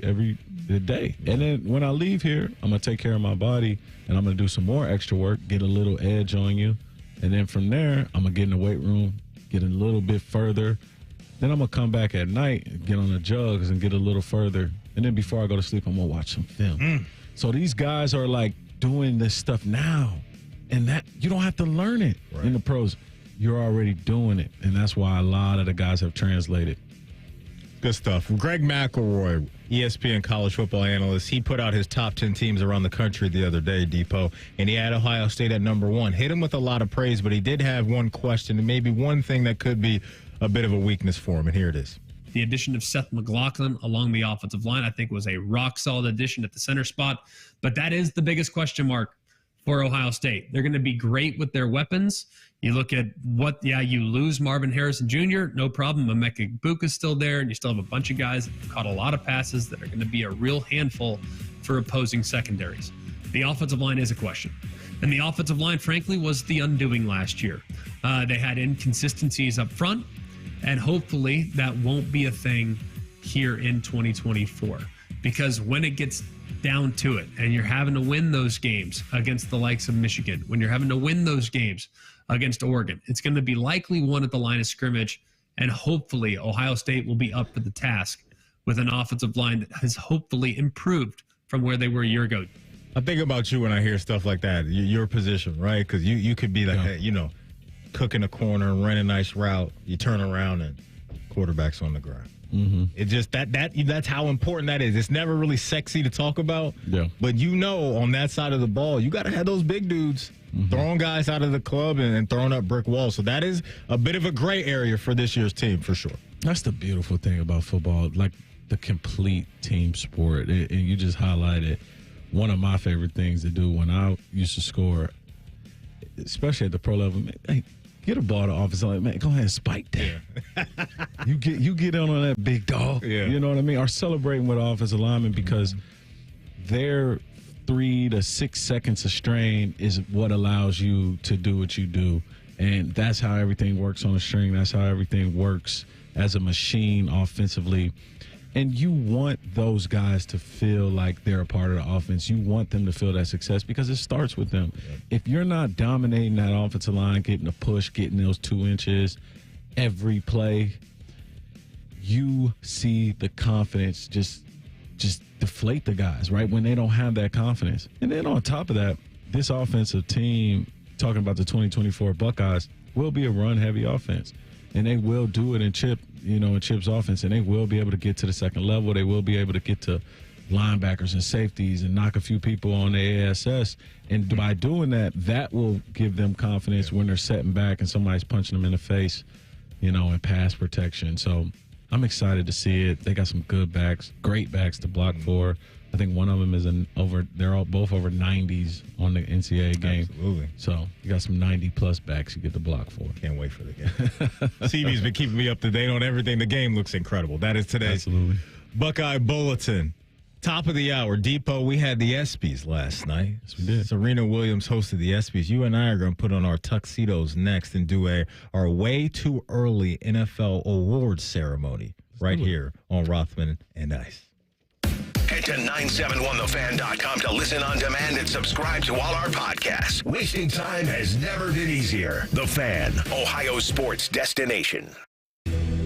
S7: day. And then when I leave here, I'm going to take care of my body, and I'm going to do some more extra work, get a little edge on you. And then from there, I'm going to get in the weight room, get a little bit further. Then I'm going to come back at night, get on the jugs, and get a little further. And then before I go to sleep, I'm going to watch some film. So these guys are like doing this stuff now, and that you don't have to learn it in the pros. You're already doing it, and that's why a lot of the guys have translated.
S4: Good stuff. Greg McElroy, ESPN college football analyst, he put out his top 10 teams around the country the other day, Depot, and he had Ohio State at number 1. Hit him with a lot of praise, but he did have one question and maybe one thing that could be a bit of a weakness for him, and here it is.
S2: The addition of Seth McLaughlin along the offensive line, I think, was a rock-solid addition at the center spot, but that is the biggest question mark for Ohio State. They're going to be great with their weapons. You look at you lose Marvin Harrison Jr., no problem. Emeka Egbuka's still there, and you still have a bunch of guys that have caught a lot of passes that are going to be a real handful for opposing secondaries. The offensive line is a question. And the offensive line, frankly, was the undoing last year. They had inconsistencies up front, and hopefully that won't be a thing here in 2024. Because when it gets down to it, and you're having to win those games against the likes of Michigan, when you're having to win those games against Oregon, it's going to be likely won at the line of scrimmage, and hopefully Ohio State will be up for the task with an offensive line that has hopefully improved from where they were a year ago.
S4: I think about you when I hear stuff like that, your position, right? Because you could be like, cooking a corner, run a nice route, you turn around and quarterback's on the ground.
S7: Mm-hmm.
S4: It just that's how important that is. It's never really sexy to talk about, but on that side of the ball, you got to have those big dudes throwing guys out of the club and throwing up brick walls. So that is a bit of a gray area for this year's team for sure.
S7: That's the beautiful thing about football, like the complete team sport. And you just highlighted one of my favorite things to do when I used to score, especially at the pro level. Hey, get a ball to offense. Like, man, go ahead and spike that. You get in on that big dog.
S4: Yeah.
S7: You know what I mean? Or celebrating with offensive linemen because their 3 to 6 seconds of strain is what allows you to do what you do. And that's how everything works on a string. That's how everything works as a machine offensively. And you want those guys to feel like they're a part of the offense. You want them to feel that success because it starts with them. If you're not dominating that offensive line, getting a push, getting those 2 inches every play, you see the confidence just deflate the guys, right, when they don't have that confidence. And then on top of that, this offensive team, talking about the 2024 Buckeyes, will be a run-heavy offense. And they will do it in Chip's offense, and they will be able to get to the second level. They will be able to get to linebackers and safeties and knock a few people on the ASS. And by doing that, that will give them confidence when they're setting back and somebody's punching them in the face, in pass protection. So I'm excited to see it. They got some good backs, great backs to block for. I think one of them is they're both over 90s on the NCAA game.
S4: Absolutely.
S7: So you got some 90-plus backs you get to block for.
S4: Can't wait for the game. CB's been keeping me up to date on everything. The game looks incredible. That is today's Buckeye Bulletin. Top of the hour, Depot, we had the ESPYs last night.
S7: Yes, we did.
S4: Serena Williams hosted the ESPYs. You and I are going to put on our tuxedos next and do our way too early NFL awards ceremony here on Rothman and Ice.
S1: Head to 971thefan.com to listen on demand and subscribe to all our podcasts. Wasting time has never been easier. The Fan, Ohio sports destination.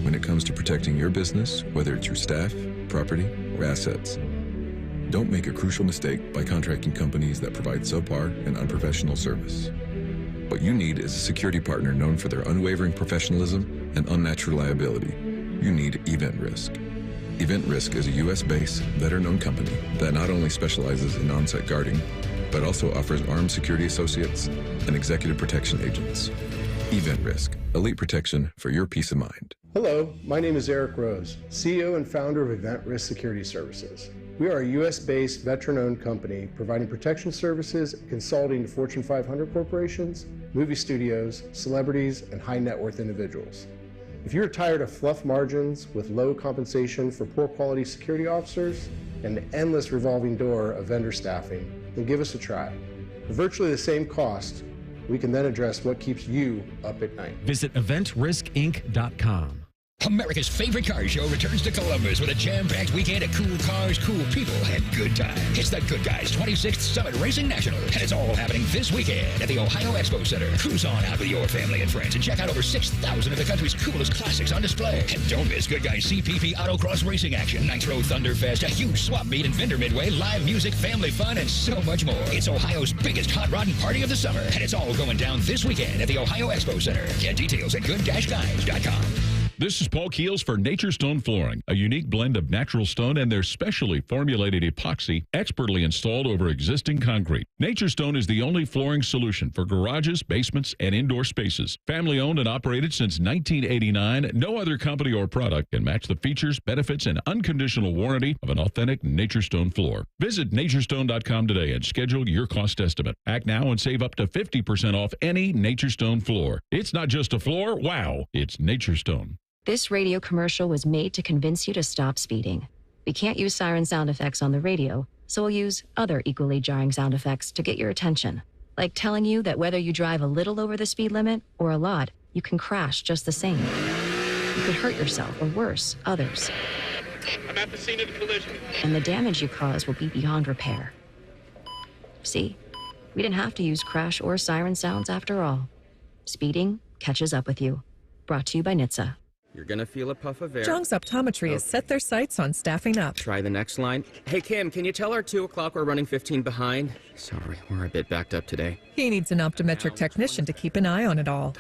S6: When it comes to protecting your business, whether it's your staff, property, or assets, don't make a crucial mistake by contracting companies that provide subpar and unprofessional service. What you need is a security partner known for their unwavering professionalism and unnatural liability. You need Event Risk. Event Risk is a U.S.-based, veteran-owned company that not only specializes in on-site guarding, but also offers armed security associates and executive protection agents. Event Risk, elite protection for your peace of mind.
S30: Hello, my name is Eric Rose, CEO and founder of Event Risk Security Services. We are a U.S.-based, veteran-owned company providing protection services and consulting to Fortune 500 corporations, movie studios, celebrities, and high-net-worth individuals. If you're tired of fluff margins with low compensation for poor-quality security officers and the endless revolving door of vendor staffing, then give us a try. For virtually the same cost, we can then address what keeps you up at night.
S3: Visit EventRiskInc.com.
S9: America's favorite car show returns to Columbus with a jam-packed weekend of cool cars, cool people, and good times. It's the Good Guys 26th Summit Racing National, and it's all happening this weekend at the Ohio Expo Center. Cruise on out with your family and friends and check out over 6,000 of the country's coolest classics on display. And don't miss Good Guys CPP Autocross Racing action, Nitro Thunderfest, a huge swap meet and vendor midway, live music, family fun, and so much more. It's Ohio's biggest hot rod and party of the summer, and it's all going down this weekend at the Ohio Expo Center. Get details at good-guys.com.
S29: This is Paul Keels for Nature Stone Flooring, a unique blend of natural stone and their specially formulated epoxy expertly installed over existing concrete. Nature Stone is the only flooring solution for garages, basements, and indoor spaces. Family owned and operated since 1989, no other company or product can match the features, benefits, and unconditional warranty of an authentic Nature Stone floor. Visit naturestone.com today and schedule your cost estimate. Act now and save up to 50% off any Nature Stone floor. It's not just a floor, wow, it's Nature Stone.
S13: This radio commercial was made to convince you to stop speeding. We can't use siren sound effects on the radio, so we'll use other equally jarring sound effects to get your attention. Like telling you that whether you drive a little over the speed limit or a lot, you can crash just the same. You could hurt yourself or worse, others.
S25: I'm at the scene of the collision.
S13: And the damage you cause will be beyond repair. See, we didn't have to use crash or siren sounds after all. Speeding catches up with you. Brought to you by NHTSA.
S12: You're going to feel a puff of air.
S15: Jung's Optometry has set their sights on staffing up.
S12: Try the next line. Hey, Kim, can you tell our 2 o'clock we're running 15 behind? Sorry, we're a bit backed up today.
S15: He needs an optometric technician to keep an eye on it all.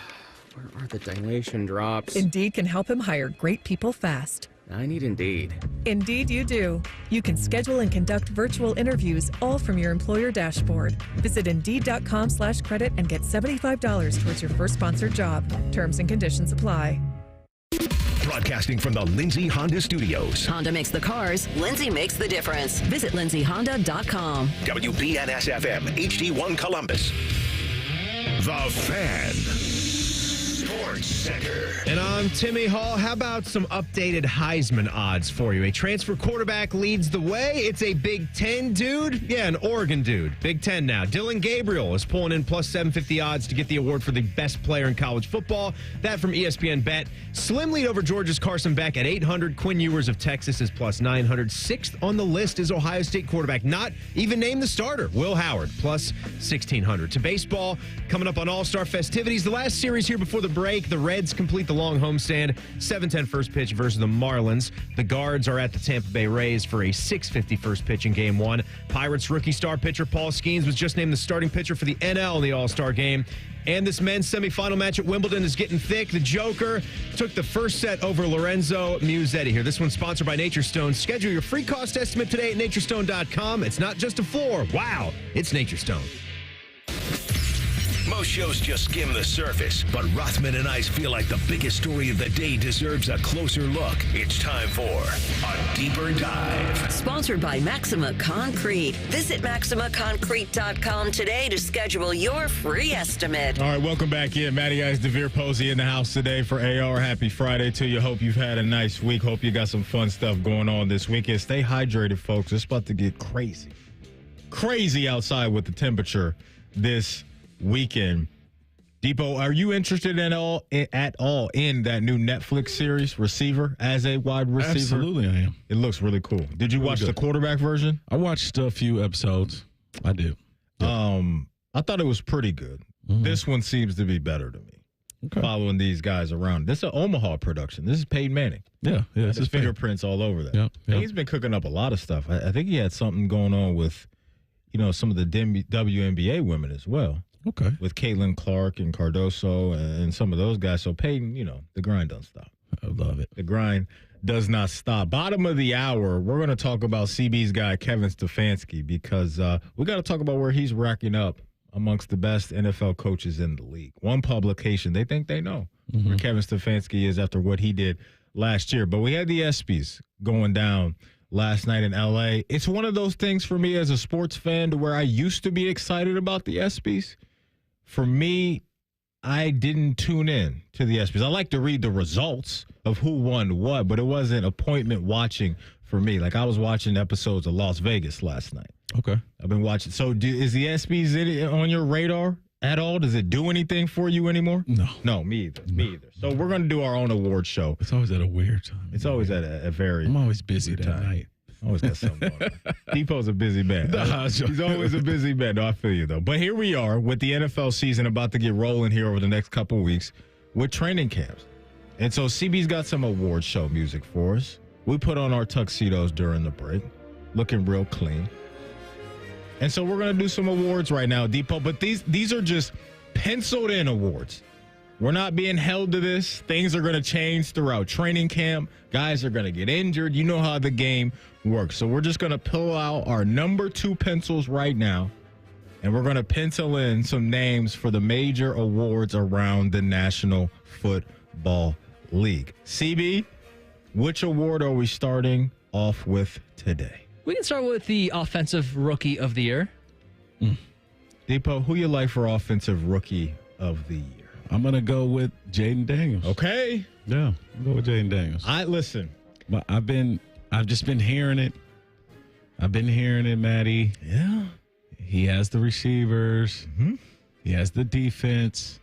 S12: Where are the dilation drops?
S15: Indeed can help him hire great people fast.
S12: I need Indeed.
S15: Indeed you do. You can schedule and conduct virtual interviews all from your employer dashboard. Visit Indeed.com/credit and get $75 towards your first sponsored job. Terms and conditions apply.
S1: Broadcasting from the Lindsay Honda Studios.
S10: Honda makes the cars. Lindsay makes the difference. Visit lindsayhonda.com.
S1: WBNS-FM, HD1 Columbus. The Fan. Sports Center.
S16: And I'm Timmy Hall. How about some updated Heisman odds for you? A transfer quarterback leads the way. It's a Big Ten dude. Yeah, an Oregon dude. Big Ten now. Dylan Gabriel is pulling in plus 750 odds to get the award for the best player in college football. That from ESPN Bet. Slim lead over Georgia's Carson Beck at 800. Quinn Ewers of Texas is plus 900. Sixth on the list is Ohio State quarterback, not even named the starter, Will Howard, plus 1,600. To baseball, coming up on All-Star festivities. The last series here before the break, the Reds complete the long homestand. 7:10 first pitch versus the Marlins. The Guards are at the Tampa Bay Rays for a 6:50 first pitch in Game 1. Pirates rookie star pitcher Paul Skeens was just named the starting pitcher for the NL in the All-Star game. And this men's semifinal match at Wimbledon is getting thick. The Joker took the first set over Lorenzo Musetti here. This one's sponsored by Nature Stone. Schedule your free cost estimate today at naturestone.com. It's not just a floor. Wow, it's Nature Stone.
S1: Most shows just skim the surface, but Rothman and I feel like the biggest story of the day deserves a closer look. It's time for a deeper dive.
S10: Sponsored by Maxima Concrete. Visit MaximaConcrete.com today to schedule your free estimate.
S4: All right, welcome back in. Matty Ice, DeVere Posey in the house today for AR. Happy Friday to you. Hope you've had a nice week. Hope you got some fun stuff going on this weekend. Stay hydrated, folks. It's about to get crazy. Crazy outside with the temperature this weekend. Depot, are you interested at all in that new Netflix series, Receiver, as a wide receiver?
S7: Absolutely, I am.
S4: It looks really cool. Did you watch the quarterback version?
S7: I watched a few episodes. I did.
S4: I thought it was pretty good. Mm-hmm. This one seems to be better to me. Okay. Following these guys around. This is an Omaha production. This is Peyton Manning.
S7: Yeah.
S4: It's his fingerprints all over that.
S7: Yep.
S4: He's been cooking up a lot of stuff. I think he had something going on with, some of the WNBA women as well.
S7: Okay.
S4: With Caitlin Clark and Cardoso and some of those guys. So Peyton, the grind don't stop.
S7: I love it.
S4: The grind does not stop. Bottom of the hour, we're going to talk about CB's guy, Kevin Stefanski, because we got to talk about where he's racking up amongst the best NFL coaches in the league. One publication, they think they know where Kevin Stefanski is after what he did last year. But we had the ESPYs going down last night in LA. It's one of those things for me as a sports fan to where I used to be excited about the ESPYs. For me, I didn't tune in to the ESPYs. I like to read the results of who won what, but it wasn't appointment watching for me. Like I was watching episodes of Las Vegas last night.
S7: Okay.
S4: I've been watching. So is the ESPYs on your radar at all? Does it do anything for you anymore? No, me either. Me either. So we're going to do our own award show.
S7: It's always at a weird time.
S4: It's always at a very.
S7: I'm always busy that night.
S4: Always got something going on. Depot's a busy man. He's always a busy man. No, I feel you, though. But here we are with the NFL season about to get rolling here over the next couple of weeks with training camps. And so CB's got some award show music for us. We put on our tuxedos during the break, looking real clean. And so we're going to do some awards right now, Depot. But these are just penciled in awards. We're not being held to this. Things are going to change throughout training camp. Guys are going to get injured. You know how the game works. So we're just going to pull out our number 2 pencils right now, and we're going to pencil in some names for the major awards around the National Football League. CB, which award are we starting off with today?
S8: We can start with the Offensive Rookie of the Year.
S4: Depot, who you like for Offensive Rookie of the Year?
S7: I'm going to go with Jaden Daniels.
S4: Okay.
S7: Yeah, I'll go with Jaden Daniels.
S4: Listen.
S7: But I've just been hearing it. I've been hearing it, Maddie.
S4: Yeah.
S7: He has the receivers.
S4: Mm-hmm.
S7: He has the defense.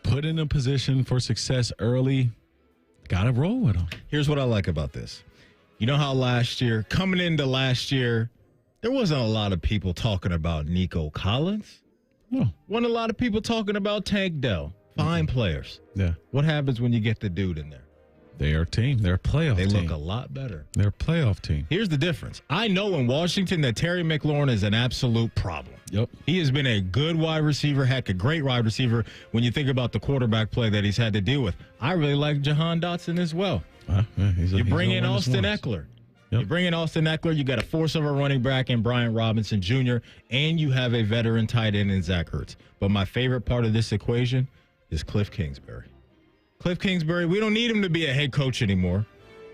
S7: Put in a position for success early. Got to roll with him.
S4: Here's what I like about this. You know how coming into last year, there wasn't a lot of people talking about Nico Collins.
S7: No.
S4: Wasn't a lot of people talking about Tank Dell. Fine players.
S7: Yeah.
S4: What happens when you get the dude in there?
S7: They are a team. They're a playoff team.
S4: They look a lot better.
S7: They're a playoff team.
S4: Here's the difference. I know in Washington that Terry McLaurin is an absolute problem.
S7: Yep.
S4: He has been a good wide receiver, heck, a great wide receiver when you think about the quarterback play that he's had to deal with. I really like Jahan Dotson as well. You bring in Austin Eckler.
S7: Yep.
S4: You bring in Austin Eckler, you got a force of a running back in Brian Robinson Jr., and you have a veteran tight end in Zach Ertz. But my favorite part of this equation is Cliff Kingsbury. Cliff Kingsbury, we don't need him to be a head coach anymore.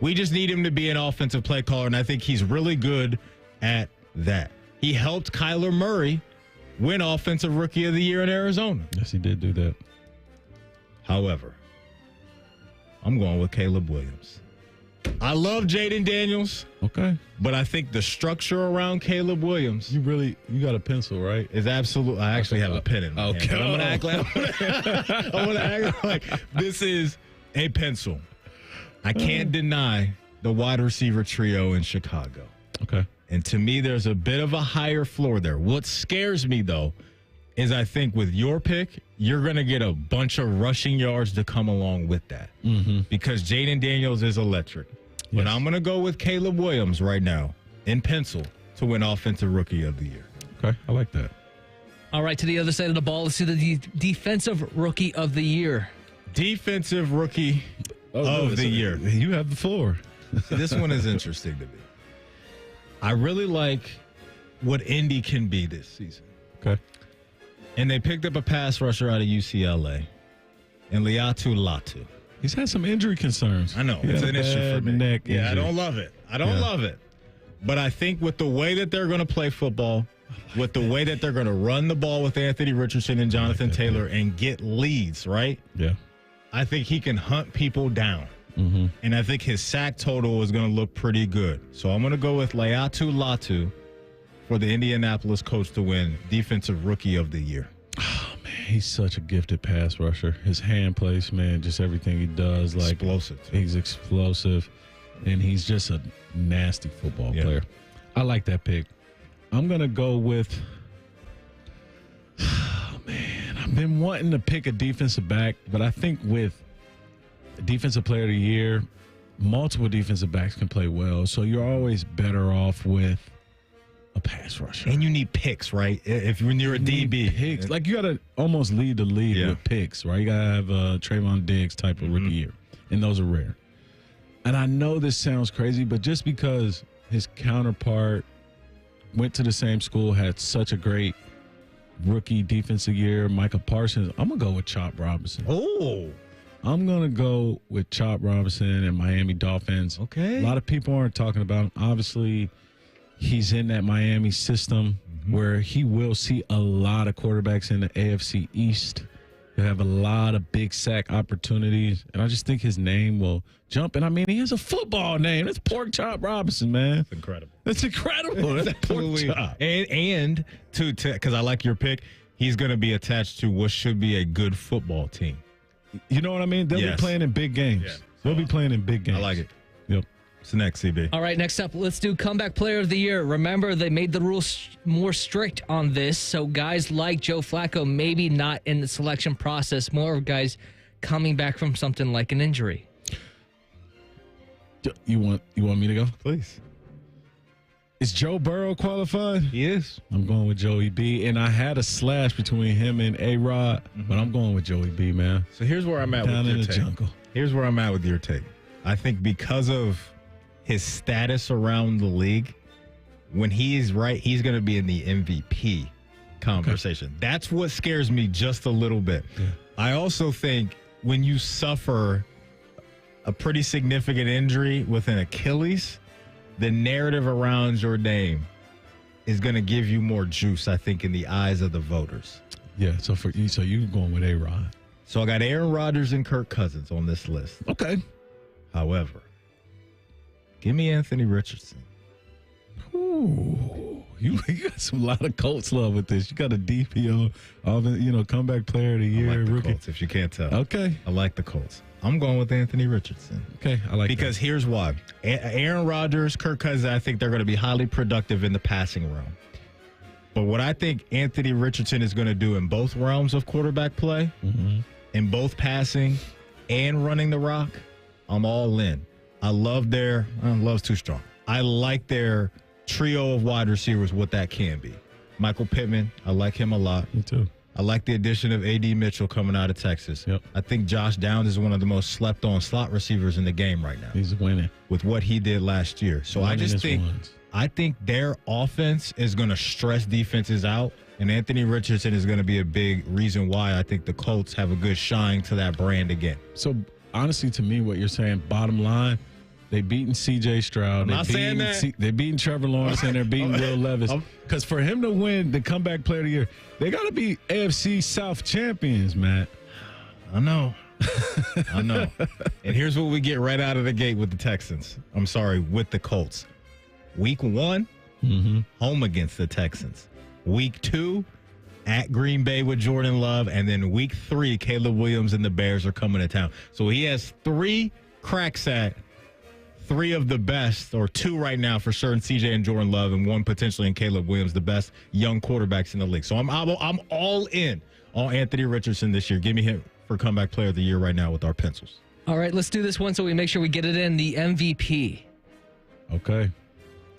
S4: We just need him to be an offensive play caller, and I think he's really good at that. He helped Kyler Murray win Offensive Rookie of the Year in Arizona.
S7: Yes, he did do that.
S4: However, I'm going with Caleb Williams. I love Jaden Daniels.
S7: Okay.
S4: But I think the structure around Caleb Williams.
S7: You got a pencil, right?
S4: Is absolute. I actually have a pen in my hand.
S7: Okay.
S4: I'm going to act like this is a pencil. I can't deny the wide receiver trio in Chicago.
S7: Okay.
S4: And to me, there's a bit of a higher floor there. What scares me, though, is I think with your pick, you're going to get a bunch of rushing yards to come along with that.
S7: Mm-hmm.
S4: Because Jaden Daniels is electric.
S7: Yes.
S4: But I'm going to go with Caleb Williams right now in pencil to win Offensive Rookie of the Year.
S7: Okay, I like that.
S8: All right, to the other side of the ball, let's see the Defensive Rookie of the Year.
S4: Defensive Rookie of the Year.
S7: You have the floor.
S4: See, this one is interesting to me. I really like what Indy can be this season.
S7: Okay.
S4: And they picked up a pass rusher out of UCLA, and Liatu Latu.
S7: He's had some injury concerns.
S4: I know. It's an issue for me.
S7: Neck
S4: injury. I
S7: injury.
S4: don't love it. I don't love it. But I think with the way that they're going to play football, with the way that they're going to run the ball with Anthony Richardson and Jonathan Taylor and get leads, right?
S7: Yeah.
S4: I think he can hunt people down.
S7: Mm-hmm.
S4: And I think his sack total is going to look pretty good. So I'm going to go with Liatu Latu for the Indianapolis Colts to win Defensive Rookie of the Year.
S7: Oh, man, he's such a gifted pass rusher. His hand placement, just everything he does. Like,
S4: explosive.
S7: He's explosive, and he's just a nasty football player. I like that pick. I'm going to go with, I've been wanting to pick a defensive back, but I think with Defensive Player of the Year, multiple defensive backs can play well, so you're always better off with a pass rusher.
S4: And you need picks, right? When you're a DB.
S7: Picks. Like, you got to almost lead the league with picks, right? You got to have a Trayvon Diggs type of rookie year, and those are rare. And I know this sounds crazy, but just because his counterpart went to the same school, had such a great rookie defensive year, Micah Parsons, I'm going to go with Chop Robinson.
S4: Oh.
S7: I'm going to go with Chop Robinson and Miami Dolphins.
S4: Okay.
S7: A lot of people aren't talking about him. Obviously, he's in that Miami system where he will see a lot of quarterbacks in the AFC East. He'll have a lot of big sack opportunities. And I just think his name will jump. And, I mean, he has a football name. It's Pork Chop Robinson, man.
S4: It's incredible.
S7: That's incredible. That's
S4: absolutely.
S7: Pork Chop.
S4: And to because I like your pick, he's going to be attached to what should be a good football team.
S7: You know what I mean? They'll be playing in big games.
S4: Yeah.
S7: They'll be playing in big games.
S4: I like it.
S7: Yep.
S4: What's next, CB?
S8: All right, next up, let's do Comeback Player of the Year. Remember, they made the rules more strict on this, so guys like Joe Flacco maybe not in the selection process, more of guys coming back from something like an injury.
S7: You want me to go?
S4: Please.
S7: Is Joe Burrow qualified?
S4: He is.
S7: I'm going with Joey B. And I had a slash between him and A-Rod, but I'm going with Joey B, man.
S4: So here's where I'm at
S7: Down
S4: with
S7: in
S4: your
S7: the
S4: take.
S7: jungle.
S4: Here's where I'm at with your take. I think because of his status around the league, when he is right, he's going to be in the MVP conversation. Okay. That's what scares me just a little bit. Yeah. I also think when you suffer a pretty significant injury with an Achilles, the narrative around your name is going to give you more juice, I think, in the eyes of the voters.
S7: Yeah, so you're going with A-Rod.
S4: So I got Aaron Rodgers and Kirk Cousins on this list.
S7: Okay.
S4: However, give me Anthony Richardson.
S7: Ooh, you got a lot of Colts love with this. You got a DPO, comeback player of the year.
S4: I like the
S7: rookie.
S4: Colts, if you can't tell.
S7: Okay.
S4: I like the Colts. I'm going with Anthony Richardson.
S7: Okay, I like
S4: because
S7: that.
S4: Here's why. Aaron Rodgers, Kirk Cousins, I think they're going to be highly productive in the passing realm. But what I think Anthony Richardson is going to do in both realms of quarterback play, in both passing and running the rock, I'm all in. I love love's too strong. I like their trio of wide receivers, what that can be. Michael Pittman, I like him a lot.
S7: Me too.
S4: I like the addition of A.D. Mitchell coming out of Texas.
S7: Yep.
S4: I think Josh Downs is one of the most slept-on slot receivers in the game right now.
S7: He's winning.
S4: With what he did last year. So I think their offense is going to stress defenses out, and Anthony Richardson is going to be a big reason why I think the Colts have a good shine to that brand again.
S7: So, honestly, to me, what you're saying, bottom line, they beating C.J. Stroud.
S4: I'm not saying that.
S7: They're beating Trevor Lawrence, and they're beating Will Levis. Because for him to win the comeback player of the year, they got to be AFC South champions, Matt.
S4: I know. I know. And here's what we get right out of the gate with the Texans. With the Colts. Week 1, home against the Texans. Week 2, at Green Bay with Jordan Love. And then week 3, Caleb Williams and the Bears are coming to town. So he has 3 cracks at 3 of the best, or 2 right now for sure, in CJ and Jordan Love, and 1 potentially in Caleb Williams, the best young quarterbacks in the league. So I'm all in on Anthony Richardson this year. Give me him for comeback player of the year right now with our pencils.
S8: All right, let's do this one so we make sure we get it in. The MVP.
S7: Okay.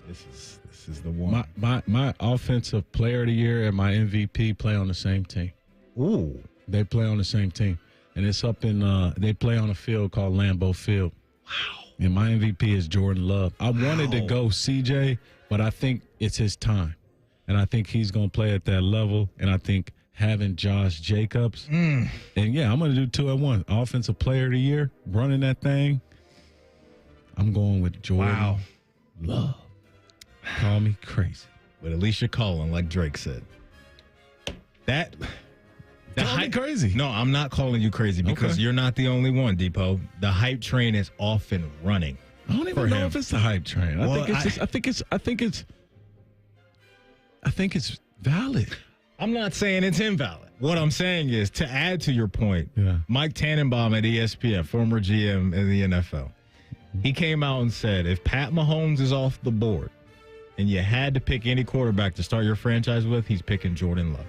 S4: This is the one.
S7: My offensive player of the year and my MVP play on the same team.
S4: Ooh.
S7: They play on the same team. And it's up in they play on a field called Lambeau Field.
S4: Wow.
S7: And my MVP is Jordan Love. I wanted to go CJ, but I think it's his time. And I think he's going to play at that level. And I think having Josh Jacobs. And, yeah, I'm going to do 2 at 1. Offensive player of the year, running that thing. I'm going with Jordan Love. Call me crazy.
S4: But at least you're calling, like Drake said.
S7: Call me crazy.
S4: No, I'm not calling you crazy because you're not the only one, Depot. The hype train is off and running.
S7: I don't even know if it's the hype train. I think it's valid.
S4: I'm not saying it's invalid. What I'm saying is, to add to your point, Mike Tannenbaum at ESPN, former GM in the NFL, he came out and said, if Pat Mahomes is off the board and you had to pick any quarterback to start your franchise with, he's picking Jordan Love.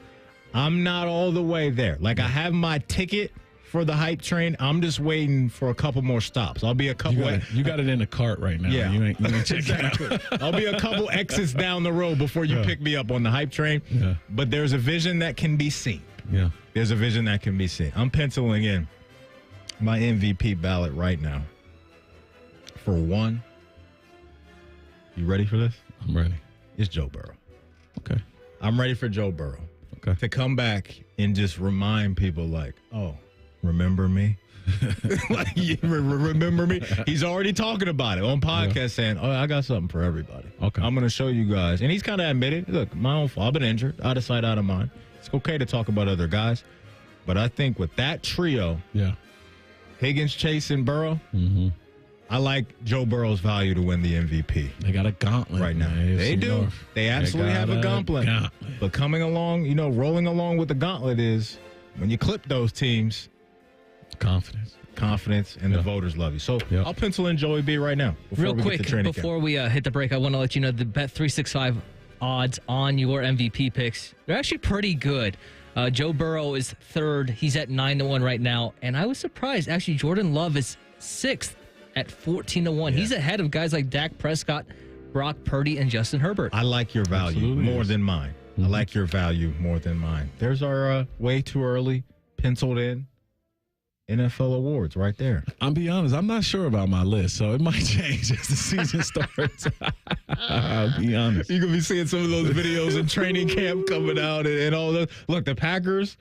S4: I'm not all the way there. Like, I have my ticket for the hype train. I'm just waiting for a couple more stops. I'll be a couple.
S7: You got it in the cart right now. Yeah, you ain't
S4: exactly. I'll be a couple exits down the road before you pick me up on the hype train.
S7: Yeah.
S4: But there's a vision that can be seen.
S7: Yeah.
S4: There's a vision that can be seen. I'm penciling in my MVP ballot right now. For 1, you ready for this?
S7: I'm ready.
S4: It's Joe Burrow.
S7: Okay.
S4: I'm ready for Joe Burrow.
S7: Okay.
S4: To come back and just remind people like, oh, remember me? Like, you remember me? He's already talking about it on podcast saying, oh, I got something for everybody.
S7: Okay.
S4: I'm going to show you guys. And he's kind of admitted, look, my own fault. I've been injured. Out of sight, out of mind. It's okay to talk about other guys. But I think with that trio, Higgins, Chase, and Burrow, I like Joe Burrow's value to win the MVP.
S7: They got a gauntlet
S4: right now. They do. They absolutely have a gauntlet. But coming along, rolling along with the gauntlet is when you clip those teams, confidence, and the voters love you. So I'll pencil in Joey B right now.
S8: Real quick, before we hit the break, I want to let you know the Bet365 odds on your MVP picks, they're actually pretty good. Joe Burrow is third. He's at 9-1 right now. And I was surprised. Actually, Jordan Love is sixth at 14-1. He's ahead of guys like Dak Prescott, Brock Purdy, and Justin Herbert.
S4: I like your value more than mine. I like your value more than mine. There's our way too early penciled in NFL awards right there.
S7: I'll be honest, I'm not sure about my list, so it might change as the season starts. I'll be honest.
S4: You're going to be seeing some of those videos in training camp coming out and all those. Look, the Packers,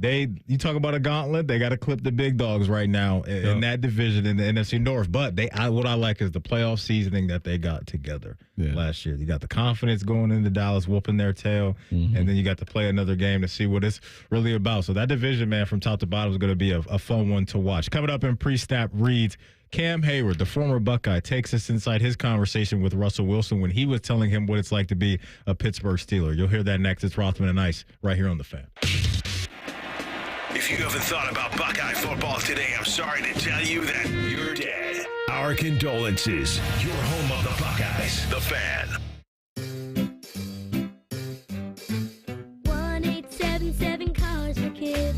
S4: you talk about a gauntlet, they got to clip the big dogs right now in that division in the NFC North. But what I like is the playoff seasoning that they got together last year. You got the confidence going into Dallas, whooping their tail, and then you got to play another game to see what it's really about. So that division, man, from top to bottom is going to be a fun one to watch. Coming up in pre-snap reads, Cam Heyward, the former Buckeye, takes us inside his conversation with Russell Wilson when he was telling him what it's like to be a Pittsburgh Steeler. You'll hear that next. It's Rothman and Ice right here on The Fan.
S1: If you haven't thought about Buckeye football today, I'm sorry to tell you that you're dead. Our condolences. You're home of the Buckeyes. The Fan.
S11: 1-877 Cars for Kids.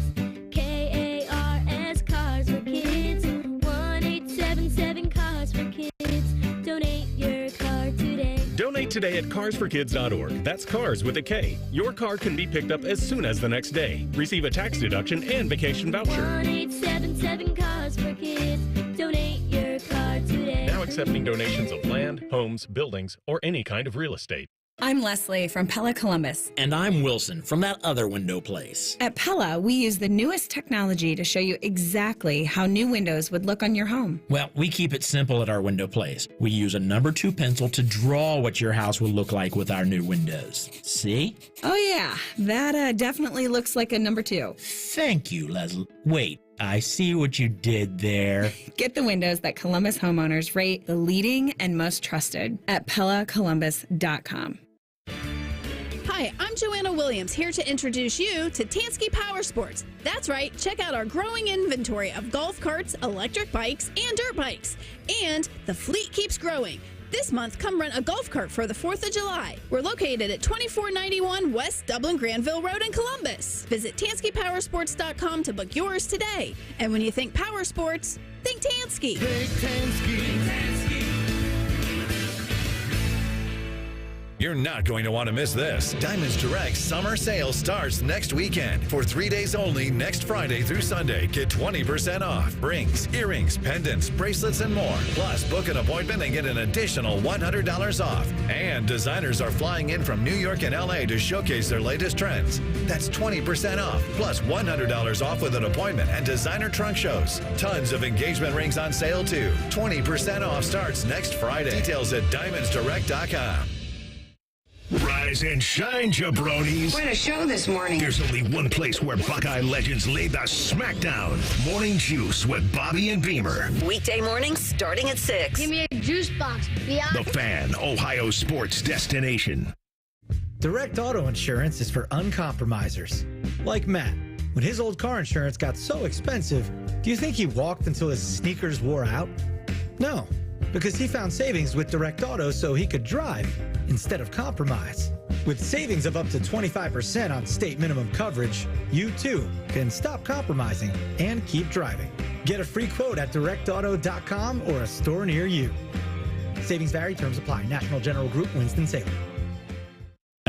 S11: KARS Cars for Kids. 1-877 Cars for Kids. Donate your car today.
S14: Donate today at carsforkids.org. That's cars with a K. Your car can be picked up as soon as the next day. Receive a tax deduction and vacation voucher.
S11: 1-877 Cars for Kids. Donate your car today.
S14: Now accepting donations of land, homes, buildings, or any kind of real estate.
S17: I'm Leslie from Pella Columbus.
S18: And I'm Wilson from that other window place.
S17: At Pella, we use the newest technology to show you exactly how new windows would look on your home.
S18: Well, we keep it simple at our window place. We use a number 2 pencil to draw what your house will look like with our new windows. See?
S17: Oh, yeah. That definitely looks like a number 2.
S18: Thank you, Leslie. Wait, I see what you did there.
S17: Get the windows that Columbus homeowners rate the leading and most trusted at PellaColumbus.com.
S19: Hi, I'm Joanna Williams, here to introduce you to Tansky Power Sports. That's right, check out our growing inventory of golf carts, electric bikes, and dirt bikes. And the fleet keeps growing. This month, come rent a golf cart for the 4th of July. We're located at 2491 West Dublin Granville Road in Columbus. Visit TanskyPowersports.com to book yours today. And when you think power sports, think Tansky.
S1: Think Tansky. Think Tansky. You're not going to want to miss this. Diamonds Direct summer sale starts next weekend. For 3 days only, next Friday through Sunday, get 20% off. Rings, earrings, pendants, bracelets, and more. Plus, book an appointment and get an additional $100 off. And designers are flying in from New York and LA to showcase their latest trends. That's 20% off, plus $100 off with an appointment and designer trunk shows. Tons of engagement rings on sale, too. 20% off starts next Friday. Details at diamondsdirect.com. Rise and shine, jabronis.
S19: Quite a show this morning.
S1: There's only one place where Buckeye legends lay the smackdown. Morning Juice with Bobby and Beamer.
S10: Weekday mornings starting at 6.
S19: Give me a juice box,
S1: The Fan, Ohio sports destination.
S20: Direct auto insurance is for uncompromisers. Like Matt. When his old car insurance got so expensive, do you think he walked until his sneakers wore out? No, because he found savings with Direct Auto so he could drive instead of compromise. With savings of up to 25% on state minimum coverage, you too can stop compromising and keep driving. Get a free quote at directauto.com or a store near you. Savings vary, terms apply. National General Group, Winston-Salem.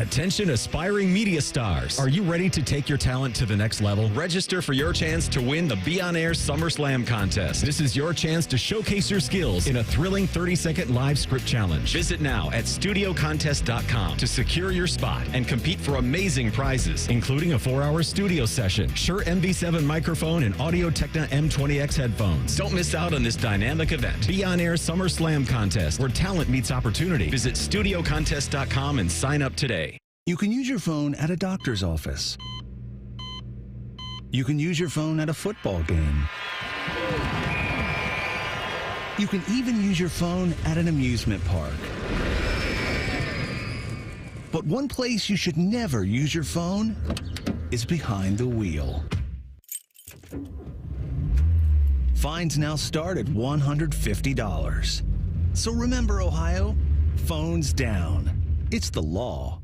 S2: Attention aspiring media stars. Are you ready to take your talent to the next level? Register for your chance to win the Be On Air Summer Slam contest. This is your chance to showcase your skills in a thrilling 30-second live script challenge. Visit now at studiocontest.com to secure your spot and compete for amazing prizes, including a 4-hour studio session, Shure MV7 microphone, and Audio-Technica M20X headphones. Don't miss out on this dynamic event. Be On Air Summer Slam contest, where talent meets opportunity. Visit studiocontest.com and sign up today.
S5: You can use your phone at a doctor's office. You can use your phone at a football game. You can even use your phone at an amusement park. But one place you should never use your phone is behind the wheel. Fines now start at $150. So remember, Ohio, phones down. It's the law.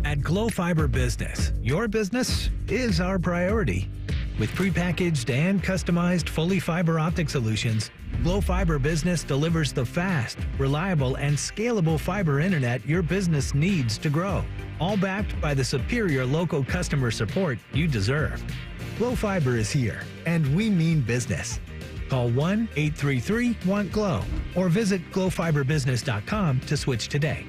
S6: At Glow Fiber Business, your business is our priority. With prepackaged and customized fully fiber optic solutions, Glow Fiber Business delivers the fast, reliable, and scalable fiber internet your business needs to grow, all backed by the superior local customer support you deserve. Glow Fiber is here, and we mean business. Call 1-833-WANT-GLOW or visit glowfiberbusiness.com to switch today.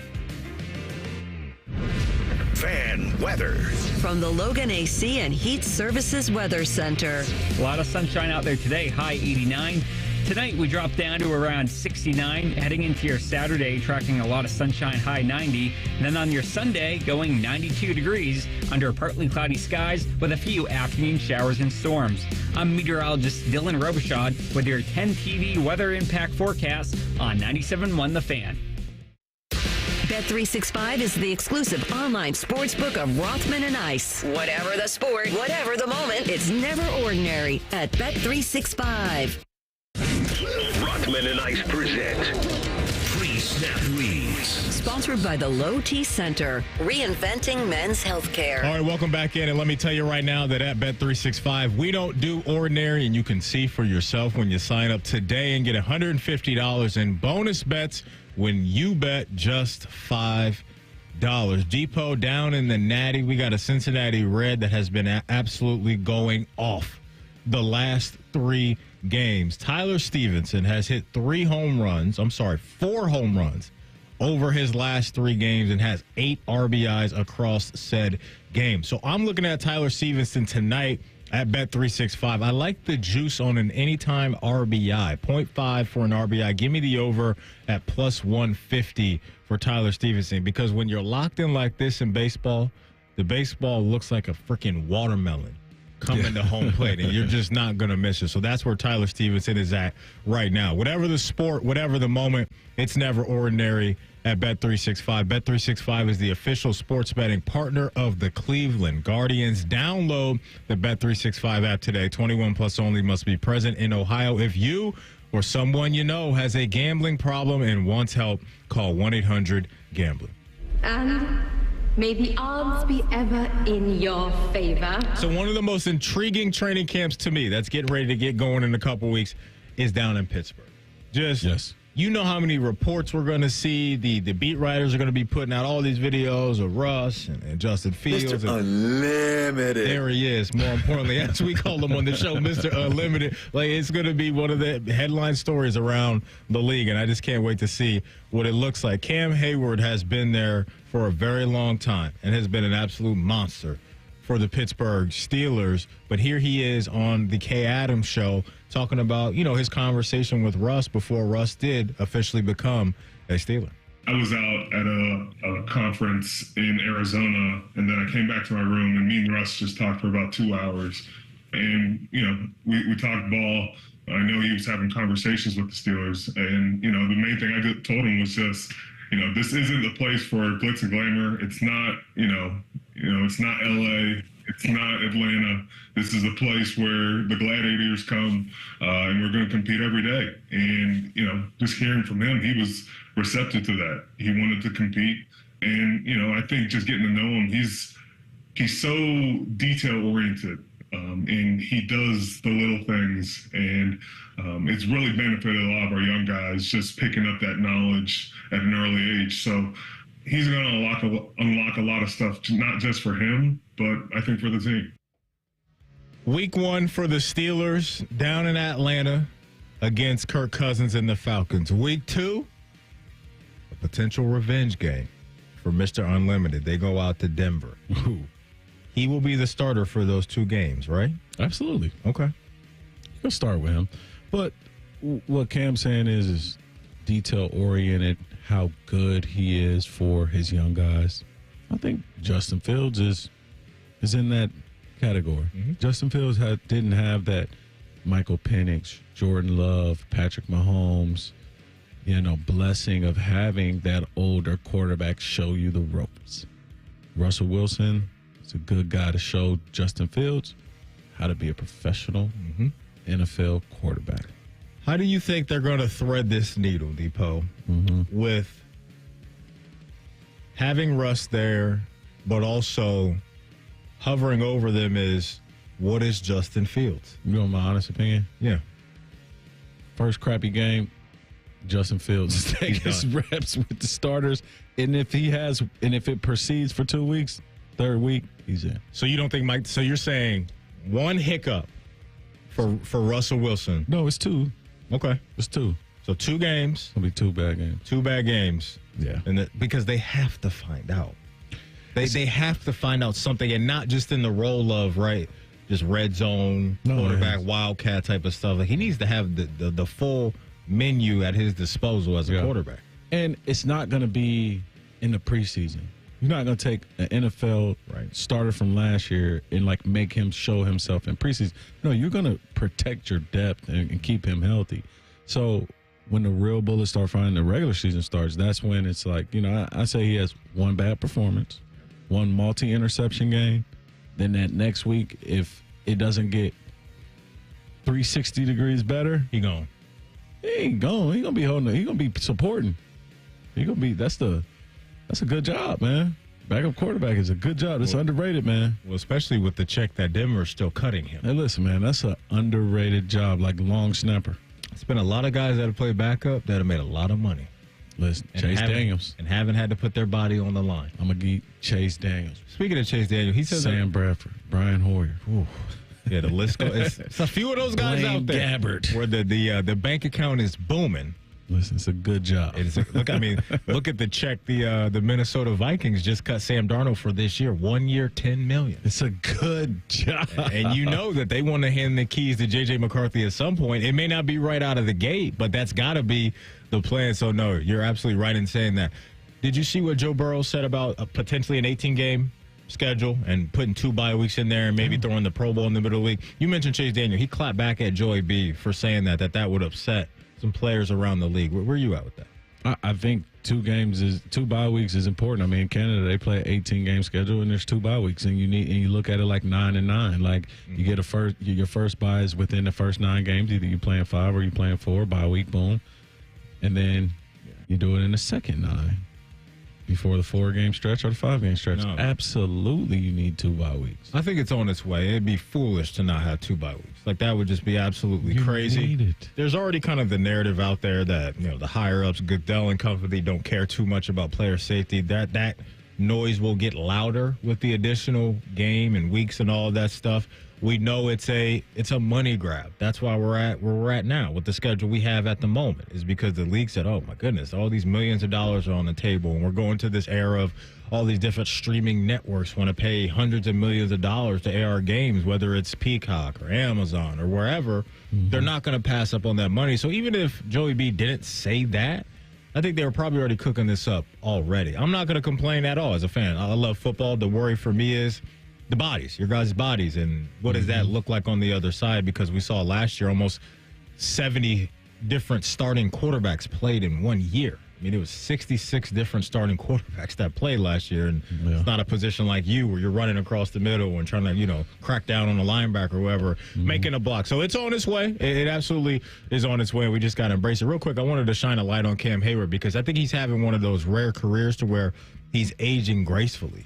S1: Fan weather.
S10: From the Logan AC and Heat Services Weather Center.
S21: A lot of sunshine out there today, high 89. Tonight we drop down to around 69, heading into your Saturday, tracking a lot of sunshine, high 90. And then on your Sunday, going 92 degrees under partly cloudy skies with a few afternoon showers and storms. I'm meteorologist Dylan Robichaud with your 10 TV weather impact forecast on 97.1 The Fan.
S10: Bet365 is the exclusive online sportsbook of Rothman and Ice. Whatever the sport, whatever the moment, it's never ordinary at Bet365.
S1: Rothman and Ice present Pre-Snap Leads.
S10: Sponsored by the Low T Center, reinventing men's healthcare.
S4: All right, welcome back in. And let me tell you right now that at Bet365, we don't do ordinary, and you can see for yourself when you sign up today and get $150 in bonus bets when you bet just $5. Depot down in the Natty. We got a Cincinnati Red that has been absolutely going off the last 3 games. Tyler Stevenson has hit 4 home runs over his last 3 games and has 8 RBIs across said game. So I'm looking at Tyler Stevenson tonight at Bet365. I like the juice on an anytime RBI, 0.5 for an RBI. Give me the over at plus 150 for Tyler Stevenson, because when you're locked in like this in baseball, the baseball looks like a freaking watermelon coming to home plate, and you're just not going to miss it. So that's where Tyler Stevenson is at right now. Whatever the sport, whatever the moment, it's never ordinary at Bet365. Bet365 is the official sports betting partner of the Cleveland Guardians. Download the Bet365 app today. 21 plus only, must be present in Ohio. If you or someone you know has a gambling problem and wants help, call 1-800-GAMBLER.
S22: And may the odds be ever in your favor.
S4: So one of the most intriguing training camps to me that's getting ready to get going in a couple weeks is down in Pittsburgh. You know how many reports we're going to see. The beat writers are going to be putting out all these videos of Russ and Justin Fields.
S23: Mr. Unlimited.
S4: There he is. More importantly, as we call him on the show, Mr. Unlimited. Like, it's going to be one of the headline stories around the league, and I just can't wait to see what it looks like. Cam Heyward has been there for a very long time and has been an absolute monster for the Pittsburgh Steelers. But here he is on the Kay Adams show talking about, his conversation with Russ before Russ did officially become a Steeler.
S24: I was out at a conference in Arizona, and then I came back to my room, and me and Russ just talked for about 2 hours. And, we talked ball. I know he was having conversations with the Steelers. And, the main thing I told him was just, this isn't the place for glitz and glamour. It's not, it's not LA. It's not Atlanta. This is a place where the gladiators come, and we're going to compete every day. And, just hearing from him, he was receptive to that. He wanted to compete. And, I think just getting to know him, he's so detail-oriented, and he does the little things. And it's really benefited a lot of our young guys just picking up that knowledge at an early age. So, he's going to unlock a lot of stuff, not just for him, but I think for the team.
S4: Week 1 for the Steelers down in Atlanta against Kirk Cousins and the Falcons. Week 2, a potential revenge game for Mr. Unlimited. They go out to Denver. Ooh. He will be the starter for those 2 games, right?
S7: Absolutely.
S4: Okay.
S7: You'll start with him. But what Cam's saying is detail-oriented, how good he is for his young guys. I think Justin Fields is in that category. Mm-hmm. Justin Fields didn't have that Michael Penix, Jordan Love, Patrick Mahomes, blessing of having that older quarterback show you the ropes. Russell Wilson is a good guy to show Justin Fields how to be a professional NFL quarterback.
S4: How do you think they're going to thread this needle, Depot, with having Russ there, but also hovering over them is what is Justin Fields?
S7: You know my honest opinion?
S4: Yeah.
S7: First crappy game, Justin Fields is taking his reps with the starters. And if it proceeds for 2 weeks, third week, he's in.
S4: So you don't think so you're saying one hiccup for Russell Wilson?
S7: No, it's 2.
S4: Okay.
S7: It's 2.
S4: So 2 games.
S7: It'll be 2 bad games.
S4: 2 bad games.
S7: Yeah.
S4: And because they have to find out. They have to find out something, and not just in the role of, just red zone, quarterback, wildcat type of stuff. Like, he needs to have the full menu at his disposal as a quarterback.
S7: And it's not going to be in the preseason. You're not going to take an NFL starter from last year and make him show himself in preseason. No, you're going to protect your depth and keep him healthy. So when the real bullets start flying, the regular season starts, that's when it's I say he has 1 bad performance, 1 multi-interception game. Then that next week, if it doesn't get 360 degrees better,
S4: he gone.
S7: He ain't gone. He gonna be holding. He gonna be supporting. He gonna be. That's a good job, man. Backup quarterback is a good job. It's underrated, man.
S4: Well, especially with the check that Denver is still cutting him.
S7: Hey, listen, man, that's an underrated job, like long snapper.
S4: It's been a lot of guys that have played backup that have made a lot of money.
S7: Listen, Chase Daniels.
S4: And haven't had to put their body on the line.
S7: I'm going to get Chase Daniels.
S4: Speaking of Chase Daniels, he says
S7: Sam Bradford, Brian Hoyer.
S4: Ooh. Yeah, the list goes. It's a few of those guys
S7: Blaine
S4: out there
S7: Gabbert.
S4: where the bank account is booming.
S7: Listen, it's a good job.
S4: Look at the check the Minnesota Vikings just cut Sam Darnold for this year. 1 year, $10 million.
S7: It's a good job.
S4: And you know that they want to hand the keys to J.J. McCarthy at some point. It may not be right out of the gate, but that's got to be the plan. So, no, you're absolutely right in saying that. Did you see what Joe Burrow said about potentially an 18-game schedule and putting 2 bye weeks in there and maybe throwing the Pro Bowl in the middle of the week? You mentioned Chase Daniel. He clapped back at Joey B for saying that would upset some players around the league. Where are you at with that?
S7: I think 2 bye weeks is important. I mean, in Canada they play an 18-game schedule and there's 2 bye weeks, and you look at it like 9-9. Like you get your first bye is within the first 9 games. Either you playing 5 or you playing 4. Bye week, boom, and then you do it in the second 9 before the 4-game stretch or the 5-game stretch. No. Absolutely, you need 2 bye weeks.
S4: I think it's on its way. It'd be foolish to not have 2 bye weeks. Like, that would just be absolutely crazy.
S7: Need it.
S4: There's already kind of the narrative out there that, the higher-ups, Goodell and company, don't care too much about player safety. That noise will get louder with the additional game and weeks and all of that stuff. We know it's a money grab. That's why we're at where we're at now with the schedule we have at the moment, is because the league said, oh my goodness, all these millions of dollars are on the table, and we're going to this era of all these different streaming networks want to pay hundreds of millions of dollars to air our games, whether it's Peacock or Amazon or wherever. They're not going to pass up on that money. So even if Joey B didn't say that, I think they were probably already cooking this up already. I'm not going to complain at all as a fan. I love football. The worry for me is the bodies, your guys' bodies, and what does that look like on the other side? Because we saw last year almost 70 different starting quarterbacks played in 1 year. I mean, it was 66 different starting quarterbacks that played last year, and it's not a position like you where you're running across the middle and trying to, crack down on a linebacker or whoever, making a block. So it's on its way. It absolutely is on its way. We just got to embrace it. Real quick, I wanted to shine a light on Cam Heyward because I think he's having one of those rare careers to where he's aging gracefully.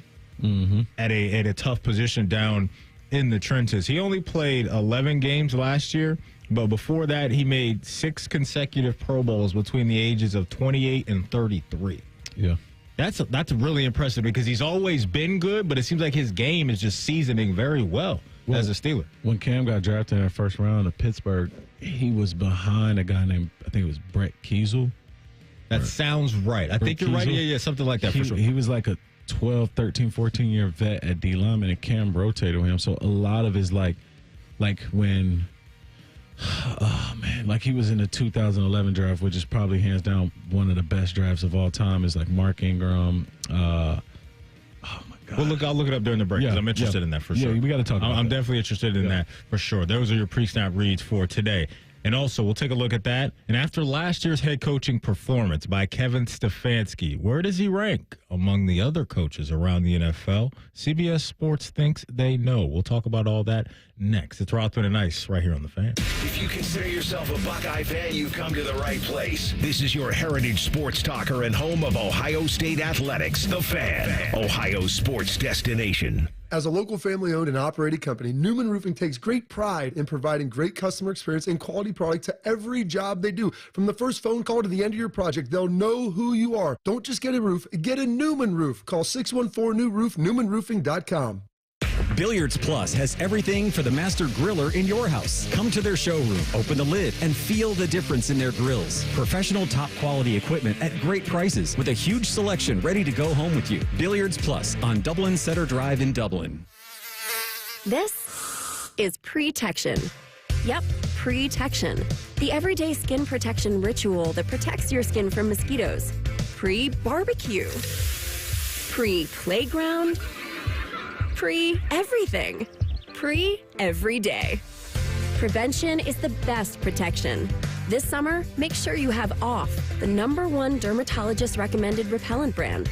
S4: At a tough position down in the trenches. He only played 11 games last year, but before that, he made 6 consecutive Pro Bowls between the ages of 28 and 33.
S7: Yeah.
S4: That's really impressive because he's always been good, but it seems like his game is just seasoning very well as a Steeler.
S7: When Cam got drafted in the first round of Pittsburgh, he was behind a guy named, I think it was Brett Kiesel.
S4: That sounds right. I think you're right. Yeah, something like that for sure.
S7: He was like a 12, 13, 14-year vet at D lineman, and Cam rotated with him. So a lot of his like when, like he was in the 2011 draft, which is probably hands down one of the best drafts of all time. Is like Mark Ingram. Oh my God.
S4: Well, I'll look it up during the break because I'm interested in that for sure.
S7: Yeah, we got to talk about
S4: I'm
S7: that.
S4: definitely interested in that for sure. Those are your pre-snap reads for today. And also, we'll take a look at that. And after last year's head coaching performance by Kevin Stefanski, where does he rank among the other coaches around the NFL? CBS Sports thinks they know. We'll talk about all that next. It's Rothman and Ice right here on The Fan.
S1: If you consider yourself a Buckeye fan, you've come to the right place. This is your heritage sports talker and home of Ohio State Athletics, The Fan, Ohio's sports destination.
S3: As a local family-owned and operated company, Newman Roofing takes great pride in providing great customer experience and quality product to every job they do. From the first phone call to the end of your project, they'll know who you are. Don't just get a roof, get a Newman roof. Call 614-NEW-ROOF, newmanroofing.com.
S2: Billiards Plus has everything for the master griller in your house. Come to their showroom, open the lid, and feel the difference in their grills. Professional top quality equipment at great prices with a huge selection ready to go home with you. Billiards Plus on Dublin Center Drive in Dublin.
S9: This is Pre-Tection. Yep, Pre-Tection. The everyday skin protection ritual that protects your skin from mosquitoes. Pre-barbecue. Pre-playground. Pre-everything. Pre-every day. Prevention is the best protection. This summer, make sure you have OFF, the #1 dermatologist recommended repellent brand.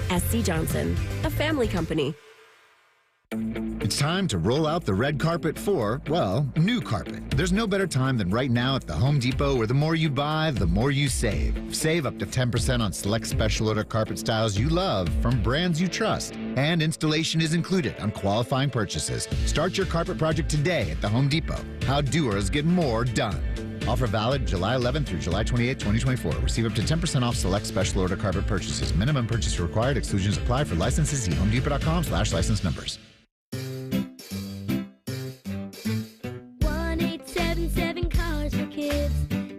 S9: SC Johnson, a family company.
S12: It's time to roll out the red carpet for, well, new carpet. There's no better time than right now at the Home Depot, where the more you buy, the more you save. Save up to 10% on select special order carpet styles you love from brands you trust. And installation is included on qualifying purchases. Start your carpet project today at the Home Depot. How doers get more done. Offer valid July 11th through July 28th, 2024. Receive up to 10% off select special order carpet purchases. Minimum purchase required. Exclusions apply. For licenses, see homedepot.com/license numbers.
S11: 1-877 Cars for Kids.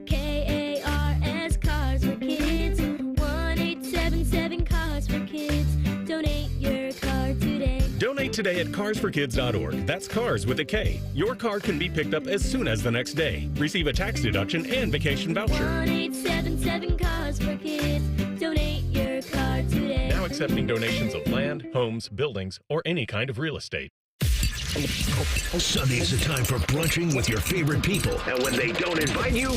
S11: KARS Cars for Kids. 1-877 Cars for Kids. Donate your car today.
S14: Donate today at carsforkids.org. That's cars with a K. Your car can be picked up as soon as the next day. Receive a tax deduction and vacation voucher.
S11: 1-877 Cars for Kids. Donate your car today.
S14: Now accepting donations of land, homes, buildings, or any kind of real estate.
S1: Sunday is a time for brunching with your favorite people. And when they don't invite you,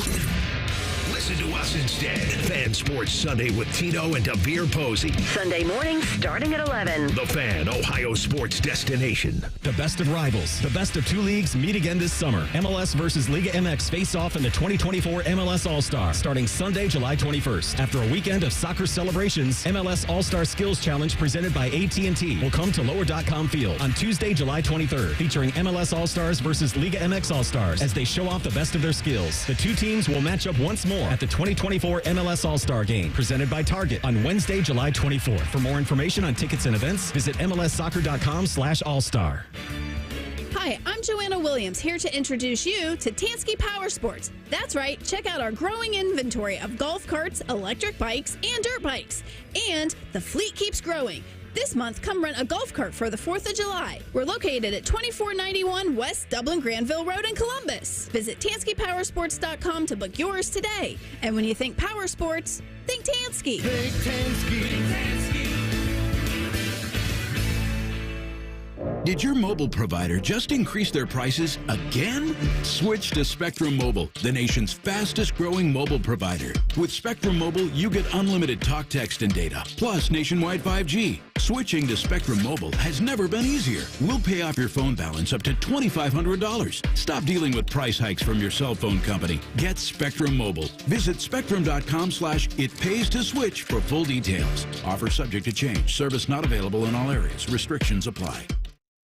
S1: listen to us instead. Fan Sports Sunday with Tito and Devere Posey.
S10: Sunday morning starting at 11.
S1: The Fan, Ohio sports destination.
S2: The best of rivals, the best of two leagues meet again this summer. MLS versus Liga MX face off in the 2024 MLS All-Star, starting Sunday, July 21st. After a weekend of soccer celebrations, MLS All-Star Skills Challenge presented by AT&T will come to Lower.com Field on Tuesday, July 23rd, featuring MLS All-Stars versus Liga MX All-Stars as they show off the best of their skills. The two teams will match up once more at the 2024 MLS All-Star Game, presented by Target on Wednesday, July 24th. For more information on tickets and events, visit MLSsoccer.com/All-Star.
S19: Hi, I'm Joanna Williams, here to introduce you to Tansky Power Sports. That's right, check out our growing inventory of golf carts, electric bikes, and dirt bikes. And the fleet keeps growing. This month, come rent a golf cart for the 4th of July. We're located at 2491 West Dublin Granville Road in Columbus. Visit TanskyPowersports.com to book yours today. And when you think power sports, think Tansky.
S1: Think Tansky.
S13: Did your mobile provider just increase their prices again? Switch to Spectrum Mobile, the nation's fastest growing mobile provider. With Spectrum Mobile, you get unlimited talk, text, and data, plus nationwide 5G. Switching to Spectrum Mobile has never been easier. We'll pay off your phone balance up to $2,500. Stop dealing with price hikes from your cell phone company. Get Spectrum Mobile. Visit spectrum.com/itpays-to-switch for full details. Offer subject to change. Service not available in all areas. Restrictions apply.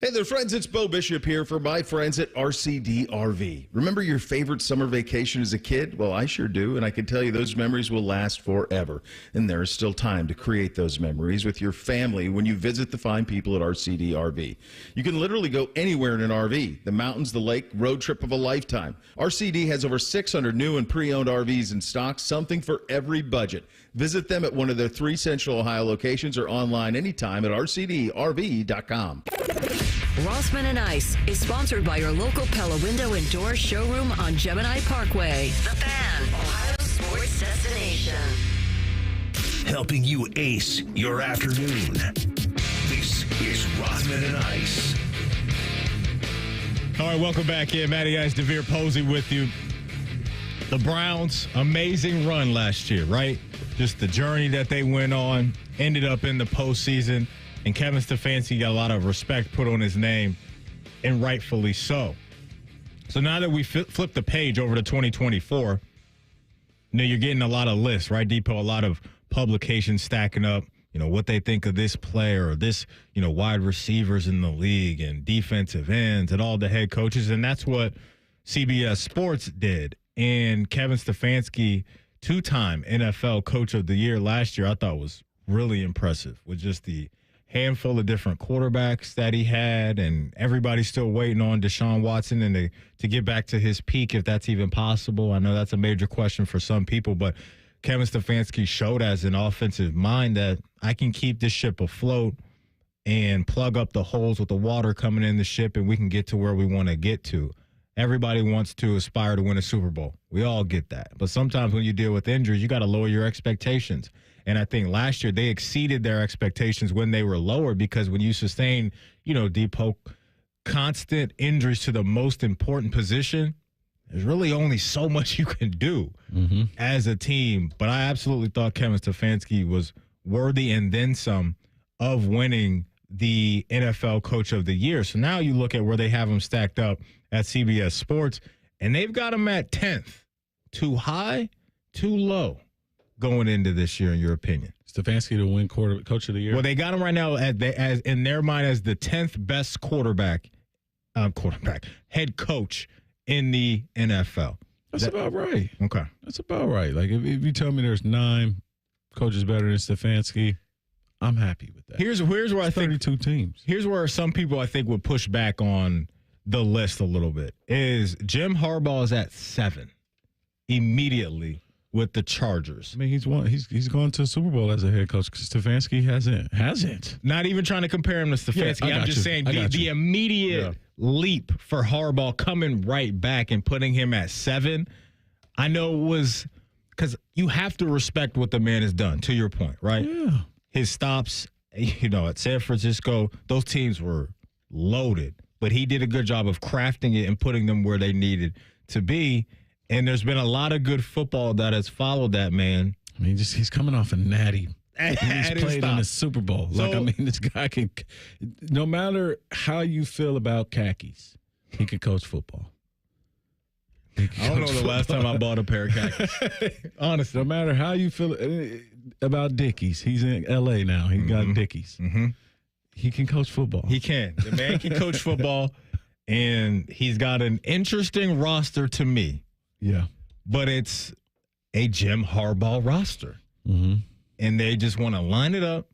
S8: Hey there, friends. It's Bo Bishop here for my friends at RCD RV. Remember your favorite summer vacation as a kid? Well, I sure do, and I can tell you those memories will last forever. And there is still time to create those memories with your family when you visit the fine people at RCD RV. You can literally go anywhere in an RV. The mountains, the lake, road trip of a lifetime. RCD has over 600 new and pre-owned RVs in stock, something for every budget. Visit them at one of their 3 Central Ohio locations or online anytime at rcdrv.com.
S10: Rothman and Ice is sponsored by your local Pella Window and Door showroom on Gemini Parkway. The Fan, Ohio's sports destination.
S1: Helping you ace your afternoon. This is Rothman and Ice.
S4: All right, welcome back in. Matty Ice, DeVere Posey with you. The Browns, amazing run last year, right? Just the journey that they went on, ended up in the postseason. And Kevin Stefanski got a lot of respect put on his name, and rightfully so. So now that we flip the page over to 2024, you're getting a lot of lists, right, Depot? A lot of publications stacking up, what they think of this player or this, wide receivers in the league and defensive ends and all the head coaches. And that's what CBS Sports did. And Kevin Stefanski, 2-time NFL Coach of the Year last year, I thought was really impressive with just the handful of different quarterbacks that he had, and everybody's still waiting on Deshaun Watson and to get back to his peak, if that's even possible. I know that's a major question for some people, but Kevin Stefanski showed as an offensive mind that I can keep this ship afloat and plug up the holes with the water coming in the ship, and we can get to where we want to get to. Everybody wants to aspire to win a Super Bowl. We all get that. But sometimes when you deal with injuries, you got to lower your expectations. And I think last year they exceeded their expectations when they were lower, because when you sustain, Depot, constant injuries to the most important position, there's really only so much you can do as a team. But I absolutely thought Kevin Stefanski was worthy and then some of winning the NFL Coach of the Year. So now you look at where they have him stacked up at CBS Sports, and they've got him at 10th. Too high, too low going into this year, in your opinion?
S7: Stefanski to win Coach of the Year?
S4: Well, they got him right now as in their mind as the 10th best head coach in the NFL.
S7: That's about right.
S4: Okay.
S7: That's about right. Like, if you tell me there's 9 coaches better than Stefanski, I'm happy with that.
S4: Here's where I think
S7: 32 teams.
S4: Here's where some people I think would push back on the list a little bit. Is Jim Harbaugh is at 7 immediately with the Chargers.
S7: I mean, he's gone to a Super Bowl as a head coach. Stefanski hasn't.
S4: Not even trying to compare him to Stefanski. I'm just saying the immediate leap for Harbaugh coming right back and putting him at 7. I know it was because you have to respect what the man has done, to your point, right?
S7: Yeah.
S4: His stops, at San Francisco, those teams were loaded, but he did a good job of crafting it and putting them where they needed to be. And there's been a lot of good football that has followed that man.
S7: I mean, he's coming off a natty. He's played in the Super Bowl. This guy can, no matter how you feel about khakis, he can coach football.
S4: I don't know the last time I bought a pair of khakis. Honestly.
S7: No matter how you feel about Dickies, he's in L.A. now. He got Dickies. He can coach football.
S4: He can. The man can coach football, and he's got an interesting roster to me.
S7: Yeah.
S4: But it's a Jim Harbaugh roster. And they just want to line it up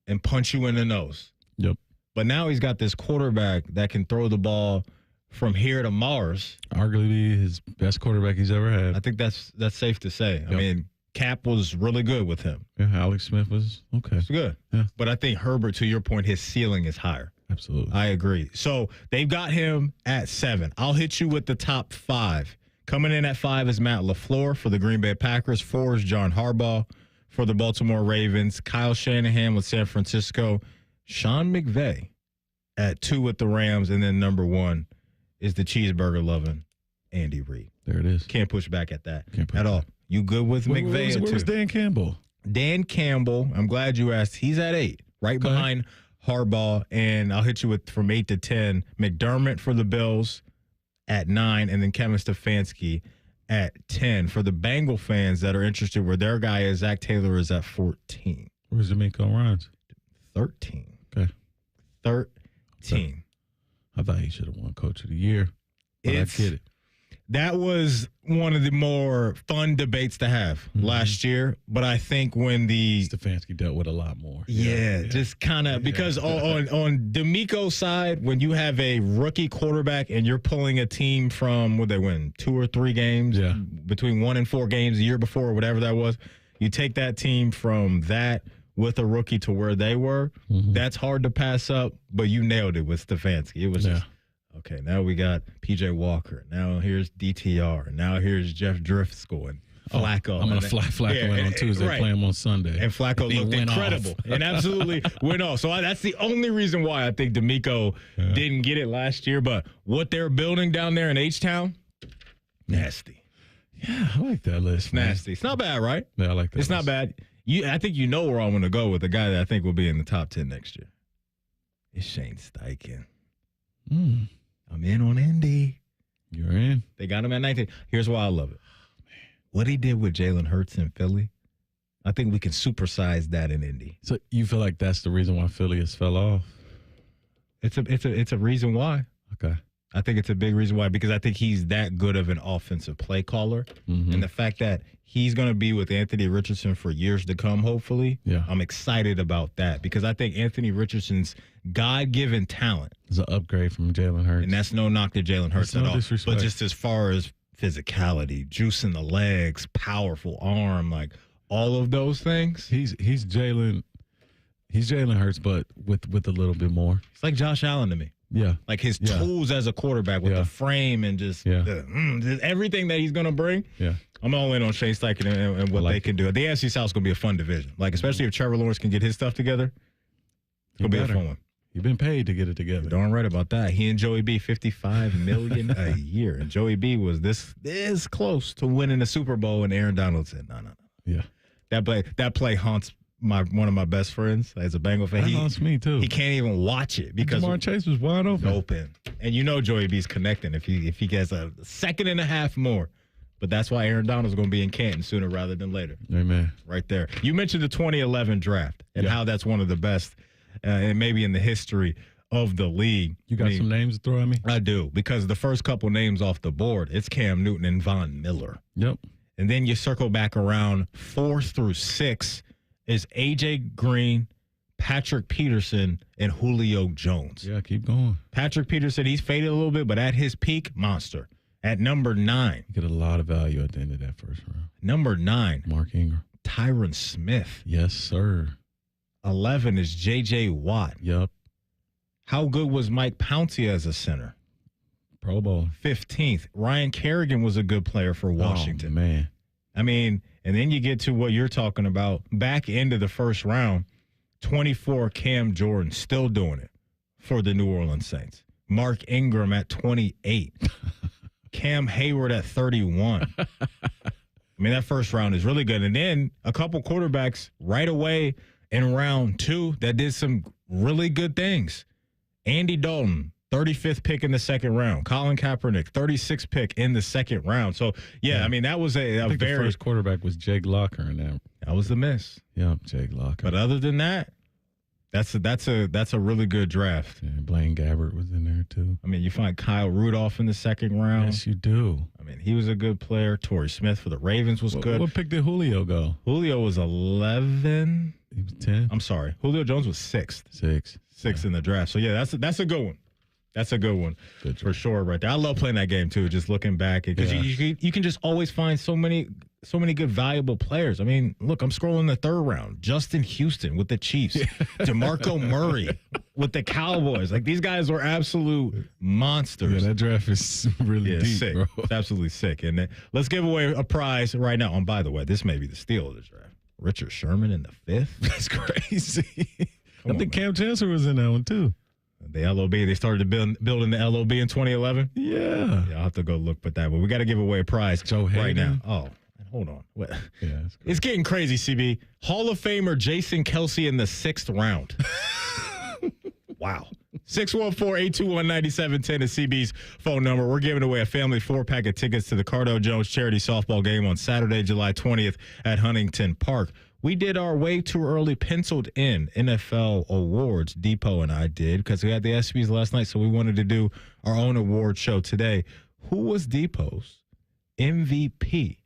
S4: and punch you in the nose.
S7: Yep.
S4: But now he's got this quarterback that can throw the ball from here to Mars.
S7: Arguably his best quarterback he's ever had.
S4: I think that's safe to say. Yep. I mean, Cap was really good with him.
S7: Yeah, Alex Smith was okay.
S4: It's good.
S7: Yeah.
S4: But I think Herbert, to your point, his ceiling is higher.
S7: Absolutely.
S4: I agree. So they've got him at 7. I'll hit you with the top 5. Coming in at 5 is Matt LaFleur for the Green Bay Packers. 4 is John Harbaugh for the Baltimore Ravens. Kyle Shanahan with San Francisco. Sean McVay at 2 with the Rams. And then number 1 is the cheeseburger-loving Andy Reid.
S7: There it is.
S4: Can't push back at that at all. You good with McVay at 2?
S7: Where's Dan Campbell?
S4: Dan Campbell, I'm glad you asked. He's at 8, right behind Harbaugh. And I'll hit you with from 8 to 10. McDermott for the Bills at 9, and then Kevin Stefanski at 10. For the Bengal fans that are interested where their guy is, Zach Taylor is at 14.
S7: Where's D'Amico Ryans?
S4: 13.
S7: Okay.
S4: 13.
S7: I thought he should have won Coach of the Year. But I get it.
S4: That was one of the more fun debates to have last year. But I think when
S7: Stefanski dealt with a lot more.
S4: Yeah. Just kind of because on D'Amico's side, when you have a rookie quarterback and you're pulling a team from, what they win, 2 or 3 games, between 1 and 4 games the year before or whatever that was, you take that team from that with a rookie to where they were. That's hard to pass up, but you nailed it with Stefanski. It was just, okay, now we got P.J. Walker. Now here's DTR. Now here's Jeff Driscoll and Flacco.
S7: I'm going to fly Flacco in on Tuesday, play him on Sunday.
S4: And Flacco looked incredible and absolutely went off. So that's the only reason why I think D'Amico didn't get it last year. But what they're building down there in H-Town, nasty.
S7: Yeah, I like that list.
S4: Nasty. It's not bad, right?
S7: Yeah, I like that.
S4: It's not bad. I think you know where I'm going to go with the guy that I think will be in the top 10 next year. It's Shane Steichen. I'm in on Indy.
S7: You're in?
S4: They got him at 19. Here's why I love it. What he did with Jalen Hurts in Philly, I think we can supersize that in Indy.
S7: So you feel like that's the reason why Philly has fell off?
S4: It's a reason why.
S7: Okay.
S4: I think it's a big reason why, because I think he's that good of an offensive play caller. And the fact that he's going to be with Anthony Richardson for years to come, hopefully, I'm excited about that, because I think Anthony Richardson's God-given talent
S7: is an upgrade from Jalen Hurts.
S4: And that's no knock to Jalen Hurts at all.
S7: Disrespect.
S4: But just as far as physicality, juice in the legs, powerful arm, like all of those things.
S7: He's Jalen Hurts, but with a little bit more.
S4: It's like Josh Allen to me.
S7: Yeah.
S4: Like his tools as a quarterback with the frame and just everything that he's going to bring.
S7: Yeah.
S4: I'm all in on Shane Steichen and what they can do. The AFC South is going to be a fun division. Like, especially if Trevor Lawrence can get his stuff together, it's going to be a fun one.
S7: You've been paid to get it together.
S4: You're darn right about that. He and Joey B, $55 million a year. And Joey B was this close to winning the Super Bowl, and Aaron Donald said, no.
S7: Yeah.
S4: That play haunts one of my best friends as a Bengal fan.
S7: That haunts me too.
S4: He can't even watch it because
S7: Jamar Chase was wide open.
S4: And you know Joey B's connecting if he gets a second and a half more. But that's why Aaron Donald's going to be in Canton sooner rather than later.
S7: Amen.
S4: Right there. You mentioned the 2011 draft and how that's one of the best and maybe in the history of the league.
S7: You got some names to throw at me?
S4: I do, because the first couple names off the board, it's Cam Newton and Von Miller.
S7: Yep.
S4: And then you circle back around 4 through 6 is A.J. Green, Patrick Peterson, and Julio Jones.
S7: Yeah, keep going.
S4: Patrick Peterson, he's faded a little bit, but at his peak, monster. At number 9.
S7: You get a lot of value at the end of that first round.
S4: Number 9.
S7: Mark Ingram.
S4: Tyron Smith.
S7: Yes, sir.
S4: 11 is J.J. Watt.
S7: Yep.
S4: How good was Mike Pouncey as a center?
S7: Pro Bowl.
S4: 15th. Ryan Kerrigan was a good player for Washington.
S7: Oh, man.
S4: I mean, and then you get to what you're talking about. Back into the first round, 24, Cam Jordan still doing it for the New Orleans Saints. Mark Ingram at 28. Cam Heyward at 31. I mean, that first round is really good. And then a couple quarterbacks right away in round 2 that did some really good things. Andy Dalton, 35th pick in the second round. Colin Kaepernick, 36th pick in the second round. So, yeah. I mean, that was
S7: I think the first quarterback was Jake Locker in that.
S4: That was the miss.
S7: Yep, Jake Locker.
S4: But other than that, that's a really good draft.
S7: Yeah, Blaine Gabbert was in there, too.
S4: I mean, you find Kyle Rudolph in the second round.
S7: Yes, you do.
S4: I mean, he was a good player. Torrey Smith for the Ravens was good.
S7: What pick did Julio go?
S4: Julio was 11.
S7: He was 10.
S4: I'm sorry. Julio Jones was 6th. 6th in the draft. So, yeah, that's a good one. That's a good one for sure right there. I love playing that game, too, just looking back. Because you can just always find so many good, valuable players. I mean, look, I'm scrolling the third round. Justin Houston with the Chiefs. DeMarco Murray with the Cowboys. Like, these guys were absolute monsters.
S7: Yeah, that draft is really deep,
S4: sick.
S7: bro.
S4: It's absolutely sick. And let's give away a prize right now. And by the way, this may be the steal of the draft. Richard Sherman in the 5th.
S7: That's crazy. I think Cam Chancellor was in that one, too.
S4: The LOB, they started building the LOB in 2011.
S7: Yeah.
S4: I'll have to go look at that. But we got to give away a prize
S7: Joe
S4: right
S7: Hayden.
S4: now. Oh, hold on. What?
S7: Yeah,
S4: it's getting crazy, CB. Hall of Famer Jason Kelsey in the 6th round. Wow. 614-821-9710 is CB's phone number. We're giving away a family 4-pack of tickets to the Cardell Jones charity softball game on Saturday, July 20th at Huntington Park. we did our way too early penciled in NFL awards. Depot and I did because we had the ESPYs last night, so we wanted to do our own award show today. Who was Depot's MVP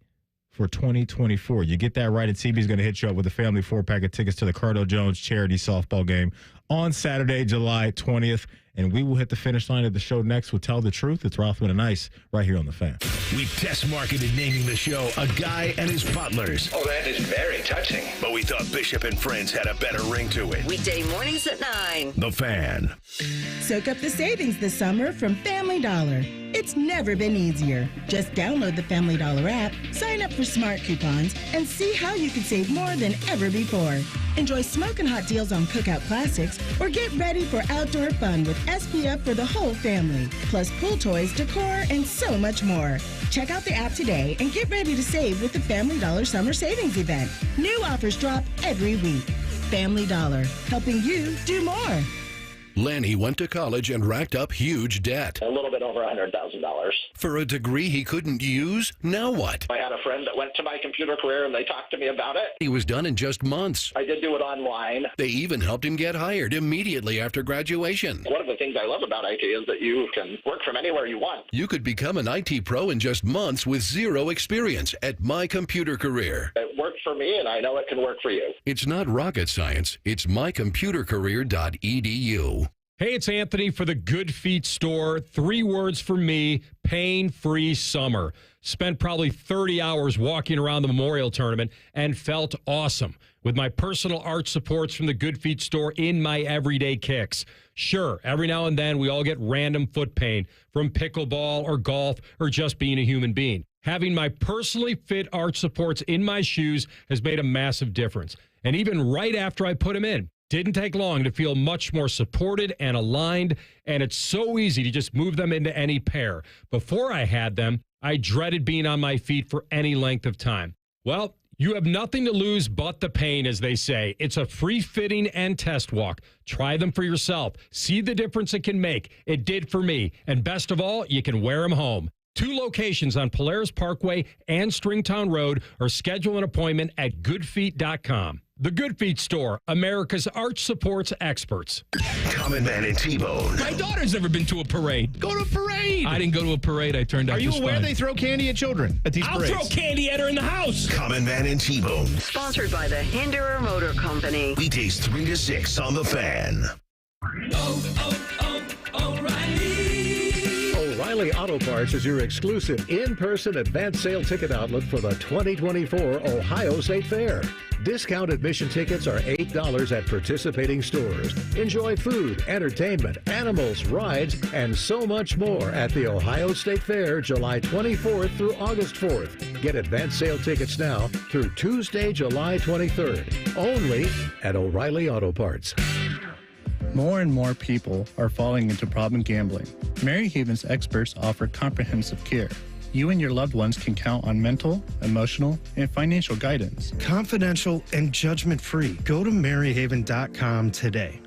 S4: for 2024? You get that right, and CB's going to hit you up with a family 4-pack of tickets to the Cardell Jones charity softball game on Saturday, July 20th. And we will hit the finish line of the show next with Tell the Truth. It's Rothman and Ice right here on The Fan.
S1: We test marketed naming the show A Guy and His Butlers.
S15: Oh, that is very touching.
S1: But we thought Bishop and Friends had a better ring to it.
S10: Weekday mornings at 9.
S1: The Fan.
S16: Soak up the savings this summer from Family Dollar. It's never been easier. Just download the Family Dollar app, sign up for smart coupons, and see how you can save more than ever before. Enjoy smoking hot deals on cookout classics or get ready for outdoor fun with SPF for the whole family, plus pool toys, decor, and so much more. Check out the app today and get ready to save with the Family Dollar Summer Savings Event. New offers drop every week. Family Dollar, helping you do more.
S13: Lanny went to college and racked up huge debt.
S17: A little bit over $100,000.
S13: For a degree he couldn't use? Now what?
S17: I had a friend that went to my computer career and they talked to me about it.
S13: He was done in just months.
S17: I did do it online.
S13: They even helped him get hired immediately after graduation.
S17: One of the things I love about IT is that you can work from anywhere you want.
S13: You could become an IT pro in just months with zero experience at My Computer Career.
S17: It worked for me and I know it can work for you.
S13: It's not rocket science. It's mycomputercareer.edu.
S18: Hey, it's Anthony for the Good Feet store. 3 words for me: pain-free summer. Spent probably 30 hours walking around the Memorial Tournament and felt awesome with my personal arch supports from the Good Feet store in my everyday kicks. Sure, every now and then we all get random foot pain from pickleball or golf or just being a human being. Having my personally fit arch supports in my shoes has made a massive difference. And even right after I put them in, didn't take long to feel much more supported and aligned, and it's so easy to just move them into any pair. Before I had them, I dreaded being on my feet for any length of time. Well, you have nothing to lose but the pain, as they say. It's a free fitting and test walk. Try them for yourself. See the difference it can make. It did for me. And best of all, you can wear them home. 2 locations on Polaris Parkway and Stringtown Road, or schedule an appointment at goodfeet.com. The Good Feet store, America's arch supports experts.
S1: Common Man and T-Bone.
S25: My daughter's never been to a parade. Go to a parade. I didn't go to a parade. I turned out.
S4: Are you
S25: just
S4: aware
S25: fine.
S4: they throw candy at children at these parades?
S25: I'll throw candy at her in the house.
S1: Common Man and T-Bone.
S10: Sponsored by the Hinderer Motor Company.
S1: Weekdays 3 to 6 on The Fan.
S26: O'Reilly Auto Parts is your exclusive in-person advance sale ticket outlet for the 2024 Ohio State Fair. Discount admission tickets are $8 at participating stores. Enjoy food, entertainment, animals, rides, and so much more at the Ohio State Fair, July 24th through August 4th. Get advance sale tickets now through Tuesday, July 23rd. Only at O'Reilly Auto Parts.
S27: More and more people are falling into problem gambling. Mary Haven's experts offer comprehensive care. You and your loved ones can count on mental, emotional, and financial guidance.
S28: Confidential and judgment-free. Go to maryhaven.com today.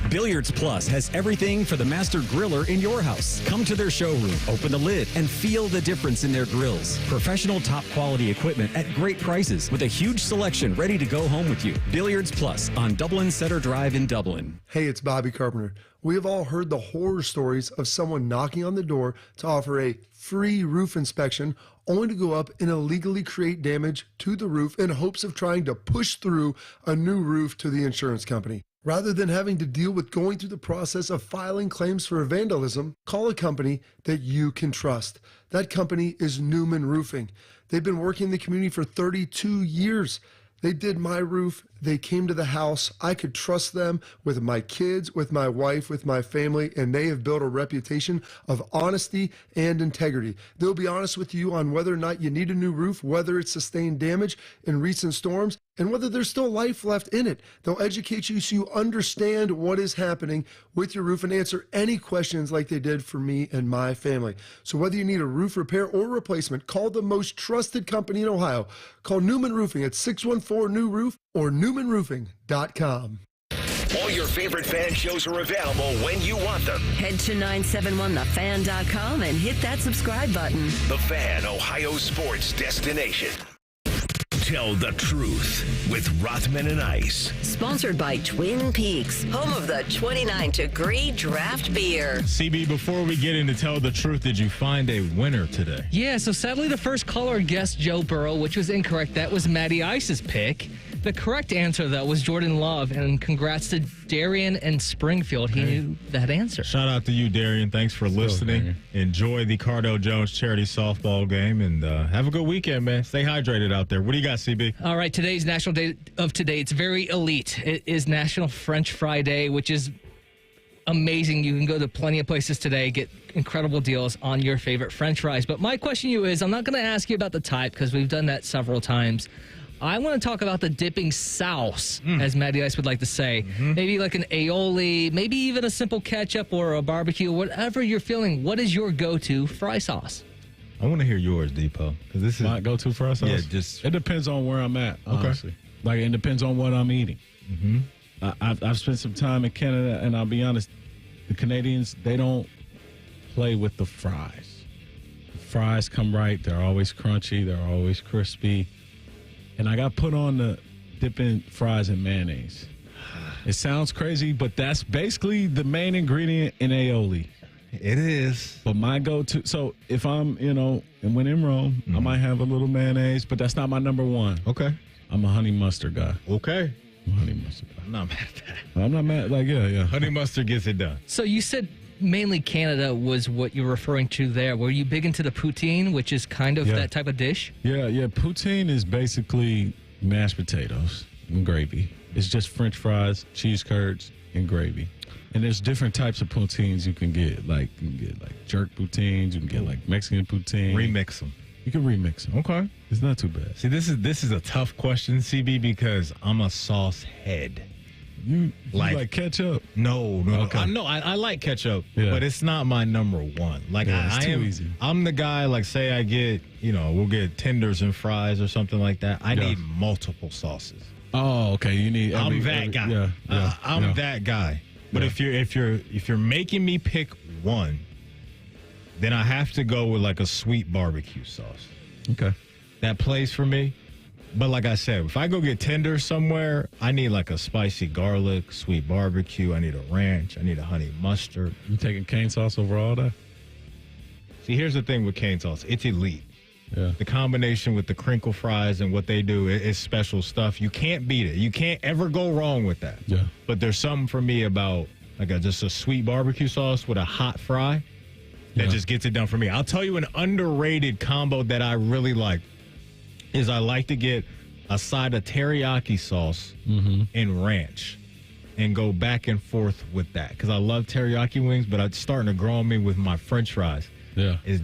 S2: Billiards Plus has everything for the master griller in your house. Come to their showroom, open the lid, and feel the difference in their grills. Professional top quality equipment at great prices with a huge selection ready to go home with you. Billiards Plus on Dublin Center Drive in Dublin.
S3: Hey, it's Bobby Carpenter. We have all heard the horror stories of someone knocking on the door to offer a free roof inspection only to go up and illegally create damage to the roof in hopes of trying to push through a new roof to the insurance company. Rather than having to deal with going through the process of filing claims for vandalism, call a company that you can trust. That company is Newman Roofing. They've been working in the community for 32 years. They did my roof. They came to the house. I could trust them with my kids, with my wife, with my family, and they have built a reputation of honesty and integrity. They'll be honest with you on whether or not you need a new roof, whether it's sustained damage in recent storms, and whether there's still life left in it. They'll educate you so you understand what is happening with your roof and answer any questions like they did for me and my family. So whether you need a roof repair or replacement, call the most trusted company in Ohio. Call Newman Roofing at 614-NEW-ROOF or newmanroofing.com.
S1: All your favorite fan shows are available when you want them.
S10: Head to 971thefan.com and hit that subscribe button.
S1: The Fan, Ohio sports destination. Tell the Truth with Rothman and Ice.
S10: Sponsored by Twin Peaks, home of the 29-degree draft beer.
S4: CB, before we get into Tell the Truth, did you find a winner today?
S5: Yeah, so sadly the first caller guessed Joe Burrow, which was incorrect. That was Matty Ice's pick. The correct answer, though, was Jordan Love, and congrats to Darian and Springfield. He knew that answer.
S4: Shout out to you, Darian. Thanks for listening. Enjoy the Cardell Jones charity softball game, and have a good weekend, man. Stay hydrated out there. What do you got, CB?
S5: All right, today's National Day of Today. It's very elite. It is National French Fry Day, which is amazing. You can go to plenty of places today, get incredible deals on your favorite French fries. But my question to you is, I'm not going to ask you about the type because we've done that several times. I want to talk about the dipping sauce, as Matty Ice would like to say. Maybe like an aioli, maybe even a simple ketchup or a barbecue, whatever you're feeling. What is your go-to fry sauce?
S4: I want to hear yours, Depot. Because this is
S7: my go-to fry sauce.
S4: Yeah, just
S7: it depends on where I'm at. Honestly, like it depends on what I'm eating. I've spent some time in Canada, and I'll be honest, the Canadians, they don't play with the fries. The fries come right. They're always crunchy. They're always crispy. And I got put on the dipping fries in mayonnaise. It sounds crazy, but that's basically the main ingredient in aioli.
S4: It is.
S7: But my go-to, so if I'm, and when in Rome, I might have a little mayonnaise, but that's not my number one.
S4: Okay.
S7: I'm a honey mustard guy.
S4: Okay.
S7: I'm a honey mustard guy.
S4: I'm not mad at that.
S7: I'm not mad. Yeah.
S4: Honey mustard gets it done.
S5: So you said mainly Canada was what you're referring to there. Were you big into the poutine, which is kind of that type of dish?
S7: Yeah. Poutine is basically mashed potatoes and gravy. It's just French fries, cheese curds, and gravy. And there's different types of poutines you can get. Like you can get like jerk poutines, you can get like Mexican poutine.
S4: Remix them.
S7: You can remix them.
S4: Okay.
S7: It's not too bad.
S4: See, this is a tough question, CB, because I'm a sauce head.
S7: You like ketchup?
S4: No.
S7: Okay.
S4: I like ketchup, but it's not my number one. Like
S7: it's too easy.
S4: I'm the guy. Like, say I get, we'll get tenders and fries or something like that. I need multiple sauces.
S7: Oh, okay. You need.
S4: I'm that guy. I'm that guy. But if you're making me pick one, then I have to go with like a sweet barbecue sauce.
S7: Okay.
S4: That plays for me. But like I said, if I go get tenders somewhere, I need like a spicy garlic, sweet barbecue. I need a ranch. I need a honey mustard.
S7: You taking cane sauce over all that?
S4: See, here's the thing with cane sauce. It's elite.
S7: Yeah.
S4: The combination with the crinkle fries and what they do is special stuff. You can't beat it. You can't ever go wrong with that.
S7: Yeah.
S4: But there's something for me about like just a sweet barbecue sauce with a hot fry that just gets it done for me. I'll tell you an underrated combo that I really like is I like to get a side of teriyaki sauce and ranch and go back and forth with that because I love teriyaki wings, but it's starting to grow on me with my French fries.
S7: Yeah.
S4: Is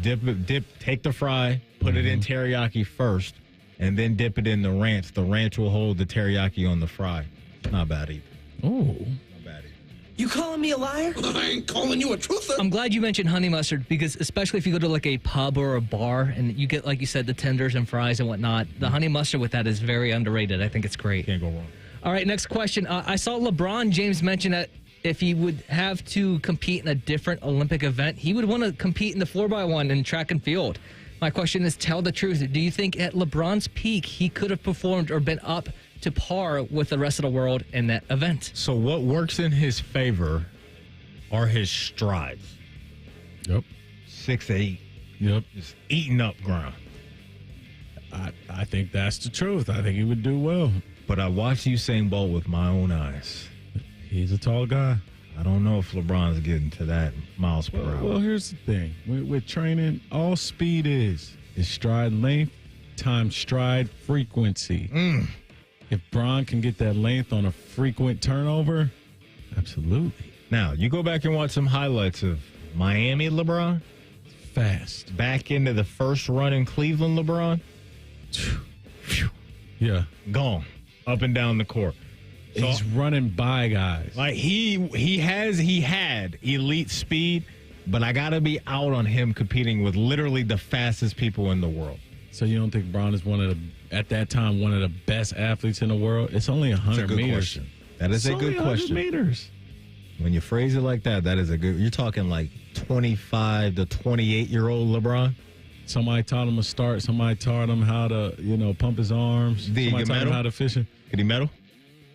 S4: take the fry, put it in teriyaki first, and then dip it in the ranch. The ranch will hold the teriyaki on the fry. Not bad either.
S7: Oh.
S4: Not bad either.
S5: You calling me a liar?
S6: I ain't calling you a truther.
S5: I'm glad you mentioned honey mustard because especially if you go to like a pub or a bar and you get, like you said, the tenders and fries and whatnot, the honey mustard with that is very underrated. I think it's great.
S4: Can't go wrong.
S5: All right, next question. I saw LeBron James mention that if he would have to compete in a different Olympic event, he would want to compete in the 4x1 in track and field. My question is, tell the truth. Do you think at LeBron's peak he could have performed or been up to par with the rest of the world in that event?
S4: So what works in his favor are his strides.
S7: Yep.
S4: 6'8".
S7: Yep.
S4: Just eating up ground.
S7: I think that's the truth. I think he would do well.
S4: But I watched Usain Bolt with my own eyes.
S7: He's a tall guy.
S4: I don't know if LeBron's getting to that miles per hour.
S7: Well, here's the thing. With training, all speed is stride length times stride frequency. If Bron can get that length on a frequent turnover, absolutely.
S4: Now, you go back and watch some highlights of Miami LeBron.
S7: Fast.
S4: Back into the first run in Cleveland LeBron.
S7: Yeah.
S4: Gone. Up and down the court. So,
S7: he's running by guys.
S4: Like he had elite speed, but I got to be out on him competing with literally the fastest people in the world.
S7: So you don't think Bron is at that time, one of the best athletes in the world? It's only 100 meters.
S4: Question. That is a good question.
S7: 100 meters.
S4: When you phrase it like that, that is a good. You're talking like 25 to 28-year-old LeBron.
S7: Somebody taught him to start. Somebody taught him how to, pump his arms. Somebody taught him how to fish.
S4: Could he medal?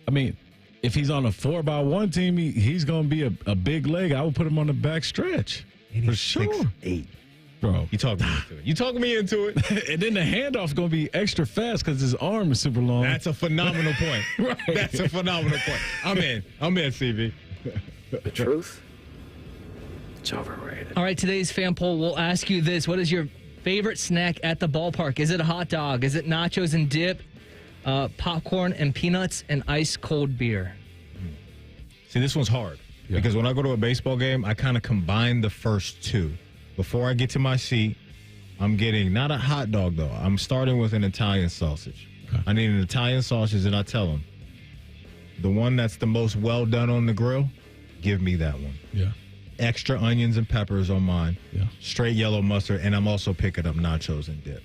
S7: I mean, if he's on a 4x1 team, he's going to be a big leg. I would put him on the back stretch. For sure.
S4: 6'8".
S7: Bro.
S4: You talking me into it. You talking me into it.
S7: And then the handoff's going to be extra fast because his arm is super long.
S4: That's a phenomenal point.
S7: Right.
S4: That's a phenomenal point. I'm in, CB.
S6: The truth? It's overrated.
S5: All right, today's fan poll will ask you this. What is your favorite snack at the ballpark? Is it a hot dog? Is it nachos and dip? Popcorn and peanuts and ice cold beer?
S4: See, this one's hard because when I go to a baseball game, I kind of combine the first two. Before I get to my seat, I'm getting not a hot dog, though. I'm starting with an Italian sausage. Okay. I need an Italian sausage, and I tell them, the one that's the most well done on the grill, give me that one.
S7: Yeah.
S4: Extra onions and peppers on mine.
S7: Yeah.
S4: Straight yellow mustard, and I'm also picking up nachos and dip.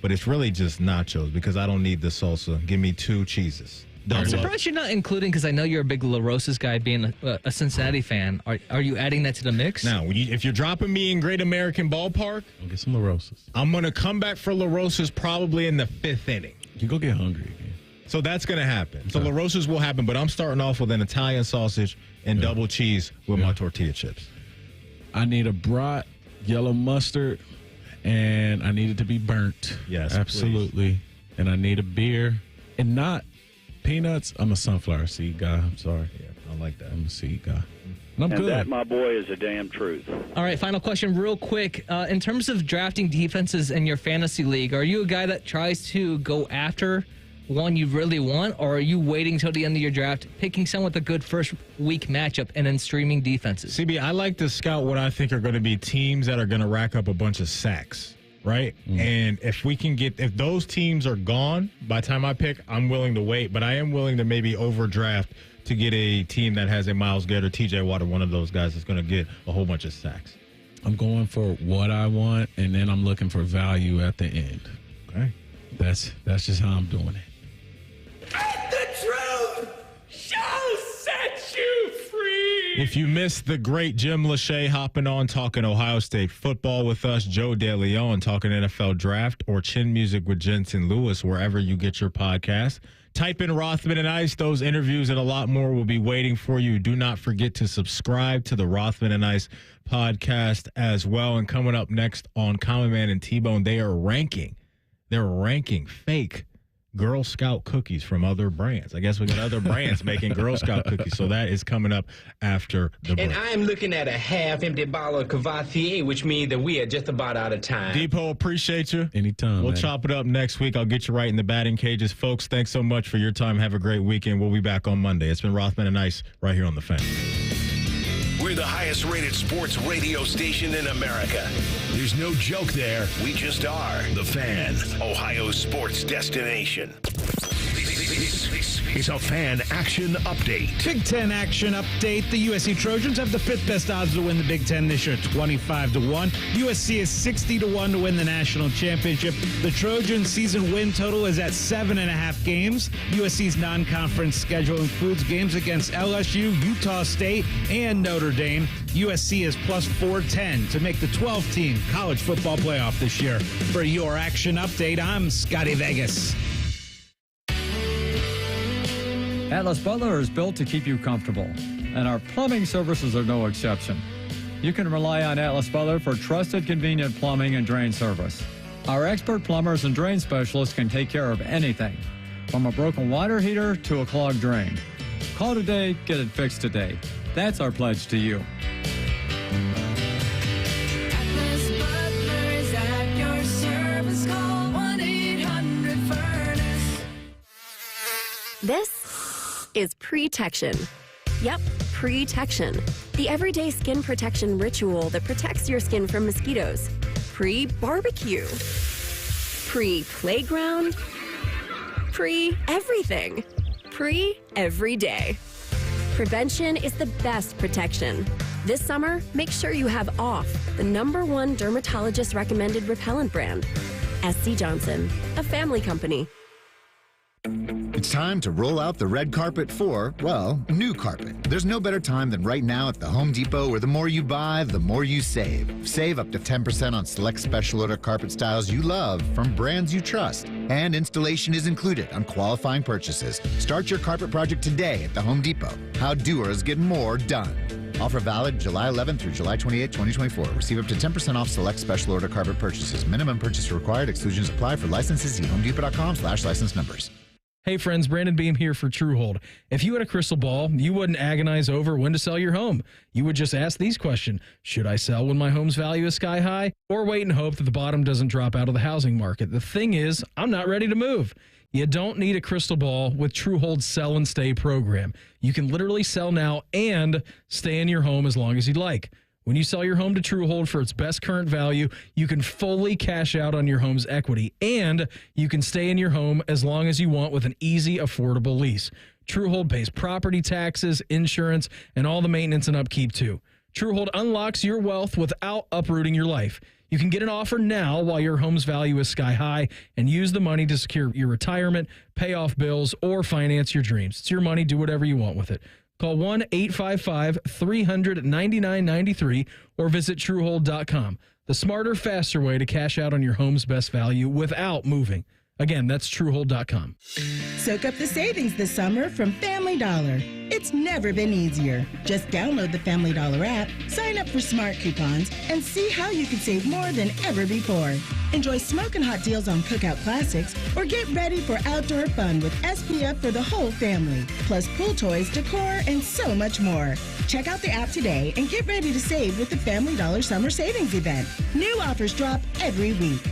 S4: But it's really just nachos because I don't need the salsa. Give me 2 cheeses.
S5: I'm surprised you're not including, because I know you're a big La Rosa's guy, being a Cincinnati fan. Are you adding that to the mix?
S4: Now, if you're dropping me in Great American Ballpark,
S7: I'll get some La Rosas.
S4: I'm going to come back for La Rosas probably in the 5th inning.
S7: You go get hungry again.
S4: So that's going to happen. So La Rosas will happen, but I'm starting off with an Italian sausage and double cheese with my tortilla chips.
S7: I need a brat, yellow mustard, and I need it to be burnt.
S4: Yes,
S7: absolutely.
S4: Please.
S7: And I need a beer, and not peanuts. I'm a sunflower seed guy. I'm sorry.
S4: Yeah, I like that.
S7: I'm a seed guy. And I'm good.
S6: That, my boy, is the damn truth.
S5: All right, final question real quick. In terms of drafting defenses in your fantasy league, are you a guy that tries to go after one you really want, or are you waiting till the end of your draft, picking someone with a good first week matchup and then streaming defenses?
S4: CB, I like to scout what I think are going to be teams that are going to rack up a bunch of sacks, right? And if those teams are gone by the time I pick, I'm willing to wait, but I am willing to maybe overdraft to get a team that has a Myles Garrett or TJ Watt, one of those guys that's going to get a whole bunch of sacks.
S7: I'm going for what I want, and then I'm looking for value at the end.
S4: Okay.
S7: That's just how I'm doing it.
S1: The truth shall set you free.
S4: If you missed the great Jim Lachey hopping on talking Ohio State football with us, Joe DeLeone talking NFL draft, or Chin Music with Jensen Lewis, wherever you get your podcast, type in Rothman and Ice. Those interviews and a lot more will be waiting for you. Do not forget to subscribe to the Rothman and Ice podcast as well. And coming up next on Common Man and T-Bone, they're ranking fake Girl Scout cookies from other brands. I guess we got other brands making Girl Scout cookies. So that is coming up after the break.
S9: And I'm looking at a half-empty bottle of Cavatier, which means that we are just about out of time.
S4: Depot, appreciate you.
S7: Anytime.
S4: We'll chop it up next week. I'll get you right in the batting cages. Folks, thanks so much for your time. Have a great weekend. We'll be back on Monday. It's been Rothman and Ice right here on The Fan.
S1: We're the highest rated sports radio station in America. There's no joke there. We just are. The Fan, Ohio's sports destination. This is a Fan Action Update.
S15: Big Ten Action Update. The USC Trojans have the 5th best odds to win the Big Ten this year, 25-1. USC is 60-1 to win the national championship. The Trojans' season win total is at 7.5 games. USC's non-conference schedule includes games against LSU, Utah State, and Notre Dame. USC is plus 410 to make the 12-team college football playoff this year. For your Action Update, I'm Scotty Vegas.
S20: Atlas Butler is built to keep you comfortable, and our plumbing services are no exception. You can rely on Atlas Butler for trusted, convenient plumbing and drain service. Our expert plumbers and drain specialists can take care of anything, from a broken water heater to a clogged drain. Call today, get it fixed today. That's our pledge to you.
S11: Atlas Butler is at your service. Call 1-800-FURNACE.
S21: This is Pre-Tection. Yep, Pre-Tection. The everyday skin protection ritual that protects your skin from mosquitoes. Pre-barbecue. Pre-playground. Pre-everything. Pre-every day. Prevention is the best protection. This summer, make sure you have OFF, the #1 dermatologist-recommended repellent brand. SC Johnson, a family company.
S8: It's time to roll out the red carpet for, well, new carpet. There's no better time than right now at the Home Depot, where the more you buy, the more you save. Save up to 10% on select special order carpet styles you love from brands you trust. And installation is included on qualifying purchases. Start your carpet project today at the Home Depot. How doers get more done. Offer valid July 11th through July 28th, 2024. Receive up to 10% off select special order carpet purchases. Minimum purchase required. Exclusions apply. For licenses, see homedepot.com/license numbers.
S12: Hey friends, Brandon Beam here for Truehold. If you had a crystal ball, you wouldn't agonize over when to sell your home. You would just ask these questions. Should I sell when my home's value is sky high? Or wait and hope that the bottom doesn't drop out of the housing market? The thing is, I'm not ready to move. You don't need a crystal ball with Truehold's Sell and Stay program. You can literally sell now and stay in your home as long as you'd like. When you sell your home to Truehold for its best current value, you can fully cash out on your home's equity, and you can stay in your home as long as you want with an easy, affordable lease. Truehold pays property taxes, insurance, and all the maintenance and upkeep too. Truehold unlocks your wealth without uprooting your life. You can get an offer now while your home's value is sky high and use the money to secure your retirement, pay off bills, or finance your dreams. It's your money. Do whatever you want with it. Call 1-855-300-9993 or visit Truehold.com. The smarter, faster way to cash out on your home's best value without moving. Again, that's Truehold.com.
S14: Soak up the savings this summer from Family Dollar. It's never been easier. Just download the Family Dollar app, sign up for smart coupons, and see how you can save more than ever before. Enjoy smoking hot deals on cookout classics or get ready for outdoor fun with SPF for the whole family, plus pool toys, decor, and so much more. Check out the app today and get ready to save with the Family Dollar Summer Savings Event. New offers drop every week.